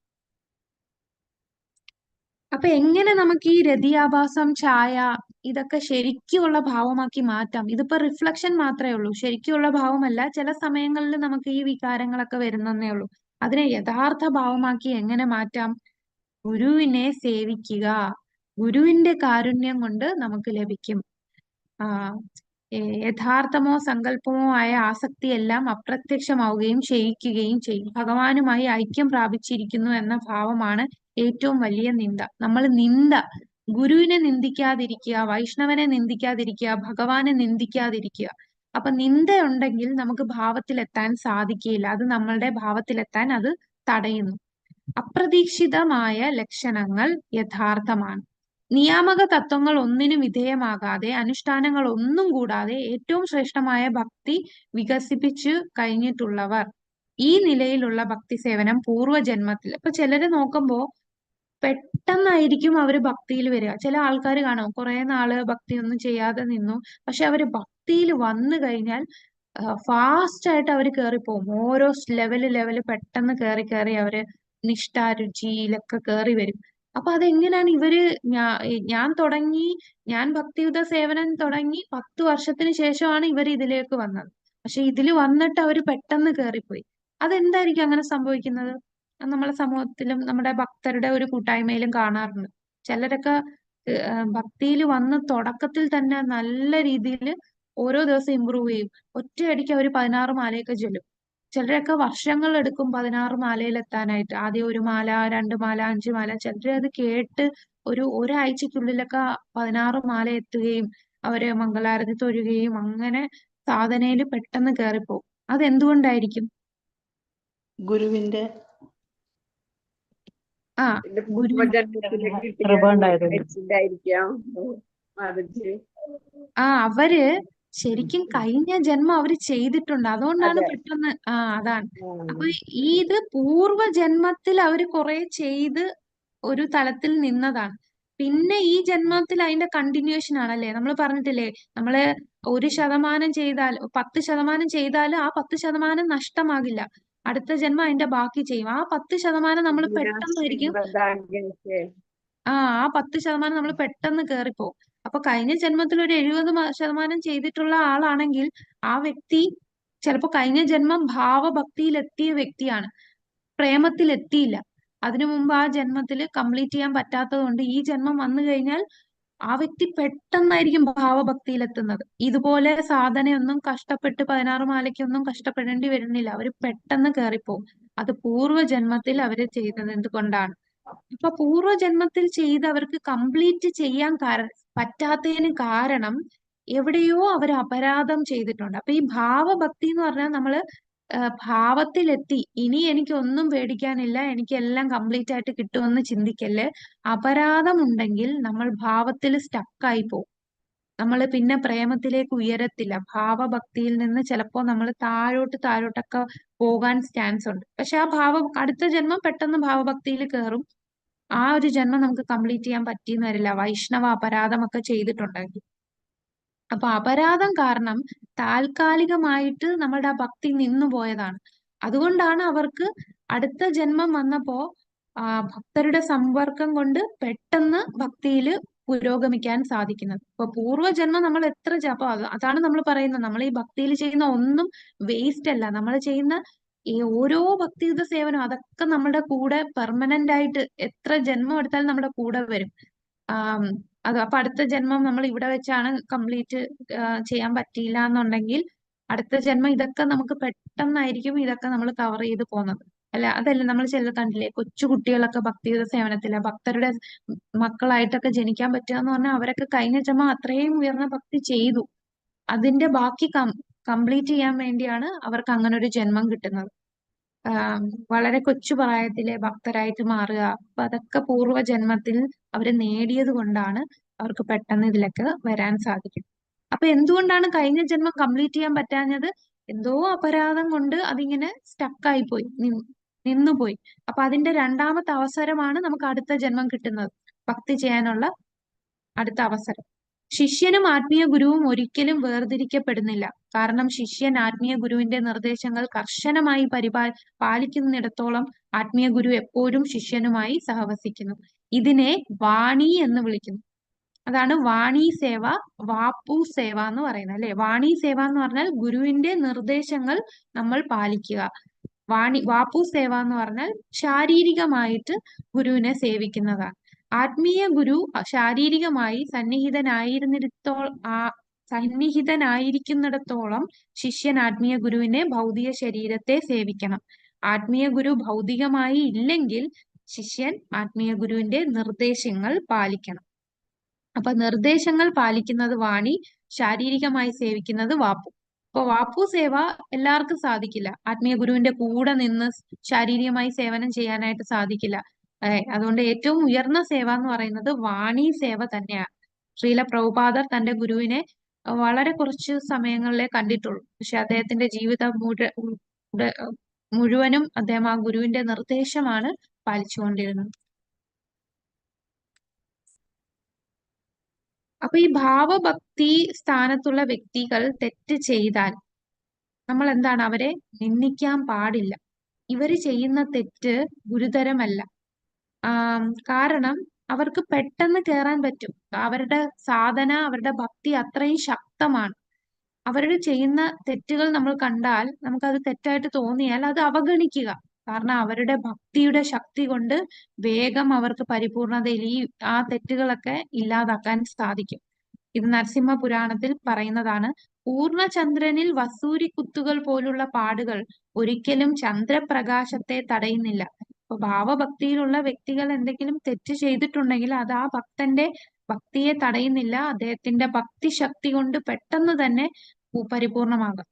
അപ്പൊ എങ്ങനെ നമുക്ക് ഈ രതിയാഭാസം, ഛായ ഇതൊക്കെ ശരിക്കുമുള്ള ഭാവമാക്കി മാറ്റാം? ഇതിപ്പോ റിഫ്ലക്ഷൻ മാത്രമേ ഉള്ളൂ, ശരിക്കുമുള്ള ഭാവമല്ല. ചില സമയങ്ങളിൽ നമുക്ക് ഈ വികാരങ്ങളൊക്കെ വരുന്നേ ഉള്ളൂ. അതിനെ യഥാർത്ഥ ഭാവമാക്കി എങ്ങനെ മാറ്റാം? ഗുരുവിനെ സേവിക്കുക. ഗുരുവിന്റെ കാരുണ്യം കൊണ്ട് നമുക്ക് ലഭിക്കും. യഥാർത്ഥമോ സങ്കല്പമോ ആയ ആസക്തിയെല്ലാം അപ്രത്യക്ഷമാവുകയും ക്ഷയിക്കുകയും ചെയ്യും. ഭഗവാനുമായി ഐക്യം പ്രാപിച്ചിരിക്കുന്നു എന്ന ഭാവമാണ് ഏറ്റവും വലിയ നിന്ദ. നമ്മൾ ഗുരുവിനെ നിന്ദിക്കാതിരിക്കുക, വൈഷ്ണവനെ നിന്ദിക്കാതിരിക്കുക, ഭഗവാനെ നിന്ദിക്കാതിരിക്കുക. അപ്പൊ നിന്ദയുണ്ടെങ്കിൽ നമുക്ക് ഭാവത്തിലെത്താൻ സാധിക്കുകയില്ല. അത് നമ്മളുടെ ഭാവത്തിലെത്താൻ അത് തടയുന്നു. അപ്രതീക്ഷിതമായ ലക്ഷണങ്ങൾ യഥാർത്ഥമാണ്. നിയാമക തത്വങ്ങൾ ഒന്നിനും വിധേയമാകാതെ, അനുഷ്ഠാനങ്ങൾ ഒന്നും കൂടാതെ ഏറ്റവും ശ്രേഷ്ഠമായ ഭക്തി വികസിപ്പിച്ചു കഴിഞ്ഞിട്ടുള്ളവർ, ഈ നിലയിലുള്ള ഭക്തി സേവനം പൂർവ്വജന്മത്തിൽ. ഇപ്പൊ ചിലര് നോക്കുമ്പോ പെട്ടെന്നായിരിക്കും അവര് ഭക്തിയിൽ വരിക. ചില ആൾക്കാർ കാണും കുറെ നാള് ഭക്തിയൊന്നും ചെയ്യാതെ നിന്നു, പക്ഷെ അവര് ഭക്തിയിൽ വന്നു കഴിഞ്ഞാൽ ഫാസ്റ്റ് ആയിട്ട് അവര് കയറിപ്പോകും. ഓരോ ലെവല് പെട്ടെന്ന് കയറി അവര് നിഷ്ഠാരുചിയിലൊക്കെ കയറി വരും. അപ്പൊ അതെങ്ങനെയാണ് ഇവര് ഞാൻ ഭക്തിയുത സേവനം തുടങ്ങി 10 വർഷത്തിന് ശേഷമാണ് ഇവർ ഇതിലേക്ക് വന്നത്. പക്ഷെ ഇതില് വന്നിട്ട് അവര് പെട്ടെന്ന് കയറിപ്പോയി. അതെന്തായിരിക്കും അങ്ങനെ സംഭവിക്കുന്നത്? നമ്മളെ സമൂഹത്തിലും നമ്മുടെ ഭക്തരുടെ ഒരു കൂട്ടായ്മയിലും കാണാറുണ്ട്. ചിലരൊക്കെ ഭക്തിയിൽ വന്ന് തുടക്കത്തിൽ തന്നെ നല്ല രീതിയിൽ ഓരോ ദിവസം ഇമ്പ്രൂവ് ചെയ്യും. ഒറ്റയടിക്ക് അവർ 16 മാലയൊക്കെ ചൊല്ലും. ചിലരൊക്കെ വർഷങ്ങൾ എടുക്കും 16 മാലയിലെത്താനായിട്ട്. ആദ്യം 1 മാല, 2 മാല, 5 മാല. ചിലര് അത് കേട്ട് ഒരാഴ്ചക്കുള്ളിലൊക്കെ 16 മാല എത്തുകയും അവര് മംഗളാരതി തൊഴുകയും അങ്ങനെ സാധനയിൽ പെട്ടെന്ന് കയറിപ്പോകും. അതെന്തുകൊണ്ടായിരിക്കും? ഗുരുവിന്റെ ഗുരു കൃപ ഉണ്ടായതുകൊണ്ട്. അവര് ശരിക്കും കഴിഞ്ഞ ജന്മം അവര് ചെയ്തിട്ടുണ്ട്. അതുകൊണ്ടാണ് പെട്ടെന്ന് അതാണ്. അപ്പൊ ഇത് പൂർവ്വ ജന്മത്തിൽ അവര് കുറെ ചെയ്ത് ഒരു തലത്തിൽ നിന്നതാണ്. പിന്നെ ഈ ജന്മത്തിൽ അതിന്റെ കണ്ടിന്യൂഷൻ ആണല്ലേ. നമ്മൾ പറഞ്ഞിട്ടില്ലേ, നമ്മള് 1% ചെയ്താൽ 10% ചെയ്താൽ ആ 10% നഷ്ടമാകില്ല. അടുത്ത ജന്മം അതിന്റെ ബാക്കി ചെയ്യും. ആ 10% നമ്മൾ പെട്ടെന്നായിരിക്കും ആ 10% നമ്മൾ പെട്ടെന്ന് കയറിപ്പോവും. അപ്പൊ കഴിഞ്ഞ ജന്മത്തിൽ ഒരു 70% ചെയ്തിട്ടുള്ള ആളാണെങ്കിൽ ആ വ്യക്തി ചിലപ്പോ കഴിഞ്ഞ ജന്മം ഭാവഭക്തിയിലെത്തിയ വ്യക്തിയാണ്, പ്രേമത്തിലെത്തിയില്ല. അതിനു മുമ്പ് ആ ജന്മത്തിൽ കംപ്ലീറ്റ് ചെയ്യാൻ പറ്റാത്തത് കൊണ്ട് ഈ ജന്മം വന്നു കഴിഞ്ഞാൽ ആ വ്യക്തി പെട്ടെന്നായിരിക്കും ഭാവഭക്തിയിലെത്തുന്നത്. ഇതുപോലെ സാധനയൊന്നും കഷ്ടപ്പെട്ട് 16 മാലയ്ക്കൊന്നും കഷ്ടപ്പെടേണ്ടി വരുന്നില്ല. അവര് പെട്ടെന്ന് കയറിപ്പോവും. അത് പൂർവ്വജന്മത്തിൽ അവര് ചെയ്തത് എന്തുകൊണ്ടാണ്? ഇപ്പൊ പൂർവ്വജന്മത്തിൽ ചെയ്ത് അവർക്ക് കംപ്ലീറ്റ് ചെയ്യാൻ പറ്റാത്തതിന് കാരണം എവിടെയോ അവർ അപരാധം ചെയ്തിട്ടുണ്ട്. അപ്പൊ ഈ ഭാവഭക്തി എന്ന് പറഞ്ഞാൽ നമ്മള് ഭാവത്തിലെത്തി, ഇനി എനിക്ക് ഒന്നും പേടിക്കാനില്ല, എനിക്ക് എല്ലാം കംപ്ലീറ്റ് ആയിട്ട് കിട്ടുമെന്ന് ചിന്തിക്കല്ലേ. അപരാധം ഉണ്ടെങ്കിൽ നമ്മൾ ഭാവത്തിൽ സ്റ്റക്കായി പോകും. നമ്മൾ പിന്നെ പ്രേമത്തിലേക്ക് ഉയരത്തില്ല. ഭാവഭക്തിയിൽ നിന്ന് ചിലപ്പോൾ നമ്മൾ താഴോട്ടൊക്കെ പോകാൻ ചാൻസ് ഉണ്ട്. പക്ഷെ ആ അടുത്ത ജന്മം പെട്ടെന്ന് ഭാവഭക്തിയിൽ കയറും. ആ ഒരു ജന്മം നമുക്ക് കംപ്ലീറ്റ് ചെയ്യാൻ പറ്റിയെന്ന് വരില്ല, വൈഷ്ണവ അപരാധമൊക്കെ ചെയ്തിട്ടുണ്ടെങ്കിൽ. അപ്പൊ അപരാധം കാരണം താൽക്കാലികമായിട്ട് നമ്മളുടെ ആ ഭക്തി നിന്നു പോയതാണ്. അതുകൊണ്ടാണ് അവർക്ക് അടുത്ത ജന്മം വന്നപ്പോ ഭക്തരുടെ സമ്പർക്കം കൊണ്ട് പെട്ടെന്ന് ഭക്തിയില് പുരോഗമിക്കാൻ സാധിക്കുന്നത്. ഇപ്പൊ പൂർവ്വജന്മം നമ്മൾ എത്ര അപ്പൊ അതാണ് നമ്മൾ പറയുന്നത്, നമ്മൾ ഈ ഭക്തിയിൽ ചെയ്യുന്ന ഒന്നും വേസ്റ്റ് അല്ല. നമ്മൾ ചെയ്യുന്ന ഈ ഓരോ ഭക്തിയുത സേവനം അതൊക്കെ നമ്മുടെ കൂടെ പെർമനന്റ് ആയിട്ട് എത്ര ജന്മം എടുത്താലും നമ്മുടെ കൂടെ വരും. അപ്പൊ അടുത്ത ജന്മം നമ്മൾ ഇവിടെ വെച്ചാണ് കംപ്ലീറ്റ് ചെയ്യാൻ പറ്റിയില്ല എന്നുണ്ടെങ്കിൽ അടുത്ത ജന്മം ഇതൊക്കെ നമുക്ക് പെട്ടെന്നായിരിക്കും ഇതൊക്കെ നമ്മൾ കവർ ചെയ്ത് പോകുന്നത്. അതല്ല നമ്മൾ കണ്ടില്ലേ, കൊച്ചു കുട്ടികളൊക്കെ ഭക്തിയുത സേവനത്തില ഭക്തരുടെ മക്കളായിട്ടൊക്കെ ജനിക്കാൻ പറ്റുക എന്ന് പറഞ്ഞാൽ അവരൊക്കെ കഴിഞ്ഞ ജന്മം അത്രയും ഉയർന്ന ഭക്തി ചെയ്തു. അതിന്റെ ബാക്കി കംപ്ലീറ്റ് ചെയ്യാൻ വേണ്ടിയാണ് അവർക്ക് അങ്ങനെ ഒരു ജന്മം കിട്ടുന്നത്. വളരെ കൊച്ചു പ്രായത്തിലെ ഭക്തരായിട്ട് മാറുക, അപ്പൊ അതൊക്കെ പൂർവ്വജന്മത്തിൽ അവര് നേടിയത് കൊണ്ടാണ് അവർക്ക് പെട്ടെന്ന് ഇതിലൊക്കെ വരാൻ സാധിക്കും. അപ്പൊ എന്തുകൊണ്ടാണ് കഴിഞ്ഞ ജന്മം കംപ്ലീറ്റ് ചെയ്യാൻ പറ്റാഞ്ഞത്? എന്തോ അപരാധം കൊണ്ട് അതിങ്ങനെ സ്റ്റക്കായി പോയി, നിന്നുപോയി. അപ്പൊ അതിന്റെ രണ്ടാമത്തെ അവസരമാണ് നമുക്ക് അടുത്ത ജന്മം കിട്ടുന്നത്, ഭക്തി ചെയ്യാനുള്ള അടുത്ത അവസരം. ശിഷ്യനും ആത്മീയ ഗുരുവും ഒരിക്കലും വേർതിരിക്കപ്പെടുന്നില്ല. കാരണം ശിഷ്യൻ ആത്മീയ ഗുരുവിന്റെ നിർദ്ദേശങ്ങൾ കർശനമായി പാലിക്കുന്നിടത്തോളം ആത്മീയ ഗുരു എപ്പോഴും ശിഷ്യനുമായി സഹവസിക്കുന്നു. ഇതിനെ വാണി എന്ന് വിളിക്കുന്നു. അതാണ് വാണി സേവ, വാപ്പു സേവ എന്ന് പറയുന്നത്, അല്ലെ? വാണി സേവ എന്ന് പറഞ്ഞാൽ ഗുരുവിന്റെ നിർദ്ദേശങ്ങൾ നമ്മൾ പാലിക്കുക. വാപ്പു സേവ എന്ന് പറഞ്ഞാൽ ശാരീരികമായിട്ട് ഗുരുവിനെ സേവിക്കുന്നതാണ്. ആത്മീയ ഗുരു ശാരീരികമായി സന്നിഹിതനായിരിക്കുന്നിടത്തോളം ശിഷ്യൻ ആത്മീയ ഗുരുവിനെ ഭൗതിക ശരീരത്തെ സേവിക്കണം. ആത്മീയ ഗുരു ഭൗതികമായി ഇല്ലെങ്കിൽ ശിഷ്യൻ ആത്മീയ ഗുരുവിന്റെ നിർദ്ദേശങ്ങൾ പാലിക്കണം. അപ്പൊ നിർദ്ദേശങ്ങൾ പാലിക്കുന്നത് വാണി, ശാരീരികമായി സേവിക്കുന്നത് വാപ്പു. അപ്പൊ വാപ്പു സേവ എല്ലാവർക്കും സാധിക്കില്ല. ആത്മീയ ഗുരുവിന്റെ കൂടെ നിന്ന് ശാരീരികമായി സേവനം ചെയ്യാനായിട്ട് സാധിക്കില്ല. അതുകൊണ്ട് ഏറ്റവും ഉയർന്ന സേവ എന്ന് പറയുന്നത് വാണി സേവ തന്നെയാണ്. ശ്രീല പ്രഭുപാദർ തന്റെ ഗുരുവിനെ വളരെ കുറച്ച് സമയങ്ങളിലേ കണ്ടിട്ടുള്ളൂ. പക്ഷെ അദ്ദേഹത്തിന്റെ ജീവിതം മുഴുവനും അദ്ദേഹം ആ ഗുരുവിന്റെ നിർദ്ദേശമാണ് പാലിച്ചുകൊണ്ടിരുന്നത്. അപ്പൊ ഈ ഭാവഭക്തി സ്ഥാനത്തുള്ള വ്യക്തികൾ തെറ്റ് ചെയ്താൽ നമ്മൾ എന്താണ്, അവരെ നിന്ദിക്കാൻ പാടില്ല. ഇവര് ചെയ്യുന്ന തെറ്റ് ഗുരുതരമല്ല. കാരണം അവർക്ക് പെട്ടെന്ന് കയറാൻ പറ്റും. അവരുടെ സാധന, അവരുടെ ഭക്തി അത്രയും ശക്തമാണ്. അവരുടെ ചെയ്യുന്ന തെറ്റുകൾ നമ്മൾ കണ്ടാൽ, നമുക്കത് തെറ്റായിട്ട് തോന്നിയാൽ അത് അവഗണിക്കുക. കാരണം അവരുടെ ഭക്തിയുടെ ശക്തി കൊണ്ട് വേഗം അവർക്ക് പരിപൂർണതയിൽ ആ തെറ്റുകളൊക്കെ ഇല്ലാതാക്കാൻ സാധിക്കും. ഇത് നരസിംഹ പുരാണത്തിൽ പറയുന്നതാണ്. പൂർണ്ണചന്ദ്രനിൽ വസൂരി കുത്തുകൾ പോലുള്ള പാടുകൾ ഒരിക്കലും ചന്ദ്രപ്രകാശത്തെ തടയുന്നില്ല. അപ്പൊ ഭാവഭക്തിയിലുള്ള വ്യക്തികൾ എന്തെങ്കിലും തെറ്റ് ചെയ്തിട്ടുണ്ടെങ്കിൽ അത് ആ ഭക്തന്റെ ഭക്തിയെ തടയുന്നില്ല. അദ്ദേഹത്തിന്റെ ഭക്തി ശക്തി കൊണ്ട് പെട്ടെന്ന് തന്നെ പരിപൂർണമാകാം.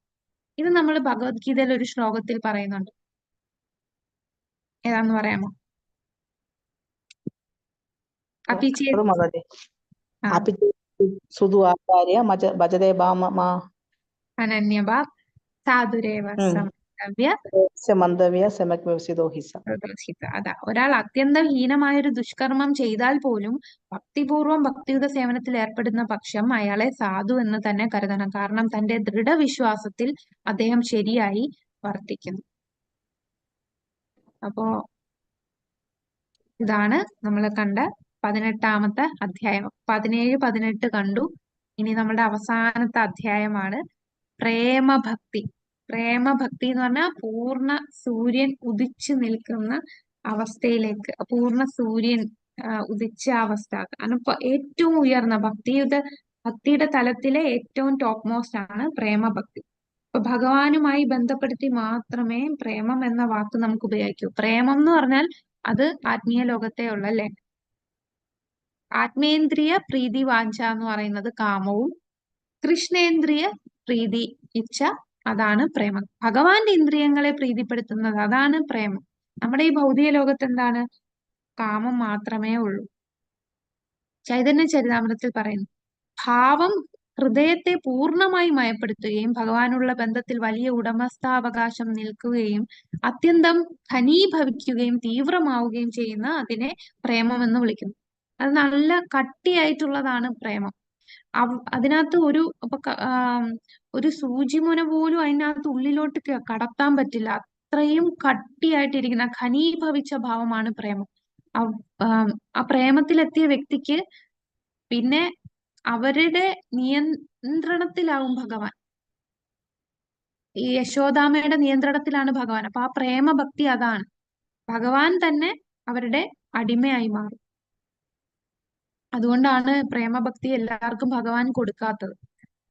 ഇത് നമ്മൾ ഭഗവത്ഗീതയിൽ ഒരു ശ്ലോകത്തിൽ പറയുന്നുണ്ട്. ഏതാന്ന് പറയാമോ? അനന്യഭാ സാധുരേവ അതാ, ഒരാൾ അത്യന്തം ഹീനമായൊരു ദുഷ്കർമ്മം ചെയ്താൽ പോലും ഭക്തിപൂർവം ഭക്തിയുത സേവനത്തിൽ ഏർപ്പെടുന്ന പക്ഷം അയാളെ സാധു എന്ന് തന്നെ കരുതണം. കാരണം തന്റെ ദൃഢവിശ്വാസത്തിൽ അദ്ദേഹം ശരിയായി വർത്തിക്കുന്നു. അപ്പോ ഇതാണ് നമ്മൾ കണ്ട 18-ാമത്തെ അധ്യായം. 17, 18 കണ്ടു. ഇനി നമ്മുടെ അവസാനത്തെ അധ്യായമാണ് പ്രേമഭക്തി. പ്രേമഭക്തി എന്ന് പറഞ്ഞാൽ പൂർണ്ണ സൂര്യൻ ഉദിച്ചു നിൽക്കുന്ന അവസ്ഥയിലേക്ക്, പൂർണ്ണ സൂര്യൻ ഉദിച്ച അവസ്ഥ. കാരണം ഏറ്റവും ഉയർന്ന ഭക്തിയുടെ തലത്തിലെ ഏറ്റവും ടോപ്പ് മോസ്റ്റ് ആണ് പ്രേമഭക്തി. അപ്പൊ ഭഗവാനുമായി ബന്ധപ്പെടുത്തി മാത്രമേ പ്രേമം എന്ന വാക്ക് നമുക്ക് ഉപയോഗിക്കൂ. പ്രേമം എന്ന് പറഞ്ഞാൽ അത് ആത്മീയ ലോകത്തെ ഉള്ളല്ലേ. ആത്മേന്ദ്രിയ പ്രീതി വാഞ്ച എന്ന് പറയുന്നത് കാമവും, കൃഷ്ണേന്ദ്രിയ പ്രീതി ഇച്ഛ അതാണ് പ്രേമം. ഭഗവാന്റെ ഇന്ദ്രിയങ്ങളെ പ്രീതിപ്പെടുത്തുന്നത് അതാണ് പ്രേമം. നമ്മുടെ ഈ ഭൗതിക ലോകത്ത് എന്താണ്? കാമം മാത്രമേ ഉള്ളൂ. ചൈതന്യ ചരിതാമൃതത്തിൽ പറയുന്നു, ഭാവം ഹൃദയത്തെ പൂർണ്ണമായി മയപ്പെടുത്തുകയും ഭഗവാനുള്ള ബന്ധത്തിൽ വലിയ ഉടമസ്ഥാവകാശം നിൽക്കുകയും അത്യന്തം ഘനീഭവിക്കുകയും തീവ്രമാവുകയും ചെയ്യുന്ന അതിനെ പ്രേമം എന്ന് വിളിക്കുന്നു. അത് നല്ല കട്ടിയായിട്ടുള്ളതാണ് പ്രേമം. അതിനകത്ത് ഒരു സൂചിമുന പോലും അതിനകത്ത് ഉള്ളിലോട്ട് കടത്താൻ പറ്റില്ല. അത്രയും കട്ടിയായിട്ടിരിക്കുന്ന ഘനീഭവിച്ച ഭാവമാണ് പ്രേമം. ആ പ്രേമത്തിലെത്തിയ വ്യക്തിക്ക് പിന്നെ അവരുടെ നിയന്ത്രണത്തിലാവും ഭഗവാൻ. ഈ യശോദാമ്മയുടെ നിയന്ത്രണത്തിലാണ് ഭഗവാൻ. അപ്പൊ ആ പ്രേമഭക്തി അതാണ്. ഭഗവാൻ തന്നെ അവരുടെ അടിമയായി മാറും. അതുകൊണ്ടാണ് പ്രേമഭക്തി എല്ലാവർക്കും ഭഗവാൻ കൊടുക്കാത്തത്.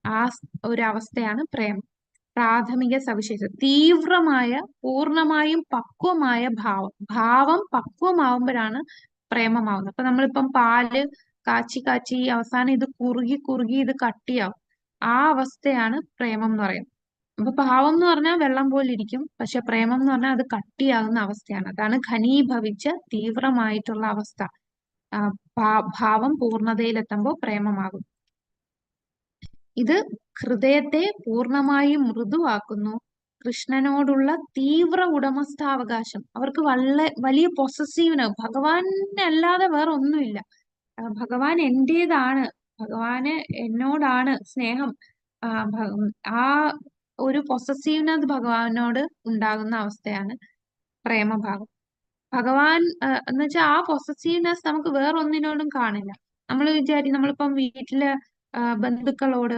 ആ ഒരു അവസ്ഥയാണ് പ്രേമം. പ്രാഥമിക സവിശേഷത തീവ്രമായ പൂർണ്ണമായും പക്വമായ ഭാവം പക്വമാവുമ്പോഴാണ് പ്രേമമാവുന്നത്. അപ്പൊ നമ്മളിപ്പം പാല് കാച്ചി അവസാനം ഇത് കുറുകി ഇത് കട്ടിയാവും. ആ അവസ്ഥയാണ് പ്രേമം എന്ന് പറയുന്നത്. അപ്പൊ ഭാവം എന്ന് പറഞ്ഞാൽ വെള്ളം പോലെ ഇരിക്കും, പക്ഷെ പ്രേമം എന്ന് പറഞ്ഞാൽ അത് കട്ടിയാകുന്ന അവസ്ഥയാണ്. അതാണ് ഘനീഭവിച്ച തീവ്രമായിട്ടുള്ള അവസ്ഥ. ഭാവം പൂർണ്ണതയിലെത്തുമ്പോൾ പ്രേമമാകും. ഇത് ഹൃദയത്തെ പൂർണ്ണമായും മൃദുവാക്കുന്നു. കൃഷ്ണനോടുള്ള തീവ്ര ഉടമസ്ഥാവകാശം, അവർക്ക് വലിയ പൊസസീവിന്, ഭഗവാനെ അല്ലാതെ വേറെ ഒന്നുമില്ല, ഭഗവാൻ എന്റേതാണ്, ഭഗവാന് എന്നോടാണ് സ്നേഹം, ആ ഒരു പൊസസീവ്നെസ് ഭഗവാനോട് ഉണ്ടാകുന്ന അവസ്ഥയാണ് പ്രേമഭാവം. ഭഗവാൻ എന്ന് വെച്ചാൽ ആ പൊസസീവ്നെസ് നമുക്ക് വേറൊന്നിനോടും കാണില്ല. നമ്മളിപ്പം വീട്ടില് ബന്ധുക്കളോട്,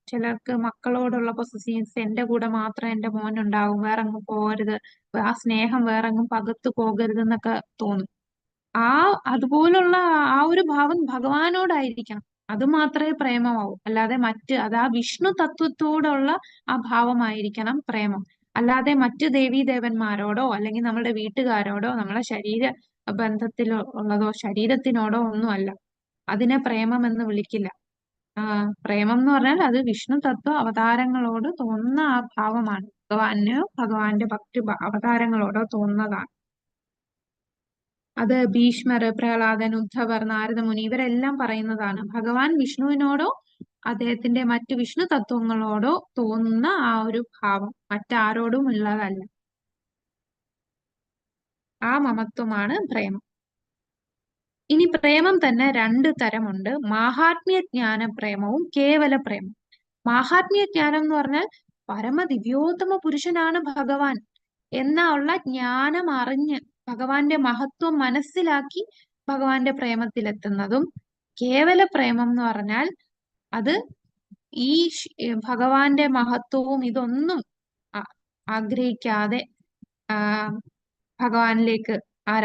ചിലർക്ക് മക്കളോടുള്ള പൊസസീവ്നെസ്, എന്റെ കൂടെ മാത്രം എന്റെ മോൻ ഉണ്ടാവും, വേറെങ്ങും പോകരുത്, ആ സ്നേഹം വേറെങ്ങും പകർത്തു പോകരുത് എന്നൊക്കെ തോന്നും. അതുപോലുള്ള ആ ഒരു ഭാവം ഭഗവാനോടായിരിക്കണം. അത് മാത്രമേ പ്രേമമാവൂ. അല്ലാതെ അത് ആ വിഷ്ണു തത്വത്തോടുള്ള ആ ഭാവമായിരിക്കണം പ്രേമം. അല്ലാതെ മറ്റു ദേവീദേവന്മാരോടോ അല്ലെങ്കിൽ നമ്മുടെ വീട്ടുകാരോടോ നമ്മളെ ശരീര ബന്ധത്തിലുള്ളതോ ശരീരത്തിനോടോ ഒന്നുമല്ല. അതിനെ പ്രേമം എന്ന് വിളിക്കില്ല. പ്രേമം എന്ന് പറഞ്ഞാൽ അത് വിഷ്ണു തത്വ അവതാരങ്ങളോട് തോന്നുന്ന ആ ഭാവമാണ്. ഭഗവാന്റെ ഭക്തി അവതാരങ്ങളോടോ തോന്നുന്നതാണ്. അത് ഭീഷ്മർ, പ്രഹ്ലാദൻ, ഉദ്ധവർ, നാരദമുനി ഇവരെല്ലാം പറയുന്നതാണ്. ഭഗവാൻ വിഷ്ണുവിനോടോ അദ്ദേഹത്തിന്റെ മറ്റു വിഷ്ണു തത്വങ്ങളോടോ തോന്നുന്ന ആ ഒരു ഭാവം മറ്റാരോടും ഉള്ളതല്ല. ആ മമത്വമാണ് പ്രേമം. ഇനി പ്രേമം തന്നെ 2 തരമുണ്ട്. മാഹാത്മ്യജ്ഞാന പ്രേമവും കേവല പ്രേമം. മാഹാത്മ്യജ്ഞാനം എന്ന് പറഞ്ഞാൽ പരമദിവ്യോത്തമ പുരുഷനാണ് ഭഗവാൻ എന്നുള്ള ജ്ഞാനം അറിഞ്ഞ് ഭഗവാന്റെ മഹത്വം മനസ്സിലാക്കി ഭഗവാന്റെ പ്രേമത്തിലെത്തുന്നതും, കേവല പ്രേമം എന്ന് പറഞ്ഞാൽ അത് ഈ ഭഗവാന്റെ മഹത്വവും ഇതൊന്നും ആഗ്രഹിക്കാതെ ഭഗവാനിലേക്ക്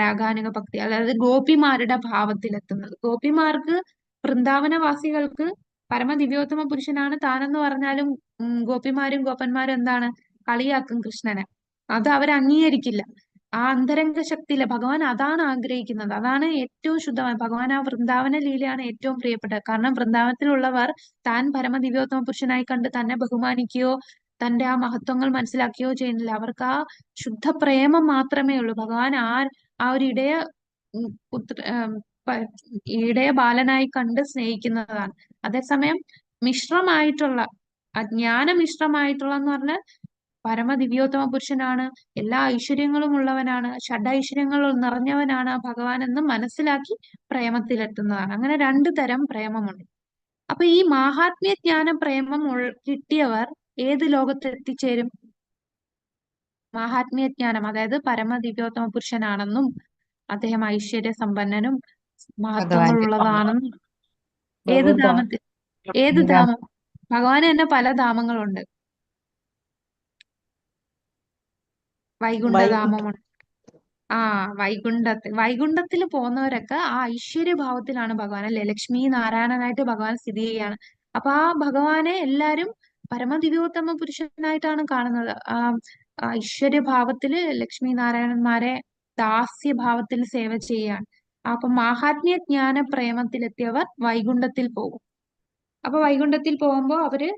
രാഗാനുക ഭക്തി, അതായത് ഗോപിമാരുടെ ഭാവത്തിലെത്തുന്നത്. ഗോപിമാർക്ക്, വൃന്ദാവനവാസികൾക്ക് പരമദിവ്യോത്തമ പുരുഷനാണ് താനെന്ന് പറഞ്ഞാലും ഗോപിമാരും ഗോപന്മാരും എന്താണ്, കളിയാക്കും കൃഷ്ണനെ. അത് അവർ അംഗീകരിക്കില്ല. ആ അന്തരംഗ ശക്തിയിലെ ഭഗവാൻ അതാണ് ആഗ്രഹിക്കുന്നത്. അതാണ് ഏറ്റവും ശുദ്ധമായ ഭഗവാൻ. ആ വൃന്ദാവന ലീലയാണ് ഏറ്റവും പ്രിയപ്പെട്ടത്. കാരണം വൃന്ദാവനത്തിലുള്ളവർ താൻ പരമദിവ്യോത്തമ പുരുഷനായി കണ്ട് തന്നെ ബഹുമാനിക്കുകയോ തന്റെ ആ മഹത്വങ്ങൾ മനസ്സിലാക്കുകയോ ചെയ്യുന്നില്ല. അവർക്ക് ആ ശുദ്ധ പ്രേമം മാത്രമേ ഉള്ളൂ. ഭഗവാൻ ആ ഒരു ഇടയ ബാലനായി കണ്ട് സ്നേഹിക്കുന്നതാണ്. അതേസമയം മിശ്രമായിട്ടുള്ള അജ്ഞാനമിശ്രമായിട്ടുള്ള എന്ന് പറഞ്ഞാൽ പരമദിവ്യോത്തമ പുരുഷനാണ്, എല്ലാ ഐശ്വര്യങ്ങളും ഉള്ളവനാണ്, ഷഡൈശ്വര്യങ്ങൾ നിറഞ്ഞവനാണ് ഭഗവാൻ എന്ന് മനസ്സിലാക്കി പ്രേമത്തിലെത്തുന്നതാണ്. അങ്ങനെ 2 തരം പ്രേമമുണ്ട്. അപ്പൊ ഈ മാഹാത്മ്യജ്ഞാന പ്രേമം കിട്ടിയവർ ഏത് ലോകത്ത് എത്തിച്ചേരും? മാഹാത്മ്യജ്ഞാനം, അതായത് പരമദിവ്യോത്തമ പുരുഷനാണെന്നും അദ്ദേഹം ഐശ്വര്യ സമ്പന്നനും മഹത്വങ്ങളുള്ളതാണെന്നും ഏത് ധാമം? ഭഗവാന് തന്നെ പല ധാമങ്ങളുണ്ട്. വൈകുണ്ഠധാമമുണ്ട്. വൈകുണ്ഠത്തിൽ പോകുന്നവരൊക്കെ ആ ഐശ്വര്യഭാവത്തിലാണ് ഭഗവാൻ, അല്ലെ? ലക്ഷ്മി നാരായണനായിട്ട് ഭഗവാൻ സ്ഥിതി ചെയ്യുകയാണ്. അപ്പൊ ആ ഭഗവാനെ എല്ലാരും പരമദിവ്യോത്തമ പുരുഷനായിട്ടാണ് കാണുന്നത്. ഐശ്വര്യഭാവത്തില് ലക്ഷ്മി നാരായണന്മാരെ ദാസ്യഭാവത്തിൽ സേവ ചെയ്യുകയാണ്. അപ്പൊ മാഹാത്മ്യജ്ഞാന പ്രേമത്തിലെത്തിയവർ വൈകുണ്ഠത്തിൽ പോകും. അപ്പൊ വൈകുണ്ഠത്തിൽ പോകുമ്പോ അവര്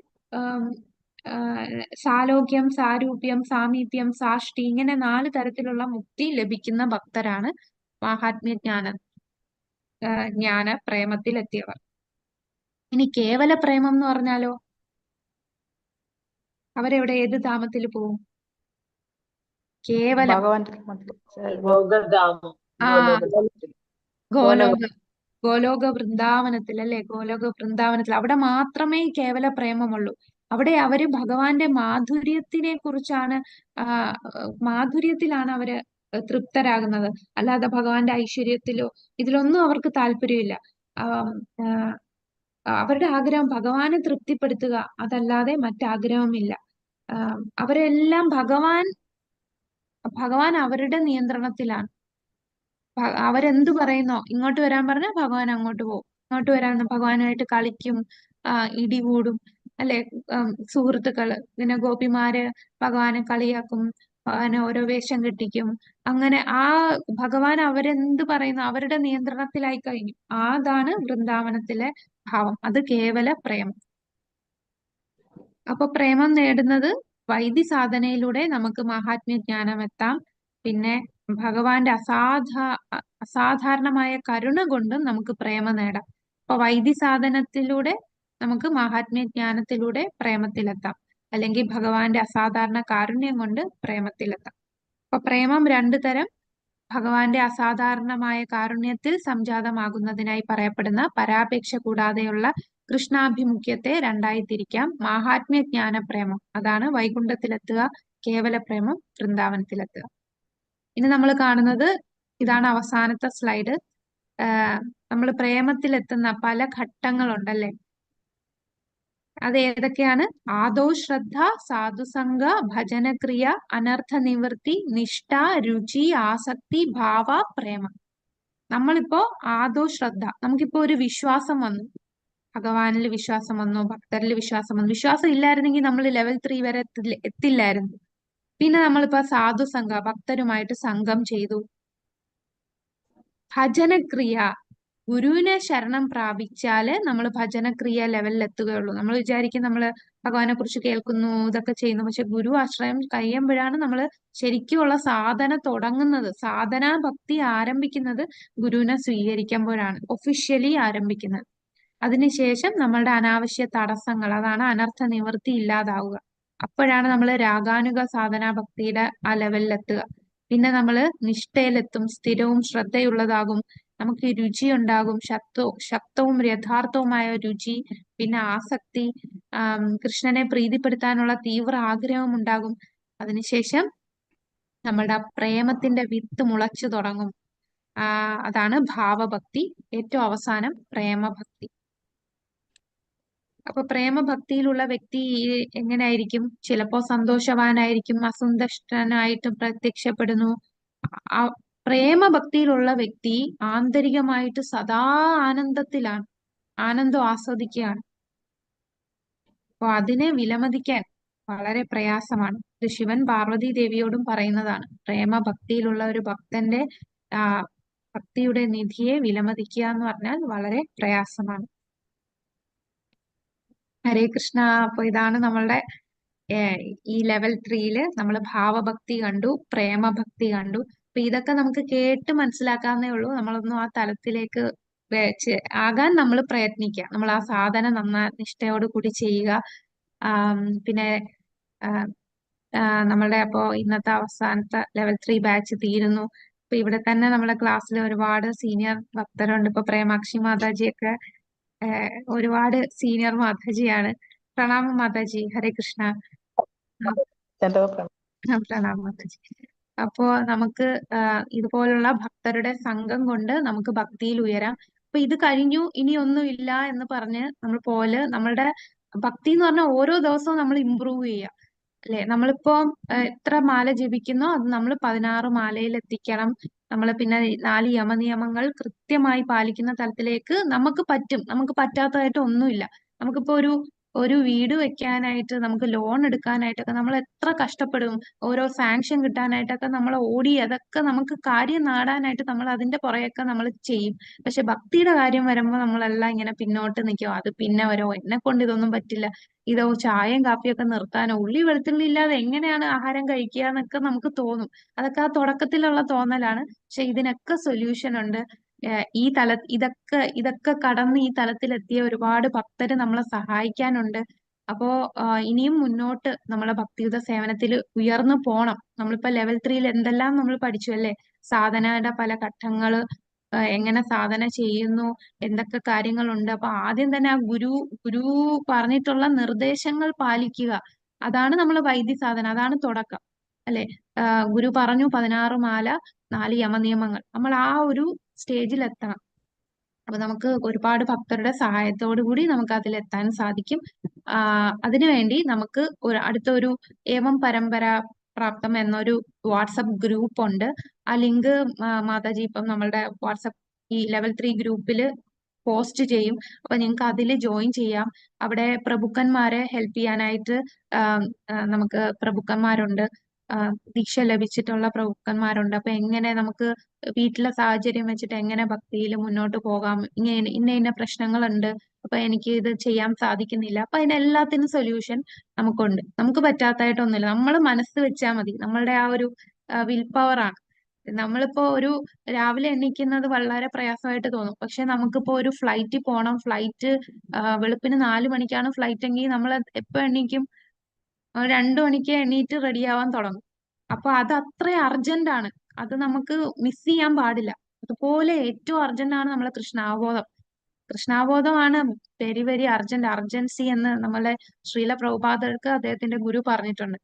സാലോക്യം, സാരൂപ്യം, സാമീപ്യം, സാഷ്ടി ഇങ്ങനെ 4 തരത്തിലുള്ള മുക്തി ലഭിക്കുന്ന ഭക്തരാണ് മാഹാത്മ്യജ്ഞാന പ്രേമത്തിലെത്തിയവർ. ഇനി കേവല പ്രേമം എന്ന് പറഞ്ഞാലോ അവരെവിടെ ഏത് ധാമത്തിൽ പോവും? കേവലം ഭഗവാന്റെ ഗോഗധാമം ആ ഗോലോകധാമത്തിൽ. ഗോലോക ഗോലോക വൃന്ദാവനത്തിൽ അല്ലെ, ഗോലോക വൃന്ദാവനത്തിൽ അവിടെ മാത്രമേ ഈ കേവല പ്രേമമുള്ളൂ. അവിടെ അവര് ഭഗവാന്റെ മാധുര്യത്തിനെ കുറിച്ചാണ് മാധുര്യത്തിലാണ് അവര് തൃപ്തരാകുന്നത്. അല്ലാതെ ഭഗവാന്റെ ഐശ്വര്യത്തിലോ ഇതിലൊന്നും അവർക്ക് താല്പര്യമില്ല. ആം, ആ, അവരുടെ ആഗ്രഹം ഭഗവാനെ തൃപ്തിപ്പെടുത്തുക, അതല്ലാതെ മറ്റാഗ്രഹമില്ല. അവരെല്ലാം ഭഗവാൻ അവരുടെ നിയന്ത്രണത്തിലാണ്. അവരെന്ത് പറയുന്നോ, ഇങ്ങോട്ട് വരാൻ പറഞ്ഞാൽ ഭഗവാൻ അങ്ങോട്ട് പോകും, ഇങ്ങോട്ട് വരാൻ ഭഗവാനുമായിട്ട് കളിക്കും, ഇടികൂടും അല്ലെ. സുഹൃത്തുക്കള് പിന്നെ ഗോപിമാര് ഭഗവാനെ കളിയാക്കും, ഭഗവാനെ ഓരോ വേഷം കെട്ടിക്കും. അങ്ങനെ ഭഗവാൻ അവരെന്ത് പറയുന്നു അവരുടെ നിയന്ത്രണത്തിലായി കഴിഞ്ഞു. അതാണ് വൃന്ദാവനത്തിലെ ഭാവം. അത് കേവല പ്രേമം. അപ്പൊ പ്രേമം നേടുന്നത് വൈദ്യ സാധനയിലൂടെ നമുക്ക് മഹാത്മ്യ ജ്ഞാനം എത്താം. പിന്നെ ഭഗവാന്റെ അസാധാരണമായ കരുണ കൊണ്ടും നമുക്ക് പ്രേമ നേടാം. അപ്പൊ വൈദ്യ സാധനത്തിലൂടെ നമുക്ക് മഹാത്മ്യ ജ്ഞാനത്തിലൂടെ പ്രേമത്തിലെത്താം, അല്ലെങ്കിൽ ഭഗവാന്റെ അസാധാരണ കാരുണ്യം കൊണ്ട് പ്രേമത്തിലെത്താം. അപ്പൊ പ്രേമം രണ്ടു തരം. ഭഗവാന്റെ അസാധാരണമായ കാരുണ്യത്തിൽ സംജാതമാകുന്നതിനായി പറയപ്പെടുന്ന പരാപേക്ഷ കൂടാതെയുള്ള കൃഷ്ണാഭിമുഖ്യത്തെ രണ്ടായി തിരിക്കാം. മാഹാത്മ്യ ജ്ഞാന പ്രേമം അതാണ് വൈകുണ്ഠത്തിലെത്തുക, കേവല പ്രേമം വൃന്ദാവനത്തിലെത്തുക. ഇനി നമ്മൾ കാണുന്നത് ഇതാണ് അവസാനത്തെ സ്ലൈഡ്. നമ്മൾ പ്രേമത്തിലെത്തുന്ന പല ഘട്ടങ്ങളുണ്ടല്ലേ, അത് ഏതൊക്കെയാണ്? ആദോ ശ്രദ്ധ, സാധുസംഗ, ഭജനക്രിയ, അനർത്ഥ നിവൃത്തി, നിഷ്ഠ, രുചി, ആസക്തി, ഭാവ, പ്രേമം. നമ്മളിപ്പോ ആദോ ശ്രദ്ധ, നമുക്കിപ്പോ ഒരു വിശ്വാസം വന്നു, ഭഗവാനിൽ വിശ്വാസം വന്നു, ഭക്തരിൽ വിശ്വാസം വന്നു. വിശ്വാസം ഇല്ലായിരുന്നെങ്കിൽ നമ്മൾ ലെവൽ 3 വരെ എത്തില്ലായിരുന്നു. പിന്നെ നമ്മളിപ്പോ സാധുസംഗ, ഭക്തരുമായിട്ട് സംഘം ചെയ്തു. ഭജനക്രിയ, ഗുരുവിനെ ശരണം പ്രാപിച്ചാല് നമ്മൾ ഭജനക്രിയ ലെവലിൽ എത്തുകയുള്ളൂ. നമ്മൾ വിചാരിക്കും നമ്മൾ ഭഗവാനെ കുറിച്ച് കേൾക്കുന്നു, ഇതൊക്കെ ചെയ്യുന്നു, പക്ഷെ ഗുരു ആശ്രയം കഴിയുമ്പോഴാണ് നമ്മൾ ശരിക്കുമുള്ള സാധന തുടങ്ങുന്നത്. സാധനാ ഭക്തി ആരംഭിക്കുന്നത് ഗുരുവിനെ സ്വീകരിക്കുമ്പോഴാണ് ഒഫീഷ്യലി ആരംഭിക്കുന്നത്. അതിനുശേഷം നമ്മളുടെ അനാവശ്യ തടസ്സങ്ങൾ, അതാണ് അനർത്ഥ നിവൃത്തി, ഇല്ലാതാവുക. അപ്പോഴാണ് നമ്മൾ രാഗാനുഗ സാധനാ ഭക്തിയുടെ ആ ലെവലിലെത്തുക. പിന്നെ നമ്മൾ നിഷ്ഠയിലെത്തും, സ്ഥിരവും ശ്രദ്ധയുള്ളതാകും, നമുക്ക് രുചി ഉണ്ടാകും, ശക്തവും യഥാർത്ഥവുമായ രുചി, പിന്നെ ആസക്തി, കൃഷ്ണനെ പ്രീതിപ്പെടുത്താനുള്ള തീവ്ര ആഗ്രഹം ഉണ്ടാകും. അതിനുശേഷം നമ്മളുടെ പ്രേമത്തിന്റെ വിത്ത് മുളച്ചു തുടങ്ങും. അതാണ് ഭാവഭക്തി. ഏറ്റവും അവസാനം പ്രേമഭക്തി. അപ്പൊ പ്രേമഭക്തിയിലുള്ള വ്യക്തി എങ്ങനെയായിരിക്കും? ചിലപ്പോ സന്തോഷവാനായിരിക്കും, അസന്തുഷ്ടനായിട്ടും പ്രത്യക്ഷപ്പെടുന്നു. പ്രേമഭക്തിയിലുള്ള വ്യക്തി ആന്തരികമായിട്ട് സദാ ആനന്ദത്തിലാണ്, ആനന്ദം ആസ്വദിക്കുകയാണ്. അപ്പൊ അതിനെ വിലമതിക്കാൻ വളരെ പ്രയാസമാണ്. ഇത് ശിവൻ പാർവതി ദേവിയോടും പറയുന്നതാണ്. പ്രേമഭക്തിയിലുള്ള ഒരു ഭക്തന്റെ ഭക്തിയുടെ നിധിയെ വിലമതിക്കുക എന്ന് പറഞ്ഞാൽ വളരെ പ്രയാസമാണ്. ഹരേ കൃഷ്ണ. അപ്പൊ ഇതാണ് നമ്മളുടെ ഈ ലെവൽ 3 നമ്മൾ ഭാവഭക്തി കണ്ടു, പ്രേമഭക്തി കണ്ടു. അപ്പൊ ഇതൊക്കെ നമുക്ക് കേട്ട് മനസ്സിലാക്കാവുന്നേ ഉള്ളൂ. നമ്മളൊന്നും ആ തലത്തിലേക്ക് ആകാൻ നമ്മൾ പ്രയത്നിക്കുക. നമ്മൾ ആ സാധന നിഷ്ഠയോട് കൂടി ചെയ്യുക. പിന്നെ നമ്മളുടെ അപ്പോ ഇന്നത്തെ അവസാനത്തെ ലെവൽ 3 ബാച്ച് തീരുന്നു. അപ്പൊ ഇവിടെ തന്നെ നമ്മുടെ ക്ലാസ്സിൽ ഒരുപാട് സീനിയർ ഭക്തരുണ്ട്. ഇപ്പൊ പ്രേമാക്ഷി മാതാജിയൊക്കെ ഒരുപാട് സീനിയർ മാതാജിയാണ്. പ്രണാമം മാതാജി. ഹരേ കൃഷ്ണ. പ്രണാമം മാതാജി. അപ്പോ നമുക്ക് ഇതുപോലുള്ള ഭക്തരുടെ സംഘം കൊണ്ട് നമുക്ക് ഭക്തിയിൽ ഉയരാം. അപ്പൊ ഇത് കഴിഞ്ഞു, ഇനി ഒന്നുമില്ല എന്ന് പറഞ്ഞ് നമ്മൾ നമ്മളുടെ ഭക്തി എന്ന് പറഞ്ഞാൽ ഓരോ ദിവസവും നമ്മൾ ഇമ്പ്രൂവ് ചെയ്യുക അല്ലെ. നമ്മളിപ്പോ എത്ര മാല ജപിക്കുന്നോ അത് നമ്മൾ 16 മാലയിൽ എത്തിക്കണം. നമ്മൾ പിന്നെ 4 യമനിയമങ്ങൾ കൃത്യമായി പാലിക്കുന്ന തലത്തിലേക്ക് നമുക്ക് പറ്റും. നമുക്ക് പറ്റാത്തതായിട്ട് ഒന്നുമില്ല. നമുക്കിപ്പോ ഒരു വീട് വെക്കാനായിട്ട്, നമുക്ക് ലോൺ എടുക്കാനായിട്ടൊക്കെ നമ്മൾ എത്ര കഷ്ടപ്പെടും. ഓരോ സാങ്ഷൻ കിട്ടാനായിട്ടൊക്കെ നമ്മൾ ഓടി, അതൊക്കെ നമുക്ക് കാര്യം നേടാനായിട്ട് നമ്മൾ അതിന്റെ പുറകെയൊക്കെ നമ്മൾ ചെയ്യും. പക്ഷെ ഭക്തിയുടെ കാര്യം വരുമ്പോൾ നമ്മളെല്ലാം ഇങ്ങനെ പിന്നോട്ട് നിൽക്കും. അത് പിന്നെ എന്നെ കൊണ്ട് ഇതൊന്നും പറ്റില്ല, ഇതോ ചായയും കാപ്പിയൊക്കെ നിർത്താനോ, ഉള്ളി വെളുത്തുള്ളി ഇല്ലാതെ എങ്ങനെയാണ് ആഹാരം കഴിക്കുക എന്നൊക്കെ നമുക്ക് തോന്നും. അതൊക്കെ ആ തുടക്കത്തിലുള്ള തോന്നലാണ്. പക്ഷെ ഇതിനൊക്കെ സൊല്യൂഷൻ ഉണ്ട്. ഇതൊക്കെ കടന്ന് ഈ തലത്തിലെത്തിയ ഒരുപാട് ഭക്തര് നമ്മളെ സഹായിക്കാനുണ്ട്. അപ്പോ ഇനിയും മുന്നോട്ട് നമ്മളെ ഭക്തിയുത സേവനത്തിൽ ഉയർന്നു പോണം. നമ്മളിപ്പോ ലെവൽ 3 എന്തെല്ലാം നമ്മൾ പഠിച്ചു അല്ലേ? സാധനയുടെ പല ഘട്ടങ്ങള്, എങ്ങനെ സാധന ചെയ്യുന്നു, എന്തൊക്കെ കാര്യങ്ങളുണ്ട്. അപ്പൊ ആദ്യം തന്നെ ആ ഗുരു പറഞ്ഞിട്ടുള്ള നിർദ്ദേശങ്ങൾ പാലിക്കുക. അതാണ് നമ്മൾ വൈദ്യസാധന, അതാണ് തുടക്കം അല്ലെ? ഗുരു പറഞ്ഞു 16 മാല 4 യമനിയമങ്ങൾ. നമ്മൾ ആ ഒരു സ്റ്റേജിൽ എത്തണം. അപ്പൊ നമുക്ക് ഒരുപാട് ഭക്തരുടെ സഹായത്തോടു കൂടി നമുക്ക് അതിലെത്താൻ സാധിക്കും. അതിനുവേണ്ടി നമുക്ക് അടുത്ത ഒരു ഏവം പരമ്പര പ്രാപ്തം എന്നൊരു വാട്സപ്പ് ഗ്രൂപ്പ് ഉണ്ട്. ആ ലിങ്ക് മാതാജി ഇപ്പം നമ്മളുടെ വാട്സപ്പ് ഈ ലെവൽ 3 ഗ്രൂപ്പിൽ പോസ്റ്റ് ചെയ്യും. അപ്പൊ നിങ്ങൾക്ക് അതിൽ ജോയിൻ ചെയ്യാം. അവിടെ പ്രഭുക്കന്മാരെ ഹെൽപ്പ് ചെയ്യാനായിട്ട് നമുക്ക് പ്രഭുക്കന്മാരുണ്ട്, ദീക്ഷ ലഭിച്ചിട്ടുള്ള പ്രഭുക്കന്മാരുണ്ട്. അപ്പൊ എങ്ങനെ നമുക്ക് വീട്ടിലെ സാഹചര്യം വെച്ചിട്ട് എങ്ങനെ ഭക്തിയിൽ മുന്നോട്ട് പോകാം, ഇന്ന പ്രശ്നങ്ങളുണ്ട്, അപ്പൊ എനിക്ക് ഇത് ചെയ്യാൻ സാധിക്കുന്നില്ല, അപ്പൊ അതിനെല്ലാത്തിനും സൊല്യൂഷൻ നമുക്കുണ്ട്. നമുക്ക് പറ്റാത്തതായിട്ടൊന്നുമില്ല. നമ്മൾ മനസ്സ് വെച്ചാൽ മതി. നമ്മളുടെ ആ ഒരു വിൽ പവർ ആണ്. നമ്മളിപ്പോ ഒരു രാവിലെ എണീക്കുന്നത് വളരെ പ്രയാസമായിട്ട് തോന്നും. പക്ഷെ നമുക്കിപ്പോ ഒരു ഫ്ലൈറ്റിൽ പോകണം, ഫ്ലൈറ്റ് വെളുപ്പിന് 4 മണിക്കാണ് ഫ്ലൈറ്റ് എങ്കിൽ നമ്മൾ എപ്പോ എണീക്കും? 2 മണിക്ക് എണീറ്റ് റെഡിയാവാൻ തുടങ്ങും. അപ്പൊ അത് അത്ര അർജന്റ് ആണ്. അത് നമുക്ക് മിസ് ചെയ്യാൻ പാടില്ല. അതുപോലെ ഏറ്റവും അർജന്റ് ആണ് നമ്മളെ കൃഷ്ണാവബോധം. കൃഷ്ണാവബോധമാണ് വെരി വെരി അർജൻസി എന്ന് നമ്മളെ ശ്രീല പ്രഭുപാദർക്ക് അദ്ദേഹത്തിന്റെ ഗുരു പറഞ്ഞിട്ടുണ്ട്.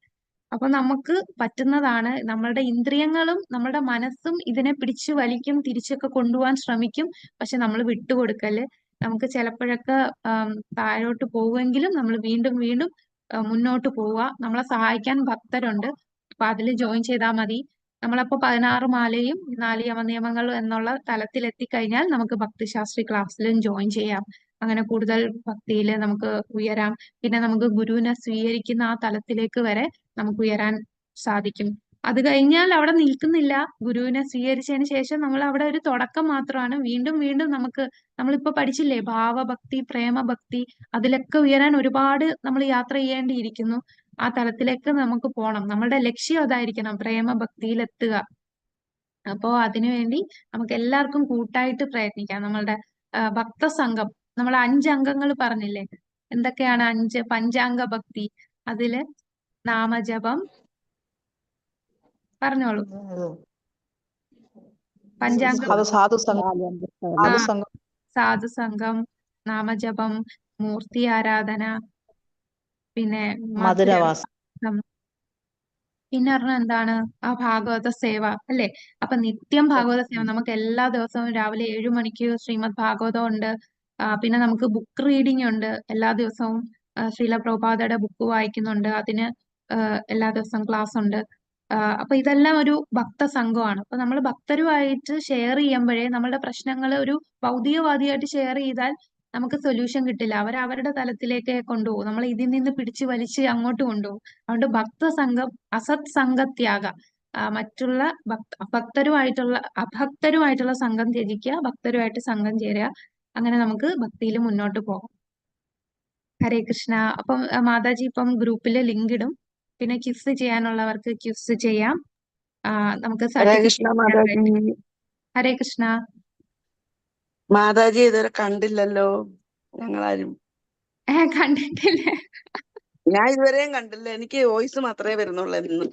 അപ്പൊ നമുക്ക് പറ്റുന്നതാണ്. നമ്മളുടെ ഇന്ദ്രിയങ്ങളും നമ്മളുടെ മനസ്സും ഇതിനെ പിടിച്ചു വലിക്കും, തിരിച്ചൊക്കെ കൊണ്ടുപോകാൻ ശ്രമിക്കും. പക്ഷെ നമ്മൾ വിട്ടുകൊടുക്കല്. നമുക്ക് ചിലപ്പോഴൊക്കെ താഴോട്ട് പോവുമെങ്കിലും നമ്മൾ വീണ്ടും വീണ്ടും മുന്നോട്ട് പോവുക. നമ്മളെ സഹായിക്കാൻ ഭക്തരുണ്ട്. അപ്പൊ അതിൽ ജോയിൻ ചെയ്താൽ മതി. നമ്മളപ്പോ 16 മാലയും 4 യമനിയമങ്ങളും എന്നുള്ള തലത്തിൽ എത്തിക്കഴിഞ്ഞാൽ നമുക്ക് ഭക്തിശാസ്ത്രി ക്ലാസ്സിലും ജോയിൻ ചെയ്യാം. അങ്ങനെ കൂടുതൽ ഭക്തിയിൽ നമുക്ക് ഉയരാം. പിന്നെ നമുക്ക് ഗുരുവിനെ സ്വീകരിക്കുന്ന ആ തലത്തിലേക്ക് വരെ നമുക്ക് ഉയരാൻ സാധിക്കും. അത് കഴിഞ്ഞാൽ അവിടെ നിൽക്കുന്നില്ല. ഗുരുവിനെ സ്വീകരിച്ചതിന് ശേഷം നമ്മൾ അവിടെ ഒരു തുടക്കം മാത്രമാണ്. വീണ്ടും വീണ്ടും നമ്മളിപ്പോ പഠിച്ചില്ലേ, ഭാവഭക്തി, പ്രേമഭക്തി, അതിലൊക്കെ ഉയരാൻ ഒരുപാട് നമ്മൾ യാത്ര ചെയ്യേണ്ടിയിരിക്കുന്നു. ആ തലത്തിലേക്ക് നമുക്ക് പോകണം. നമ്മളുടെ ലക്ഷ്യം അതായിരിക്കണം, പ്രേമഭക്തിയിൽ എത്തുക. അപ്പോ അതിനുവേണ്ടി നമുക്ക് എല്ലാവർക്കും കൂട്ടായിട്ട് പ്രയത്നിക്കാം. നമ്മളുടെ ഭക്തസംഘം, നമ്മൾ 5 അംഗങ്ങൾ പറഞ്ഞില്ലേ, എന്തൊക്കെയാണ് 5 പഞ്ചാംഗ ഭക്തി? അതില് നാമജപം പറഞ്ഞോളൂ. പഞ്ചാംഗ സാധുസംഘം, നാമജപം, മൂർത്തി ആരാധന, പിന്നെ മധുരവാസം, പിന്നെ പറഞ്ഞ എന്താണ് ആ ഭാഗവത സേവ അല്ലെ? അപ്പൊ നിത്യം ഭാഗവത സേവ. നമുക്ക് എല്ലാ ദിവസവും രാവിലെ 7 മണിക്ക് ശ്രീമദ് ഭാഗവതം ഉണ്ട്. പിന്നെ നമുക്ക് ബുക്ക് റീഡിംഗ് ഉണ്ട്. എല്ലാ ദിവസവും ശ്രീല പ്രഭുപാദയുടെ ബുക്ക് വായിക്കുന്നുണ്ട്. അതിന് എല്ലാ ദിവസവും ക്ലാസ് ഉണ്ട്. അപ്പൊ ഇതെല്ലാം ഒരു ഭക്ത സംഘമാണ്. അപ്പൊ നമ്മൾ ഭക്തരുമായിട്ട് ഷെയർ ചെയ്യുമ്പോഴേ നമ്മളുടെ പ്രശ്നങ്ങൾ ഒരു ഭൗതികവാദിയായിട്ട് ഷെയർ ചെയ്താൽ നമുക്ക് സൊല്യൂഷൻ കിട്ടില്ല. അവരുടെ തലത്തിലേക്ക് കൊണ്ടുപോകും. നമ്മൾ ഇതിൽ നിന്ന് പിടിച്ചു വലിച്ച് അങ്ങോട്ട് കൊണ്ടുപോകും. അതുകൊണ്ട് ഭക്തസംഘം, അസത് സംഘത്യാഗ, മറ്റുള്ള അഭക്തരുമായിട്ടുള്ള സംഘം ത്യജിക്കുക, ഭക്തരുമായിട്ട് സംഘം ചേരുക. അങ്ങനെ നമുക്ക് ഭക്തിയിൽ മുന്നോട്ട് പോകാം. ഹരേ കൃഷ്ണ. അപ്പം മാതാജി ഇപ്പം ഗ്രൂപ്പിൽ ലിങ്ക് ഇടും. പിന്നെ ക്വിസ് ചെയ്യാനുള്ളവർക്ക് ക്വിസ് ചെയ്യാം. നമുക്ക് സർട്ടിഫിക്കറ്റ്. ഹരേ കൃഷ്ണ. മാതാജി ഇതുവരെ കണ്ടില്ലല്ലോ ഞങ്ങളാരും. കണ്ടിട്ടില്ല. ഞാൻ ഇതുവരെയും കണ്ടില്ല. എനിക്ക് വോയിസ് മാത്രമേ വരുന്നുള്ളൂ ഇന്ന്.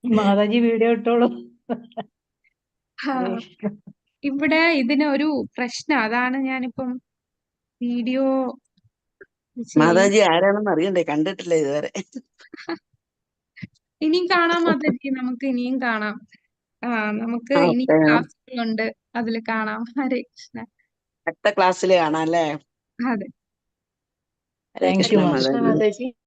മാതാജി വീഡിയോ ഇട്ടോളൂ. ഇവിടെ ഇതിനൊരു പ്രശ്നം, അതാണ് ഞാനിപ്പം വീഡിയോ. മാതാജി ആരാണെന്ന് അറിയണ്ടേ? കണ്ടിട്ടില്ല ഇതുവരെ. ഇനിയും കാണാം മാതാജി, നമുക്ക് ഇനിയും കാണാം. നമുക്ക് ഇനി ക്ലാസ്സുകളുണ്ട്, അതിൽ കാണാം. ഹരേ കൃഷ്ണ. അടുത്ത ക്ലാസ്സിൽ കാണാം അല്ലേ? അതെ. ഹരേ കൃഷ്ണ മാതാജി.